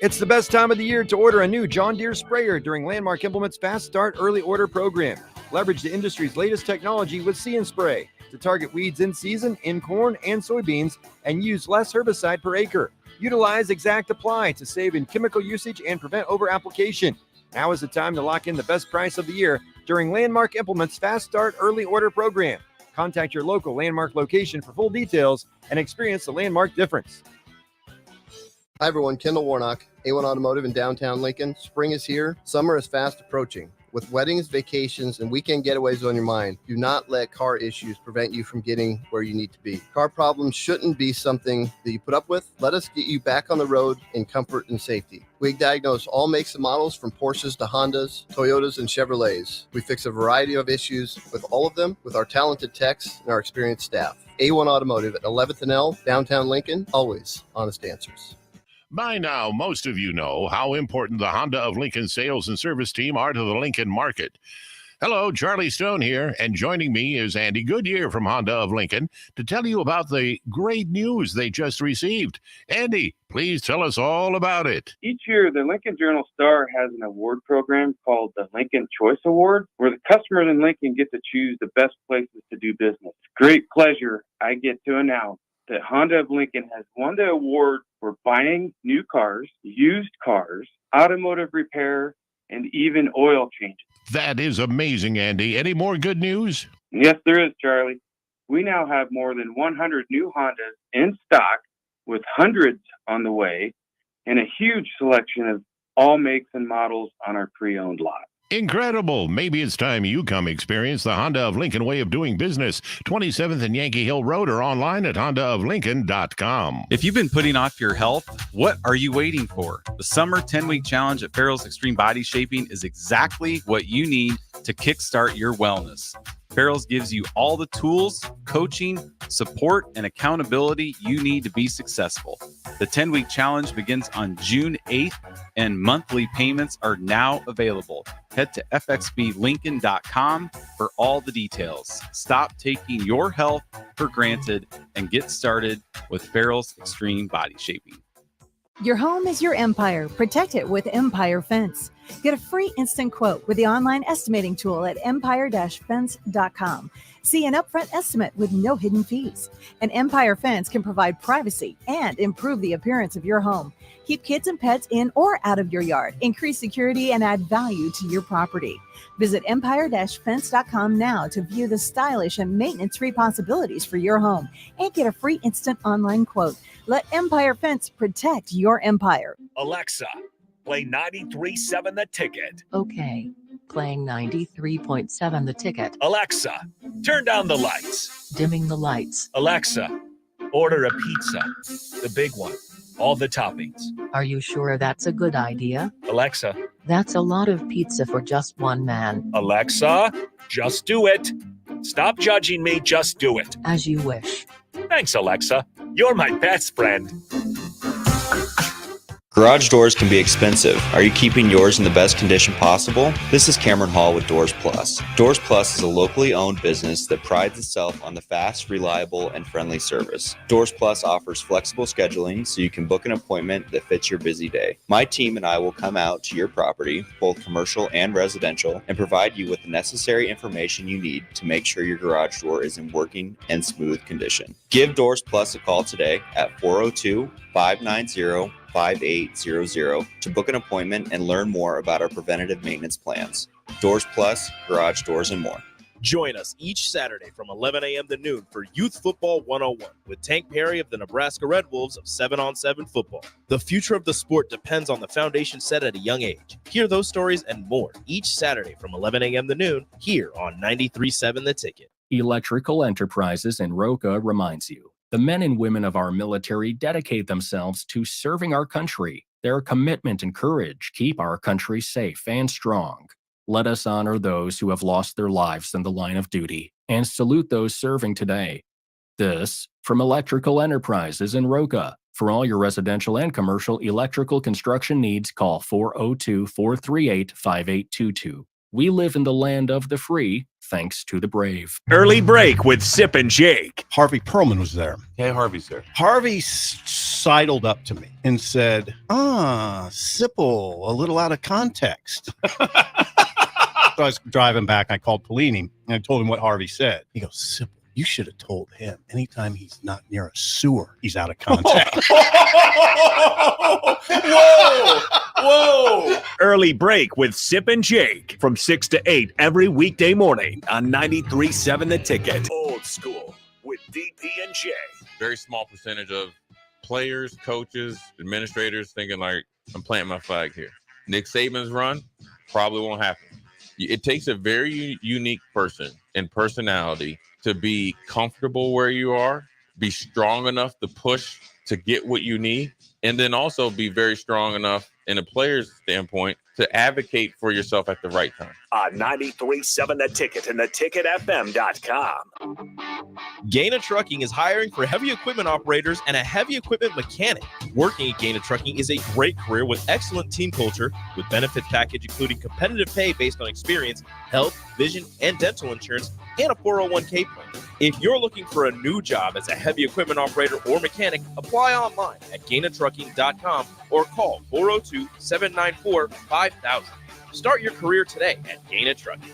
Speaker 14: It's the best time of the year to order a new John Deere sprayer during Landmark Implement's Fast Start Early Order program. Leverage the industry's latest technology with See and Spray to target weeds in season in corn and soybeans and use less herbicide per acre. Utilize Exact Apply to save in chemical usage and prevent over-application. Now is the time to lock in the best price of the year during Landmark Implement's Fast Start Early Order program. Contact your local Landmark location for full details and experience the Landmark difference.
Speaker 6: Hi everyone, Kendall Warnock, A1 Automotive in downtown Lincoln. Spring is here. Summer is fast approaching. With weddings, vacations, and weekend getaways on your mind, do not let car issues prevent you from getting where you need to be. Car problems shouldn't be something that you put up with. Let us get you back on the road in comfort and safety. We diagnose all makes and models from Porsches to Hondas, Toyotas, and Chevrolets. We fix a variety of issues with all of them with our talented techs and our experienced staff. A1 Automotive at 11th and L, downtown Lincoln, always honest answers.
Speaker 15: By now, most of you know how important the Honda of Lincoln sales and service team are to the Lincoln market. Hello, Charlie Stone here, and joining me is Andy Goodyear from Honda of Lincoln to tell you about the great news they just received. Andy, please tell us all about it.
Speaker 16: Each year, the Lincoln Journal-Star has an award program called the Lincoln Choice Award, where the customers in Lincoln get to choose the best places to do business. Great pleasure, I get to announce that Honda of Lincoln has won the award for buying new cars, used cars, automotive repair, and even oil changes.
Speaker 15: That is amazing, Andy. Any more good news?
Speaker 16: Yes, there is, Charlie. We now have more than 100 new Hondas in stock, with hundreds on the way, and a huge selection of all makes and models on our pre-owned lot.
Speaker 15: Incredible. Maybe it's time you come experience the Honda of Lincoln way of doing business. 27th and Yankee Hill Road, or online at hondaoflincoln.com.
Speaker 26: If you've been putting off your health, what are you waiting for? The summer 10-week challenge at Farrell's Extreme Body Shaping is exactly what you need to kickstart your wellness. Farrell's gives you all the tools, coaching, support, and accountability you need to be successful. The 10-week challenge begins on June 8th, and monthly payments are now available. Head to fxblincoln.com for all the details. Stop taking your health for granted and get started with Farrell's Extreme Body Shaping.
Speaker 8: Your home is your empire. Protect it with Empire Fence. Get a free instant quote with the online estimating tool at empire-fence.com. See an upfront estimate with no hidden fees. An Empire Fence can provide privacy and improve the appearance of your home. Keep kids and pets in or out of your yard. Increase security and add value to your property. Visit empire-fence.com now to view the stylish and maintenance-free possibilities for your home and get a free instant online quote. Let Empire Fence protect your empire.
Speaker 1: Alexa, play 93.7 The Ticket.
Speaker 11: Okay, playing 93.7 The Ticket.
Speaker 1: Alexa, turn down the lights.
Speaker 11: Dimming the lights.
Speaker 1: Alexa, order a pizza. The big one. All the toppings.
Speaker 11: Are you sure that's a good idea?
Speaker 1: Alexa.
Speaker 11: That's a lot of pizza for just one man.
Speaker 1: Alexa, just do it. Stop judging me, just do it.
Speaker 11: As you wish.
Speaker 1: Thanks, Alexa. You're my best friend.
Speaker 12: Garage doors can be expensive. Are you keeping yours in the best condition possible? This is Cameron Hall with Doors Plus. Doors Plus is a locally owned business that prides itself on the fast, reliable, and friendly service. Doors Plus offers flexible scheduling so you can book an appointment that fits your busy day. My team and I will come out to your property, both commercial and residential, and provide you with the necessary information you need to make sure your garage door is in working and smooth condition. Give Doors Plus a call today at 402-590-5800 to book an appointment and learn more about our preventative maintenance plans. Doors Plus, garage doors, and more.
Speaker 9: Join us each Saturday from 11 a.m. to noon for Youth Football 101 with Tank Perry of the Nebraska Red Wolves of 7-on-7 football. The future of the sport depends on the foundation set at a young age. Hear those stories and more each Saturday from 11 a.m. to noon here on 93.7 The Ticket.
Speaker 17: Electrical Enterprises in Roca reminds you, the men and women of our military dedicate themselves to serving our country. Their commitment and courage keep our country safe and strong. Let us honor those who have lost their lives in the line of duty and salute those serving today. This from Electrical Enterprises in Roca. For all your residential and commercial electrical construction needs, call 402-438-5822. We live in the land of the free, thanks to the brave.
Speaker 1: Early break with Sip and Jake.
Speaker 19: Harvey Perlman was there.
Speaker 23: Hey, Harvey, sir.
Speaker 19: Harvey sidled up to me and said, Sipple, a little out of context. So I was driving back. I called Pelini and I told him what Harvey said. He goes, Sipple, you should have told him anytime he's not near a sewer, he's out of context.
Speaker 1: Whoa! Early break with Sip and Jake from 6 to 8 every weekday morning on 93.7 The Ticket. Old School with DP and J.
Speaker 27: Very small percentage of players, coaches, administrators thinking like, I'm planting my flag here. Nick Saban's run probably won't happen. It takes a very unique person and personality to be comfortable where you are, be strong enough to push to get what you need, and then also be very strong enough in a player's standpoint to advocate for yourself at the right time.
Speaker 1: On 93.7 The Ticket and theticketfm.com.
Speaker 9: Gaina Trucking is hiring for heavy equipment operators and a heavy equipment mechanic. Working at Gaina Trucking is a great career with excellent team culture, with benefit package including competitive pay based on experience, health, vision, and dental insurance, and a 401k plan. If you're looking for a new job as a heavy equipment operator or mechanic, apply online at GainaTrucking.com or call 402-794-5000. Start your career today at Gaina Trucking.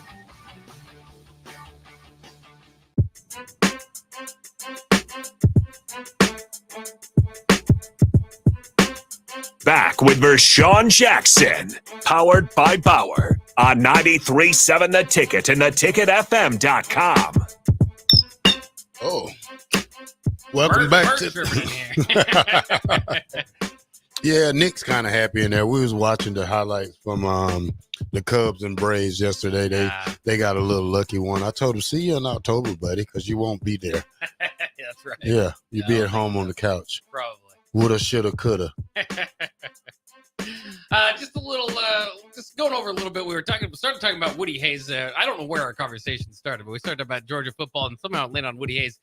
Speaker 1: Back with Vershawn Jackson, powered by Bauer, on 93.7 The Ticket and theticketfm.com.
Speaker 3: Oh, welcome back to. Yeah, Nick's kind of happy in there. We was watching the highlights from the Cubs and Braves yesterday. They got a little lucky one. I told him, see you in October, buddy, because you won't be there.
Speaker 4: That's right.
Speaker 3: Yeah, you'll be at home on the couch.
Speaker 4: Probably.
Speaker 3: Woulda, shoulda, coulda.
Speaker 4: Just a little, just going over a little bit. We started talking about Woody Hayes. I don't know where our conversation started, but we started about Georgia football and somehow it landed on Woody Hayes,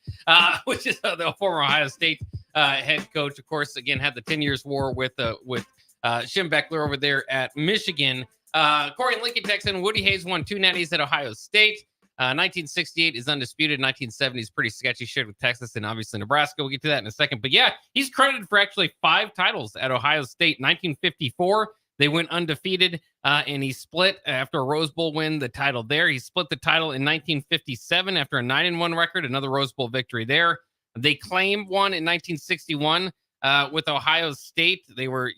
Speaker 4: which is the former Ohio State head coach. Of course, again, had the 10 years war with Shim Beckler over there at Michigan. Corey and Lincoln Texan, Woody Hayes won 2 natties at Ohio State. 1968 is undisputed. 1970 is pretty sketchy, shared with Texas and obviously Nebraska. We'll get to that in a second. But yeah, he's credited for actually 5 titles at Ohio State. 1954, they went undefeated, and he split after a Rose Bowl win the title there. He split the title in 1957 after a 9-1 record, another Rose Bowl victory there. They claim one in 1961 with Ohio State. They were,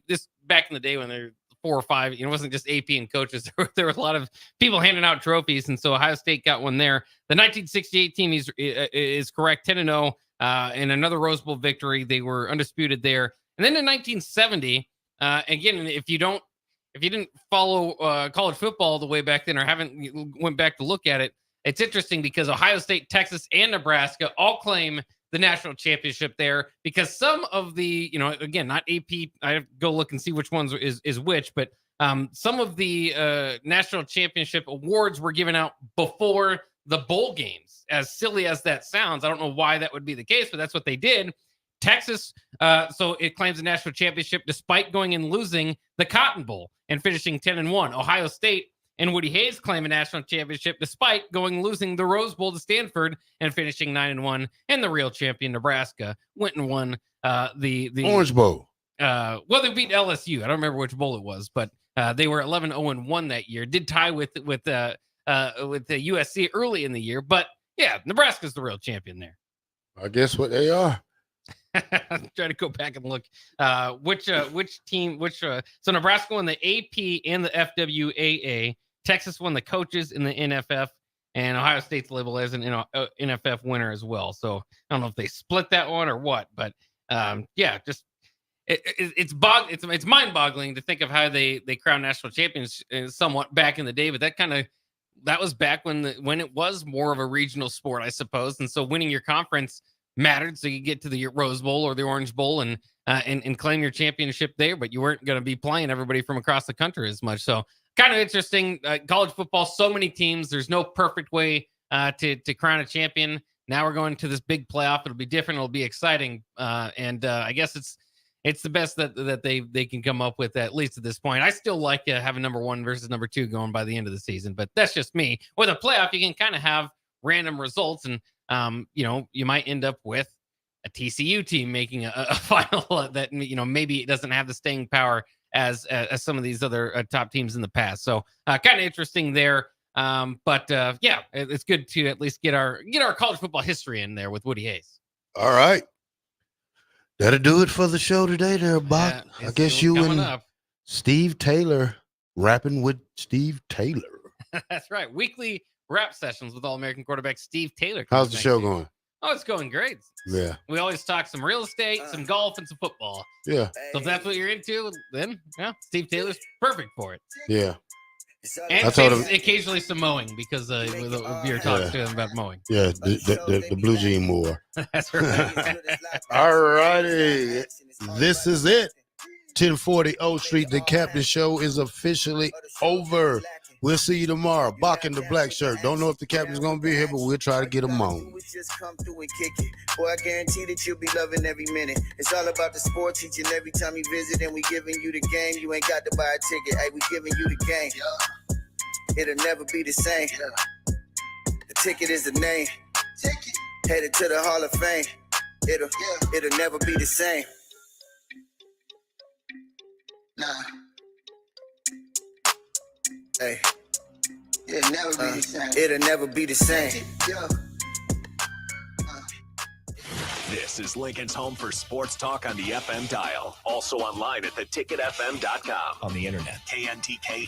Speaker 4: this back in the day when they're 4 or 5, it wasn't just AP and coaches. There were a lot of people handing out trophies, and so Ohio State got one there. The 1968 team is correct, 10-0, and another Rose Bowl victory. They were undisputed there. And then in 1970, again, if you didn't follow college football the way back then or went back to look at it, it's interesting because Ohio State, Texas, and Nebraska all claim the national championship there because some of the, again, not AP, I have to go look and see which ones is which, but some of the national championship awards were given out before the bowl games. As silly as that sounds, I don't know why that would be the case, but that's what they did. Texas, so it claims the national championship despite going and losing the Cotton Bowl and finishing 10-1. Ohio State and Woody Hayes claim a national championship despite losing the Rose Bowl to Stanford and finishing 9-1. And the real champion, Nebraska, went and won the
Speaker 3: Orange Bowl.
Speaker 4: Well, they beat LSU. I don't remember which bowl it was, but they were 11-0-1 that year. Did tie with the USC early in the year, but yeah, Nebraska's the real champion there.
Speaker 3: I guess what they are.
Speaker 4: I'm trying to go back and look which team. So Nebraska won the AP and the FWAA. Texas won the coaches in the NFF, and Ohio State's labeled as an NFF winner as well. So I don't know if they split that one or what, but yeah, just it's mind-boggling to think of how they crowned national champions somewhat back in the day. But that was back when it was more of a regional sport, I suppose. And so winning your conference mattered, so you get to the Rose Bowl or the Orange Bowl and claim your championship there, but you weren't going to be playing everybody from across the country as much. So kind of interesting. College football, so many teams. There's no perfect way to crown a champion. Now we're going to this big playoff. It'll be different. It'll be exciting. And I guess it's the best that they can come up with, at least at this point. I still like having number 1 versus number 2 going by the end of the season, but that's just me. With a playoff, you can kind of have random results, and you might end up with a TCU team making a final that maybe it doesn't have the staying power as some of these other top teams in the past. So kind of interesting there. But yeah, it's good to at least get our college football history in there with Woody Hayes.
Speaker 3: All right, that'll do it for the show today, there, Bob. I guess you and Steve Taylor rapping with Steve Taylor.
Speaker 4: That's right. Weekly rap sessions with All-American quarterback Steve Taylor.
Speaker 3: How's the show going?
Speaker 4: Oh, it's going great.
Speaker 3: Yeah.
Speaker 4: We always talk some real estate, some golf, and some football.
Speaker 3: Yeah.
Speaker 4: So if that's what you're into, then yeah, Steve Taylor's perfect for it.
Speaker 3: Yeah.
Speaker 4: And occasionally some mowing because we were talking to him about mowing.
Speaker 3: Yeah, the blue jean mower.
Speaker 4: That's right.
Speaker 3: All righty. This is it. 1040 O Street. The Captain Show is officially over. We'll see you tomorrow. Bach in the black shirt. Don't know if the captain's going to be here, but we'll try to get him on.
Speaker 7: Just come through and kick it. Boy, I guarantee that you'll be loving every minute. It's all about the sports each and every time you visit, and we giving you the game. You ain't got to buy a ticket. Hey, we giving you the game. It'll never be the same. The ticket is the name. Headed to the Hall of Fame. It'll never be the same. Nah. Hey. It'll never be the same. It'll never be the same.
Speaker 1: This is Lincoln's home for sports talk on the FM dial. Also online at theticketfm.com. On the internet, KNTK